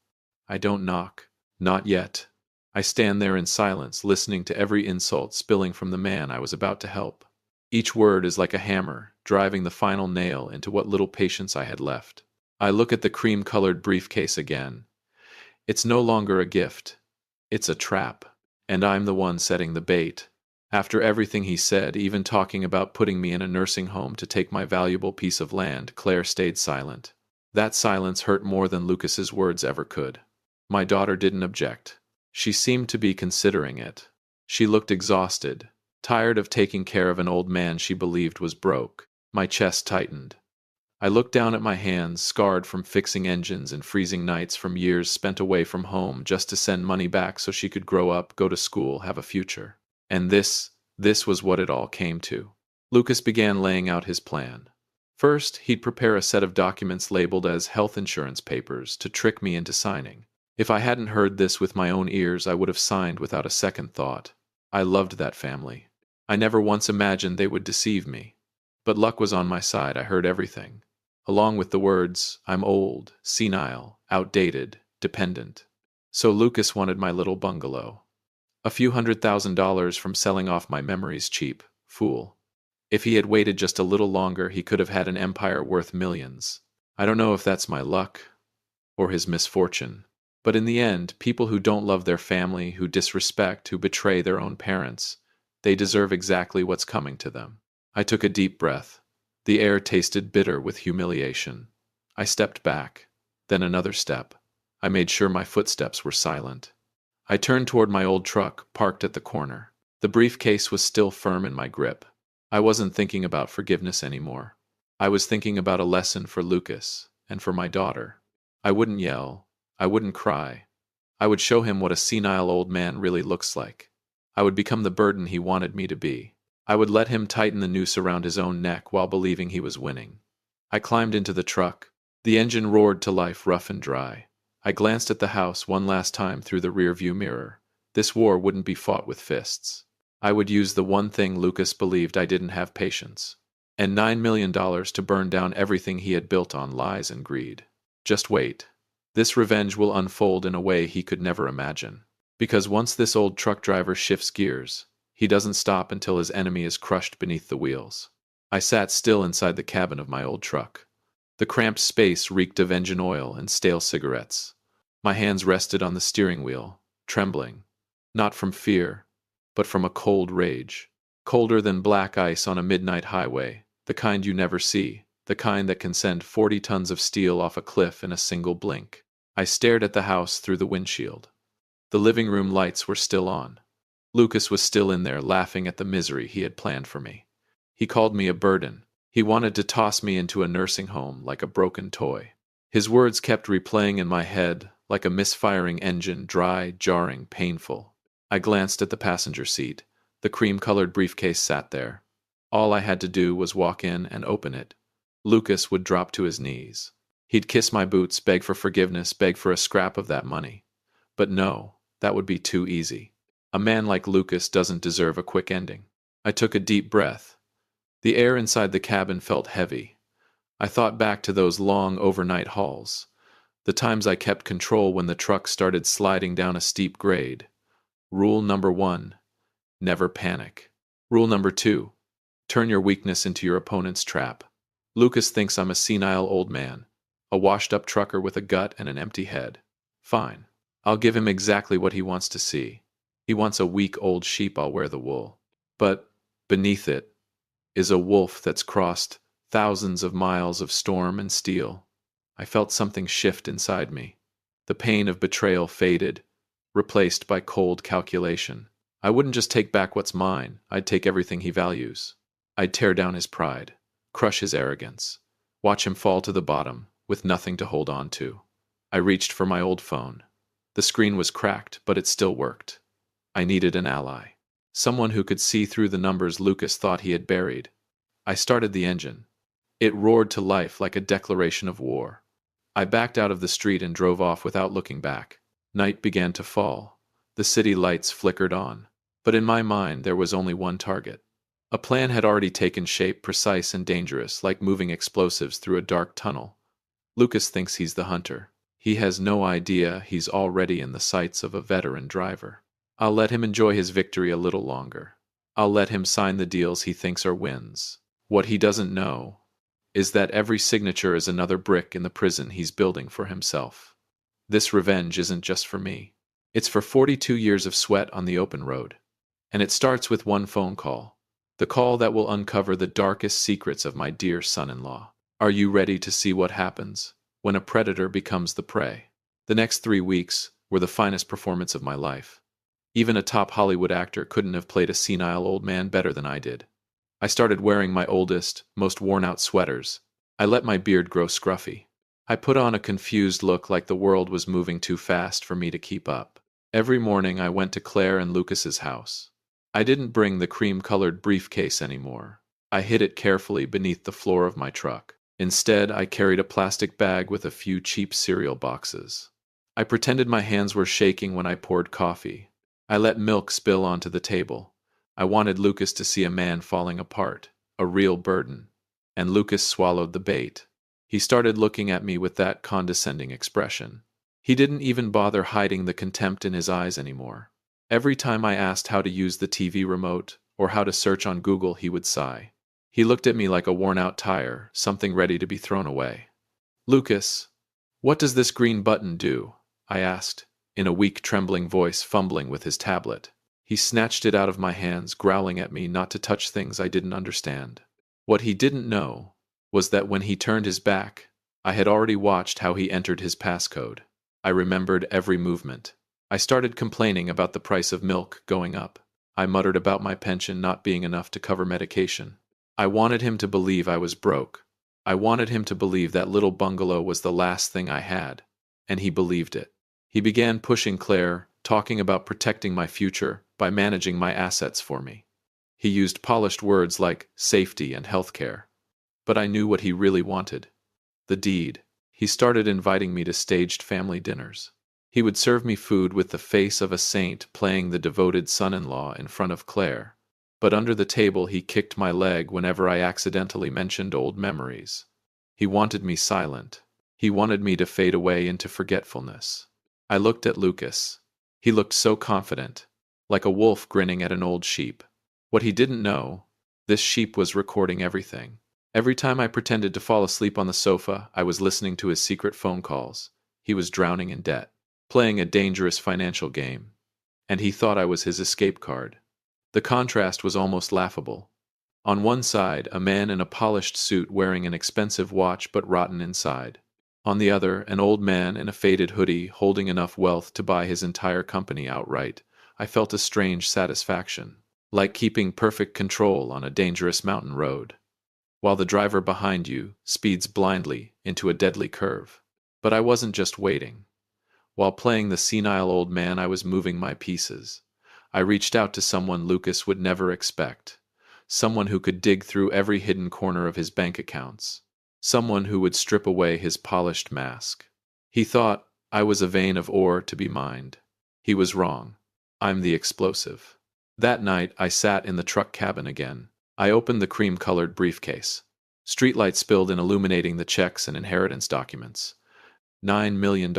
I don't knock. Not yet. I stand there in silence, listening to every insult spilling from the man I was about to help. Each word is like a hammer, driving the final nail into what little patience I had left. I look at the cream-colored briefcase again. It's no longer a gift. It's a trap. And I'm the one setting the bait. After everything he said, even talking about putting me in a nursing home to take my valuable piece of land, Claire stayed silent. That silence hurt more than Lucas's words ever could. My daughter didn't object. She seemed to be considering it. She looked exhausted, tired of taking care of an old man she believed was broke. My chest tightened. I looked down at my hands, scarred from fixing engines and freezing nights from years spent away from home just to send money back so she could grow up, go to school, have a future. And this was what it all came to. Lucas began laying out his plan. First, he'd prepare a set of documents labeled as health insurance papers to trick me into signing. If I hadn't heard this with my own ears, I would have signed without a second thought. I loved that family. I never once imagined they would deceive me. But luck was on my side. I heard everything, along with the words, I'm old, senile, outdated, dependent. So Lucas wanted my little bungalow. A few $100,000 from selling off my memories cheap, fool. If he had waited just a little longer, he could have had an empire worth millions. I don't know if that's my luck or his misfortune. But in the end, people who don't love their family, who disrespect, who betray their own parents, they deserve exactly what's coming to them. I took a deep breath. The air tasted bitter with humiliation. I stepped back, then another step. I made sure my footsteps were silent. I turned toward my old truck, parked at the corner. The briefcase was still firm in my grip. I wasn't thinking about forgiveness anymore. I was thinking about a lesson for Lucas and for my daughter. I wouldn't yell. I wouldn't cry. I would show him what a senile old man really looks like. I would become the burden he wanted me to be. I would let him tighten the noose around his own neck while believing he was winning. I climbed into the truck. The engine roared to life, rough and dry. I glanced at the house one last time through the rearview mirror. This war wouldn't be fought with fists. I would use the one thing Lucas believed: I didn't have patience. And $9 million to burn down everything he had built on lies and greed. Just wait. This revenge will unfold in a way he could never imagine. Because once this old truck driver shifts gears, he doesn't stop until his enemy is crushed beneath the wheels. I sat still inside the cabin of my old truck. The cramped space reeked of engine oil and stale cigarettes. My hands rested on the steering wheel, trembling, not from fear, but from a cold rage. Colder than black ice on a midnight highway, the kind you never see, the kind that can send 40 tons of steel off a cliff in a single blink. I stared at the house through the windshield. The living room lights were still on. Lucas was still in there, laughing at the misery he had planned for me. He called me a burden. He wanted to toss me into a nursing home like a broken toy. His words kept replaying in my head like a misfiring engine, dry, jarring, painful. I glanced at the passenger seat. The cream-colored briefcase sat there. All I had to do was walk in and open it. Lucas would drop to his knees. He'd kiss my boots, beg for forgiveness, beg for a scrap of that money. But no, that would be too easy. A man like Lucas doesn't deserve a quick ending. I took a deep breath. The air inside the cabin felt heavy. I thought back to those long overnight hauls, the times I kept control when the truck started sliding down a steep grade. Rule number 1, never panic. Rule number 2, turn your weakness into your opponent's trap. Lucas thinks I'm a senile old man, a washed-up trucker with a gut and an empty head. Fine. I'll give him exactly what he wants to see. He wants a weak old sheep. I'll wear the wool. But beneath it is a wolf that's crossed thousands of miles of storm and steel. I felt something shift inside me. The pain of betrayal faded, replaced by cold calculation. I wouldn't just take back what's mine. I'd take everything he values. I'd tear down his pride, crush his arrogance, watch him fall to the bottom with nothing to hold on to. I reached for my old phone. The screen was cracked, but it still worked. I needed an ally. Someone who could see through the numbers Lucas thought he had buried. I started the engine. It roared to life like a declaration of war. I backed out of the street and drove off without looking back. Night began to fall. The city lights flickered on. But in my mind, there was only one target. A plan had already taken shape, precise and dangerous, like moving explosives through a dark tunnel. Lucas thinks he's the hunter. He has no idea he's already in the sights of a veteran driver. I'll let him enjoy his victory a little longer. I'll let him sign the deals he thinks are wins. What he doesn't know is that every signature is another brick in the prison he's building for himself. This revenge isn't just for me. It's for 42 years of sweat on the open road. And it starts with one phone call. The call that will uncover the darkest secrets of my dear son-in-law. Are you ready to see what happens when a predator becomes the prey? The next 3 weeks were the finest performance of my life. Even a top Hollywood actor couldn't have played a senile old man better than I did. I started wearing my oldest, most worn-out sweaters. I let my beard grow scruffy. I put on a confused look like the world was moving too fast for me to keep up. Every morning I went to Claire and Lucas's house. I didn't bring the cream-colored briefcase anymore. I hid it carefully beneath the floor of my truck. Instead, I carried a plastic bag with a few cheap cereal boxes. I pretended my hands were shaking when I poured coffee. I let milk spill onto the table. I wanted Lucas to see a man falling apart, a real burden. And Lucas swallowed the bait. He started looking at me with that condescending expression. He didn't even bother hiding the contempt in his eyes anymore. Every time I asked how to use the TV remote or how to search on Google, he would sigh. He looked at me like a worn-out tire, something ready to be thrown away. "Lucas, what does this green button do?" I asked, in a weak, trembling voice, fumbling with his tablet. He snatched it out of my hands, growling at me not to touch things I didn't understand. What he didn't know was that when he turned his back, I had already watched how he entered his passcode. I remembered every movement. I started complaining about the price of milk going up. I muttered about my pension not being enough to cover medication. I wanted him to believe I was broke. I wanted him to believe that little bungalow was the last thing I had. And he believed it. He began pushing Claire, talking about protecting my future by managing my assets for me. He used polished words like safety and healthcare. But I knew what he really wanted. The deed. He started inviting me to staged family dinners. He would serve me food with the face of a saint playing the devoted son-in-law in front of Claire. But under the table he kicked my leg whenever I accidentally mentioned old memories. He wanted me silent. He wanted me to fade away into forgetfulness. I looked at Lucas. He looked so confident, like a wolf grinning at an old sheep. What he didn't know, this sheep was recording everything. Every time I pretended to fall asleep on the sofa, I was listening to his secret phone calls. He was drowning in debt, playing a dangerous financial game. And he thought I was his escape card. The contrast was almost laughable. On one side, a man in a polished suit wearing an expensive watch but rotten inside. On the other, an old man in a faded hoodie holding enough wealth to buy his entire company outright. I felt a strange satisfaction, like keeping perfect control on a dangerous mountain road, while the driver behind you speeds blindly into a deadly curve. But I wasn't just waiting. While playing the senile old man, I was moving my pieces. I reached out to someone Lucas would never expect. Someone who could dig through every hidden corner of his bank accounts. Someone who would strip away his polished mask. He thought I was a vein of ore to be mined. He was wrong. I'm the explosive. That night, I sat in the truck cabin again. I opened the cream-colored briefcase. Streetlight spilled in, illuminating the checks and inheritance documents. $9 million.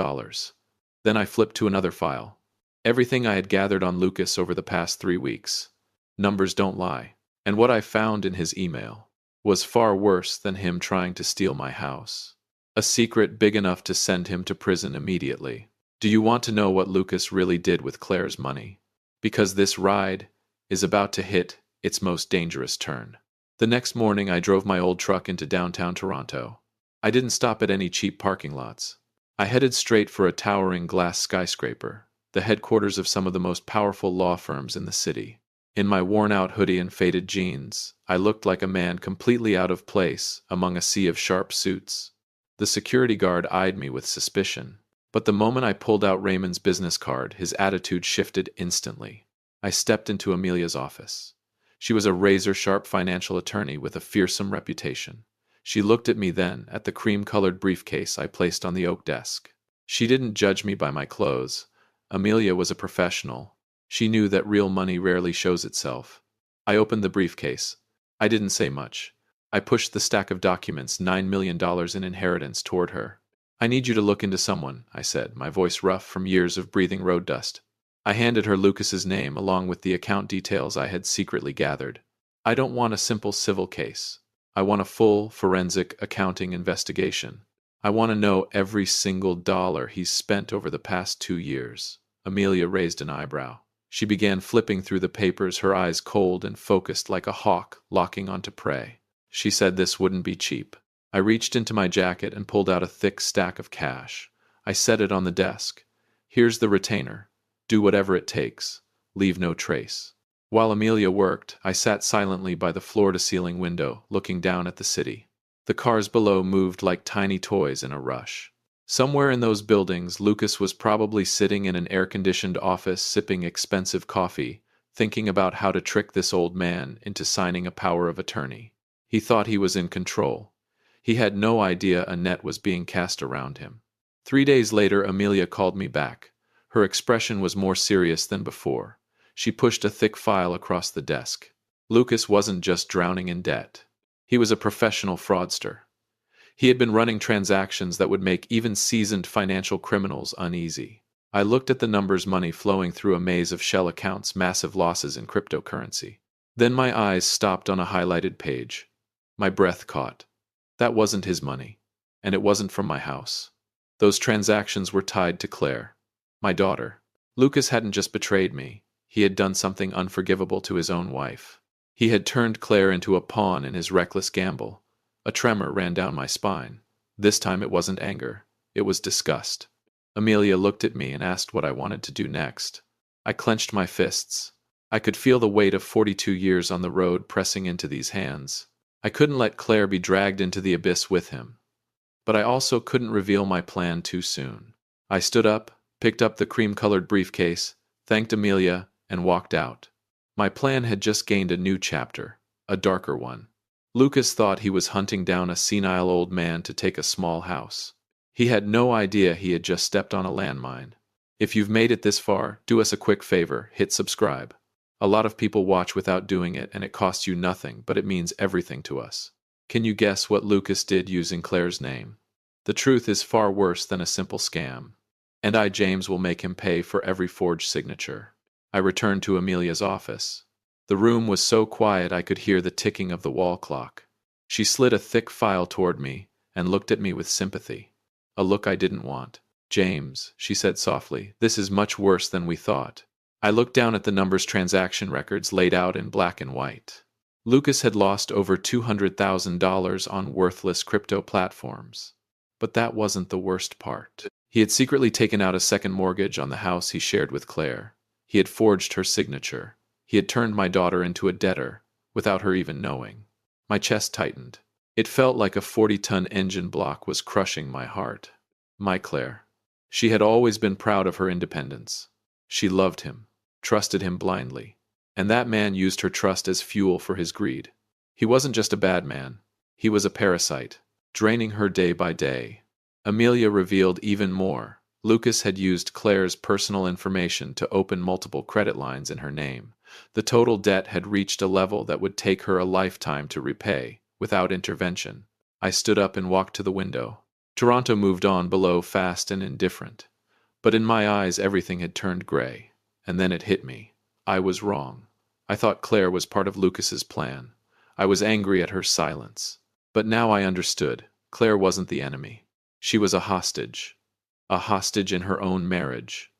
Then I flipped to another file. Everything I had gathered on Lucas over the past 3 weeks. Numbers don't lie. And what I found in his email was far worse than him trying to steal my house. A secret big enough to send him to prison immediately. Do you want to know what Lucas really did with Claire's money? Because this ride is about to hit its most dangerous turn. The next morning, I drove my old truck into downtown Toronto. I didn't stop at any cheap parking lots. I headed straight for a towering glass skyscraper, the headquarters of some of the most powerful law firms in the city. In my worn-out hoodie and faded jeans, I looked like a man completely out of place among a sea of sharp suits. The security guard eyed me with suspicion. But the moment I pulled out Raymond's business card, his attitude shifted instantly. I stepped into Amelia's office. She was a razor-sharp financial attorney with a fearsome reputation. She looked at me then, at the cream-colored briefcase I placed on the oak desk. She didn't judge me by my clothes. Amelia was a professional. She knew that real money rarely shows itself. I opened the briefcase. I didn't say much. I pushed the stack of documents, $9 million in inheritance, toward her. I need you to look into someone, I said, my voice rough from years of breathing road dust. I handed her Lucas's name along with the account details I had secretly gathered. I don't want a simple civil case. I want a full forensic accounting investigation. I want to know every single dollar he's spent over the past 2 years. Amelia raised an eyebrow. She began flipping through the papers, her eyes cold and focused like a hawk locking onto prey. She said this wouldn't be cheap. I reached into my jacket and pulled out a thick stack of cash. I set it on the desk. Here's the retainer. Do whatever it takes. Leave no trace. While Amelia worked, I sat silently by the floor-to-ceiling window, looking down at the city. The cars below moved like tiny toys in a rush. Somewhere in those buildings, Lucas was probably sitting in an air-conditioned office sipping expensive coffee, thinking about how to trick this old man into signing a power of attorney. He thought he was in control. He had no idea a net was being cast around him. 3 days later, Amelia called me back. Her expression was more serious than before. She pushed a thick file across the desk. Lucas wasn't just drowning in debt. He was a professional fraudster. He had been running transactions that would make even seasoned financial criminals uneasy. I looked at the numbers, money flowing through a maze of shell accounts, massive losses in cryptocurrency. Then my eyes stopped on a highlighted page. My breath caught. That wasn't his money. And it wasn't from my house. Those transactions were tied to Claire, my daughter. Lucas hadn't just betrayed me. He had done something unforgivable to his own wife. He had turned Claire into a pawn in his reckless gamble. A tremor ran down my spine. This time it wasn't anger. It was disgust. Amelia looked at me and asked what I wanted to do next. I clenched my fists. I could feel the weight of 42 years on the road pressing into these hands. I couldn't let Claire be dragged into the abyss with him. But I also couldn't reveal my plan too soon. I stood up, picked up the cream-colored briefcase, thanked Amelia, and walked out. My plan had just gained a new chapter, a darker one. Lucas thought he was hunting down a senile old man to take a small house. He had no idea he had just stepped on a landmine. If you've made it this far, do us a quick favor, hit subscribe. A lot of people watch without doing it, and it costs you nothing, but it means everything to us. Can you guess what Lucas did using Claire's name? The truth is far worse than a simple scam. And I, James, will make him pay for every forged signature. I returned to Amelia's office. The room was so quiet I could hear the ticking of the wall clock. She slid a thick file toward me and looked at me with sympathy. A look I didn't want. James, she said softly, this is much worse than we thought. I looked down at the numbers, transaction records laid out in black and white. Lucas had lost over $200,000 on worthless crypto platforms. But that wasn't the worst part. He had secretly taken out a second mortgage on the house he shared with Claire. He had forged her signature. He had turned my daughter into a debtor, without her even knowing. My chest tightened. It felt like a 40-ton engine block was crushing my heart. My Claire. She had always been proud of her independence. She loved him, trusted him blindly. And that man used her trust as fuel for his greed. He wasn't just a bad man. He was a parasite, draining her day by day. Amelia revealed even more. Lucas had used Claire's personal information to open multiple credit lines in her name. The total debt had reached a level that would take her a lifetime to repay, without intervention. I stood up and walked to the window. Toronto moved on below, fast and indifferent. But in my eyes everything had turned gray. And then it hit me. I was wrong. I thought Claire was part of Lucas's plan. I was angry at her silence. But now I understood. Claire wasn't the enemy. She was a hostage. A hostage in her own marriage.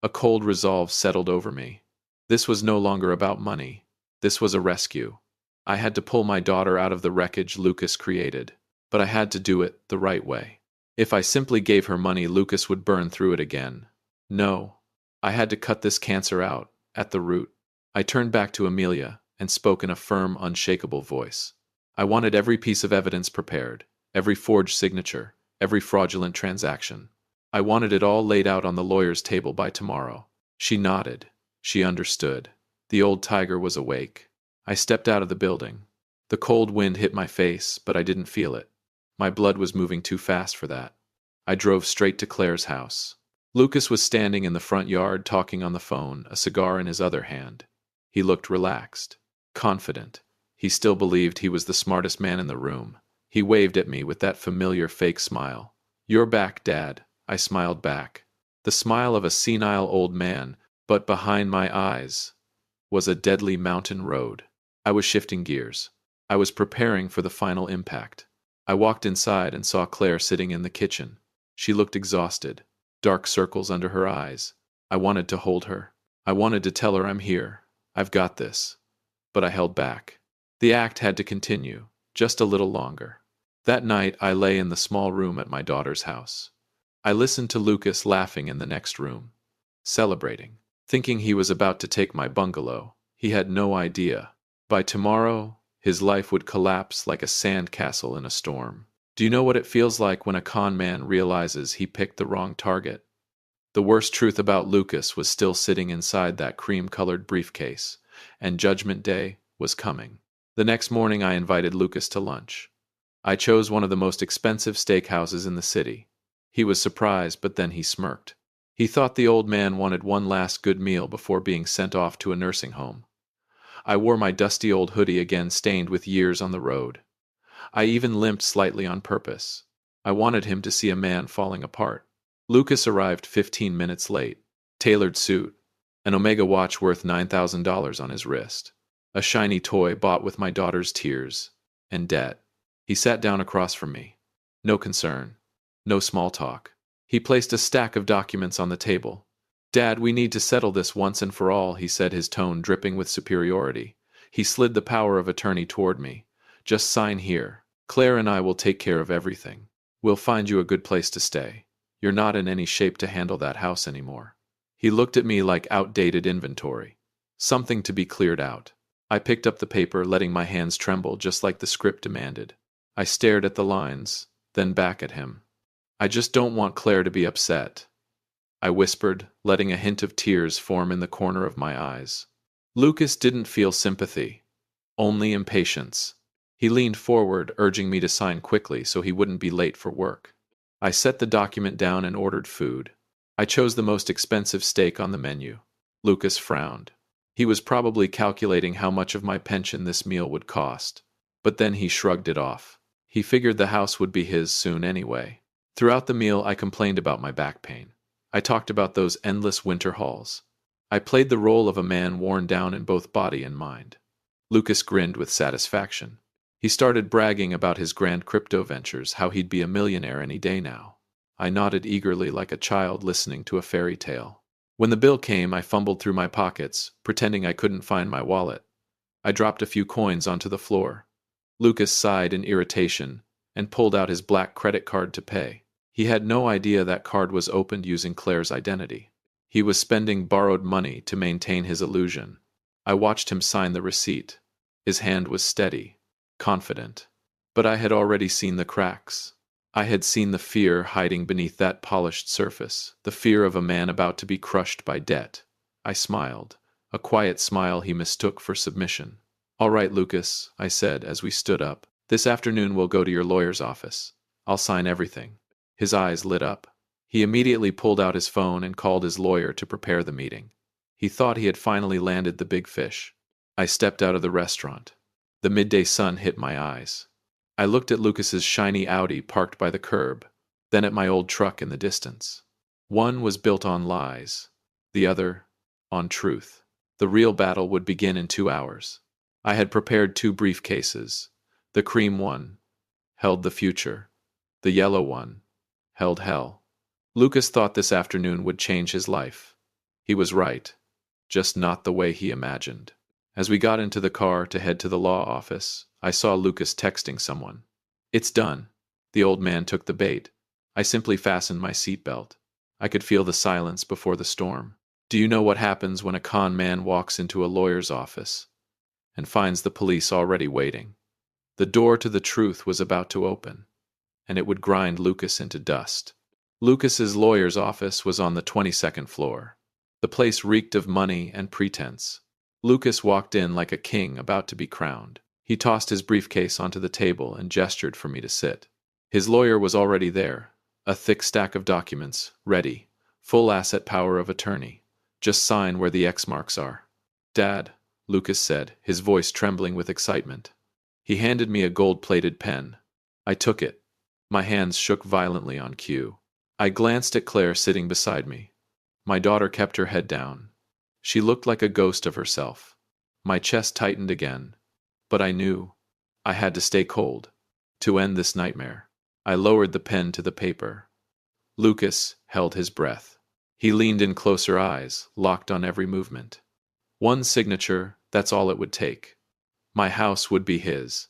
A cold resolve settled over me. This was no longer about money. This was a rescue. I had to pull my daughter out of the wreckage Lucas created. But I had to do it the right way. If I simply gave her money, Lucas would burn through it again. No. I had to cut this cancer out, at the root. I turned back to Amelia and spoke in a firm, unshakable voice. I wanted every piece of evidence prepared, every forged signature, every fraudulent transaction. I wanted it all laid out on the lawyer's table by tomorrow. She nodded. She understood. The old tiger was awake. I stepped out of the building. The cold wind hit my face, but I didn't feel it. My blood was moving too fast for that. I drove straight to Claire's house. Lucas was standing in the front yard talking on the phone, a cigar in his other hand. He looked relaxed, confident. He still believed he was the smartest man in the room. He waved at me with that familiar fake smile. "You're back, Dad," I smiled back. The smile of a senile old man, but behind my eyes was a deadly mountain road. I was shifting gears. I was preparing for the final impact. I walked inside and saw Claire sitting in the kitchen. She looked exhausted, dark circles under her eyes. I wanted to hold her. I wanted to tell her I'm here. I've got this. But I held back. The act had to continue, just a little longer. That night, I lay in the small room at my daughter's house. I listened to Lucas laughing in the next room, celebrating, thinking he was about to take my bungalow. He had no idea. By tomorrow, his life would collapse like a sand castle in a storm. Do you know what it feels like when a con man realizes he picked the wrong target? The worst truth about Lucas was still sitting inside that cream-colored briefcase, and Judgment Day was coming. The next morning I invited Lucas to lunch. I chose one of the most expensive steakhouses in the city. He was surprised, but then he smirked. He thought the old man wanted one last good meal before being sent off to a nursing home. I wore my dusty old hoodie again, stained with years on the road. I even limped slightly on purpose. I wanted him to see a man falling apart. Lucas arrived 15 minutes late. Tailored suit, an Omega watch worth $9,000 on his wrist, a shiny toy bought with my daughter's tears, and debt. He sat down across from me. No concern. No small talk. He placed a stack of documents on the table. "Dad, we need to settle this once and for all," he said, his tone dripping with superiority. He slid the power of attorney toward me. "Just sign here. Claire and I will take care of everything. We'll find you a good place to stay. You're not in any shape to handle that house anymore." He looked at me like outdated inventory. Something to be cleared out. I picked up the paper, letting my hands tremble just like the script demanded. I stared at the lines, then back at him. "I just don't want Claire to be upset," I whispered, letting a hint of tears form in the corner of my eyes. Lucas didn't feel sympathy, only impatience. He leaned forward, urging me to sign quickly so he wouldn't be late for work. I set the document down and ordered food. I chose the most expensive steak on the menu. Lucas frowned. He was probably calculating how much of my pension this meal would cost. But then he shrugged it off. He figured the house would be his soon anyway. Throughout the meal, I complained about my back pain. I talked about those endless winter hauls. I played the role of a man worn down in both body and mind. Lucas grinned with satisfaction. He started bragging about his grand crypto ventures, how he'd be a millionaire any day now. I nodded eagerly like a child listening to a fairy tale. When the bill came, I fumbled through my pockets, pretending I couldn't find my wallet. I dropped a few coins onto the floor. Lucas sighed in irritation and pulled out his black credit card to pay. He had no idea that card was opened using Claire's identity. He was spending borrowed money to maintain his illusion. I watched him sign the receipt. His hand was steady, confident. But I had already seen the cracks. I had seen the fear hiding beneath that polished surface, the fear of a man about to be crushed by debt. I smiled, a quiet smile he mistook for submission. "All right, Lucas," I said as we stood up. "This afternoon we'll go to your lawyer's office. I'll sign everything." His eyes lit up. He immediately pulled out his phone and called his lawyer to prepare the meeting. He thought he had finally landed the big fish. I stepped out of the restaurant. The midday sun hit my eyes. I looked at Lucas's shiny Audi parked by the curb, then at my old truck in the distance. One was built on lies, the other on truth. The real battle would begin in 2 hours. I had prepared 2 briefcases. The cream one held the future. The yellow one held hell. Lucas thought this afternoon would change his life. He was right, just not the way he imagined. As we got into the car to head to the law office, I saw Lucas texting someone. "It's done." The old man took the bait. I simply fastened my seatbelt. I could feel the silence before the storm. Do you know what happens when a con man walks into a lawyer's office and finds the police already waiting? The door to the truth was about to open, and it would grind Lucas into dust. Lucas's lawyer's office was on the 22nd floor. The place reeked of money and pretense. Lucas walked in like a king about to be crowned. He tossed his briefcase onto the table and gestured for me to sit. His lawyer was already there, a thick stack of documents, ready, full asset power of attorney. "Just sign where the X marks are." "Dad," Lucas said, his voice trembling with excitement. He handed me a gold-plated pen. I took it. My hands shook violently on cue. I glanced at Claire sitting beside me. My daughter kept her head down. She looked like a ghost of herself. My chest tightened again, but I knew I had to stay cold to end this nightmare. I lowered the pen to the paper. Lucas held his breath. He leaned in closer, eyes locked on every movement. One signature, that's all it would take. My house would be his.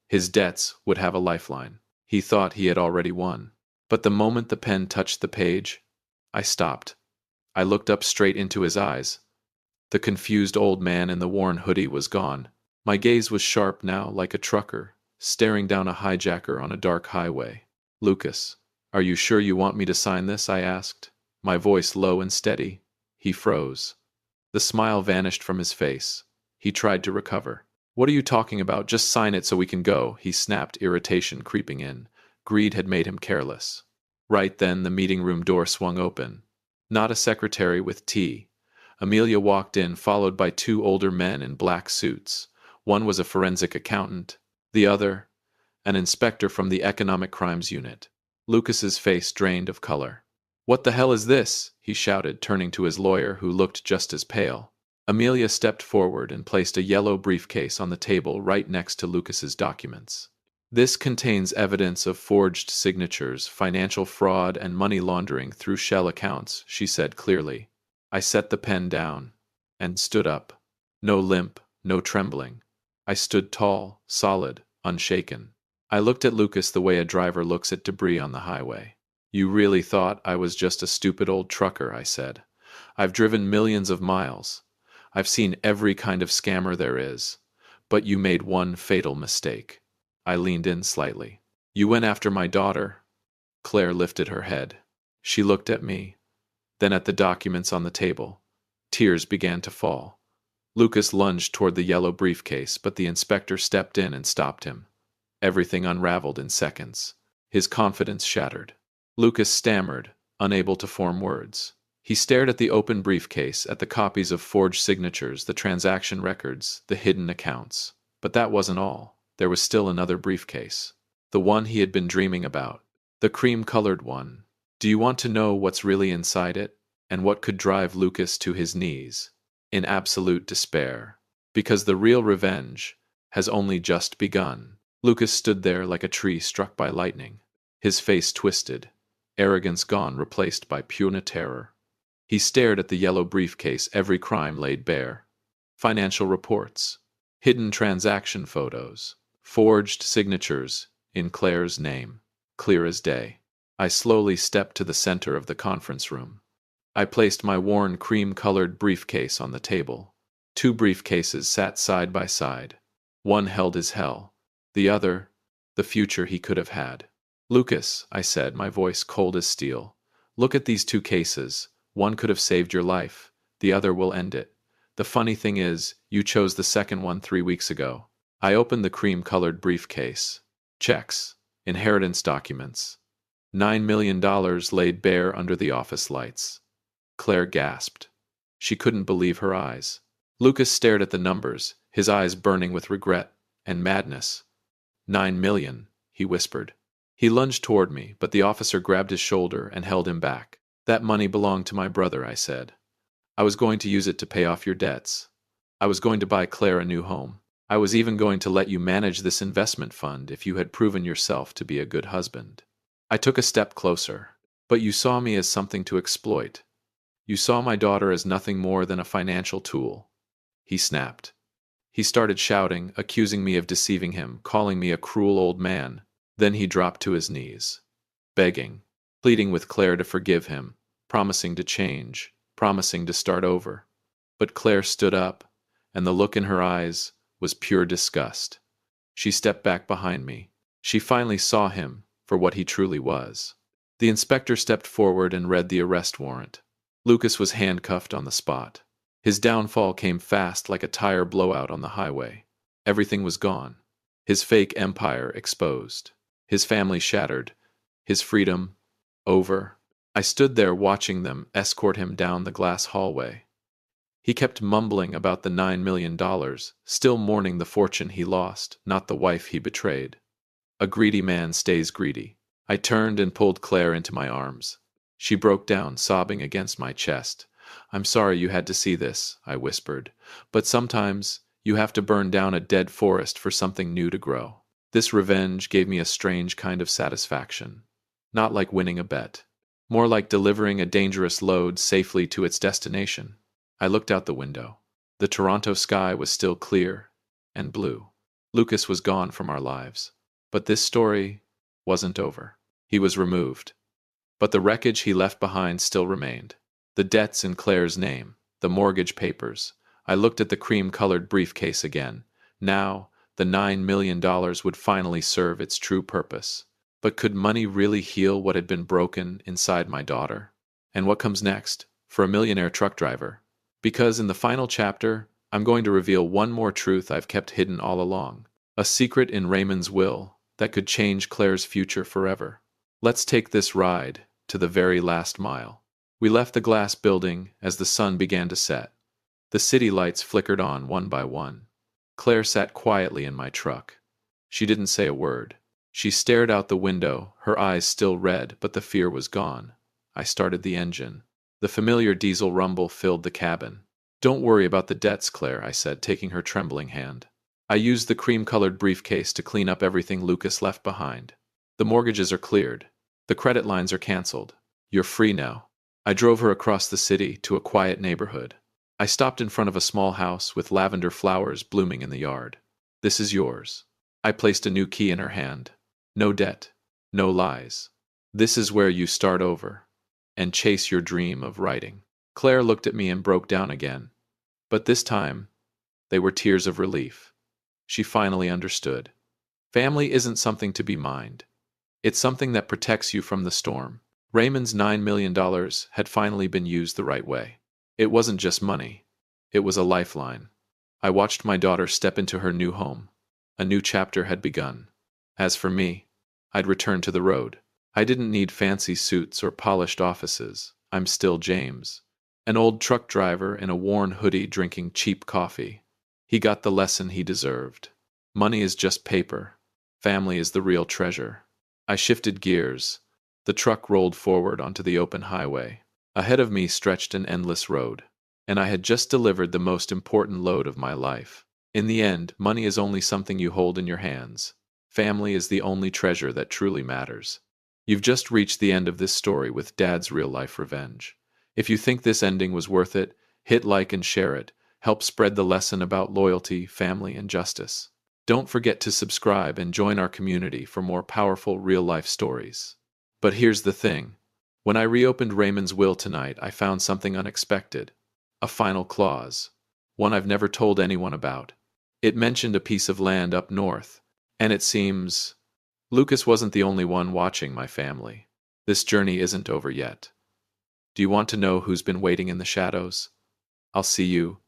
His debts would have a lifeline. He thought he had already won. But the moment the pen touched the page, I stopped. I looked up straight into his eyes. The confused old man in the worn hoodie was gone. My gaze was sharp now, like a trucker, staring down a hijacker on a dark highway. "Lucas, are you sure you want me to sign this?" I asked, my voice low and steady. He froze. The smile vanished from his face. He tried to recover. "What are you talking about? Just sign it so we can go," he snapped, irritation creeping in. Greed had made him careless. Right then, the meeting room door swung open. Not a secretary with tea. Amelia walked in, followed by two older men in black suits. One was a forensic accountant, the other, an inspector from the Economic Crimes Unit. Lucas's face drained of color. "What the hell is this?" he shouted, turning to his lawyer, who looked just as pale. Amelia stepped forward and placed a yellow briefcase on the table right next to Lucas's documents. "This contains evidence of forged signatures, financial fraud, and money laundering through shell accounts," she said clearly. I set the pen down and stood up. No limp, no trembling. I stood tall, solid, unshaken. I looked at Lucas the way a driver looks at debris on the highway. "You really thought I was just a stupid old trucker," I said. "I've driven millions of miles. I've seen every kind of scammer there is. But you made one fatal mistake." I leaned in slightly. "You went after my daughter." Claire lifted her head. She looked at me, then at the documents on the table. Tears began to fall. Lucas lunged toward the yellow briefcase, but the inspector stepped in and stopped him. Everything unraveled in seconds. His confidence shattered. Lucas stammered, unable to form words. He stared at the open briefcase, at the copies of forged signatures, the transaction records, the hidden accounts. But that wasn't all. There was still another briefcase. The one he had been dreaming about. The cream-colored one. Do you want to know what's really inside it? And what could drive Lucas to his knees? In absolute despair. Because the real revenge has only just begun. Lucas stood there like a tree struck by lightning. His face twisted. Arrogance gone, replaced by pure terror. He stared at the yellow briefcase, every crime laid bare. Financial reports. Hidden transaction photos. Forged signatures in Claire's name. Clear as day. I slowly stepped to the center of the conference room. I placed my worn cream-colored briefcase on the table. Two briefcases sat side by side. One held his hell. The other, the future he could have had. "Lucas," I said, my voice cold as steel, "look at these two cases. One could have saved your life. The other will end it. The funny thing is, you chose the second one 3 weeks ago." I opened the cream-colored briefcase. Checks. Inheritance documents. $9 million laid bare under the office lights. Claire gasped. She couldn't believe her eyes. Lucas stared at the numbers, his eyes burning with regret and madness. "9 million, he whispered. He lunged toward me, but the officer grabbed his shoulder and held him back. "That money belonged to my brother," I said. "I was going to use it to pay off your debts. I was going to buy Claire a new home. I was even going to let you manage this investment fund if you had proven yourself to be a good husband." I took a step closer. "But you saw me as something to exploit. You saw my daughter as nothing more than a financial tool." He snapped. He started shouting, accusing me of deceiving him, calling me a cruel old man. Then he dropped to his knees, begging, pleading with Claire to forgive him, promising to change, promising to start over. But Claire stood up, and the look in her eyes was pure disgust. She stepped back behind me. She finally saw him for what he truly was. The inspector stepped forward and read the arrest warrant. Lucas was handcuffed on the spot. His downfall came fast like a tire blowout on the highway. Everything was gone. His fake empire exposed. His family shattered. His freedom over. I stood there watching them escort him down the glass hallway. He kept mumbling about the $9 million, still mourning the fortune he lost, not the wife he betrayed. A greedy man stays greedy. I turned and pulled Claire into my arms. She broke down, sobbing against my chest. "I'm sorry you had to see this," I whispered, "but sometimes you have to burn down a dead forest for something new to grow." This revenge gave me a strange kind of satisfaction. Not like winning a bet. more like delivering a dangerous load safely to its destination. I looked out the window. The Toronto sky was still clear and blue. Lucas was gone from our lives. But this story wasn't over. He was removed. But the wreckage he left behind still remained. The debts in Claire's name, the mortgage papers. I looked at the cream-colored briefcase again. Now, the $9 million would finally serve its true purpose. But could money really heal what had been broken inside my daughter? And what comes next, for a millionaire truck driver? Because in the final chapter, I'm going to reveal one more truth I've kept hidden all along. A secret in Raymond's will that could change Claire's future forever. Let's take this ride to the very last mile. We left the glass building as the sun began to set. The city lights flickered on one by one. Claire sat quietly in my truck. She didn't say a word. She stared out the window, her eyes still red, but the fear was gone. I started the engine. The familiar diesel rumble filled the cabin. "Don't worry about the debts, Claire," I said, taking her trembling hand. "I used the cream-colored briefcase to clean up everything Lucas left behind. The mortgages are cleared. The credit lines are canceled. You're free now." I drove her across the city to a quiet neighborhood. I stopped in front of a small house with lavender flowers blooming in the yard. "This is yours." I placed a new key in her hand. "No debt. No lies. This is where you start over and chase your dream of writing." Claire looked at me and broke down again. But this time, they were tears of relief. She finally understood. Family isn't something to be mined. It's something that protects you from the storm. Raymond's $9 million had finally been used the right way. It wasn't just money. It was a lifeline. I watched my daughter step into her new home. A new chapter had begun. As for me, I'd returned to the road. I didn't need fancy suits or polished offices. I'm still James, an old truck driver in a worn hoodie drinking cheap coffee. He got the lesson he deserved. Money is just paper. Family is the real treasure. I shifted gears. The truck rolled forward onto the open highway. Ahead of me stretched an endless road. And I had just delivered the most important load of my life. In the end, money is only something you hold in your hands. Family is the only treasure that truly matters. You've just reached the end of this story with Dad's real-life revenge. If you think this ending was worth it, hit like and share it. Help spread the lesson about loyalty, family, and justice. Don't forget to subscribe and join our community for more powerful real-life stories. But here's the thing. When I reopened Raymond's will tonight, I found something unexpected. A final clause. One I've never told anyone about. It mentioned a piece of land up north. And it seems Lucas wasn't the only one watching my family. This journey isn't over yet. Do you want to know who's been waiting in the shadows? I'll see you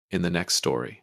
in the next story.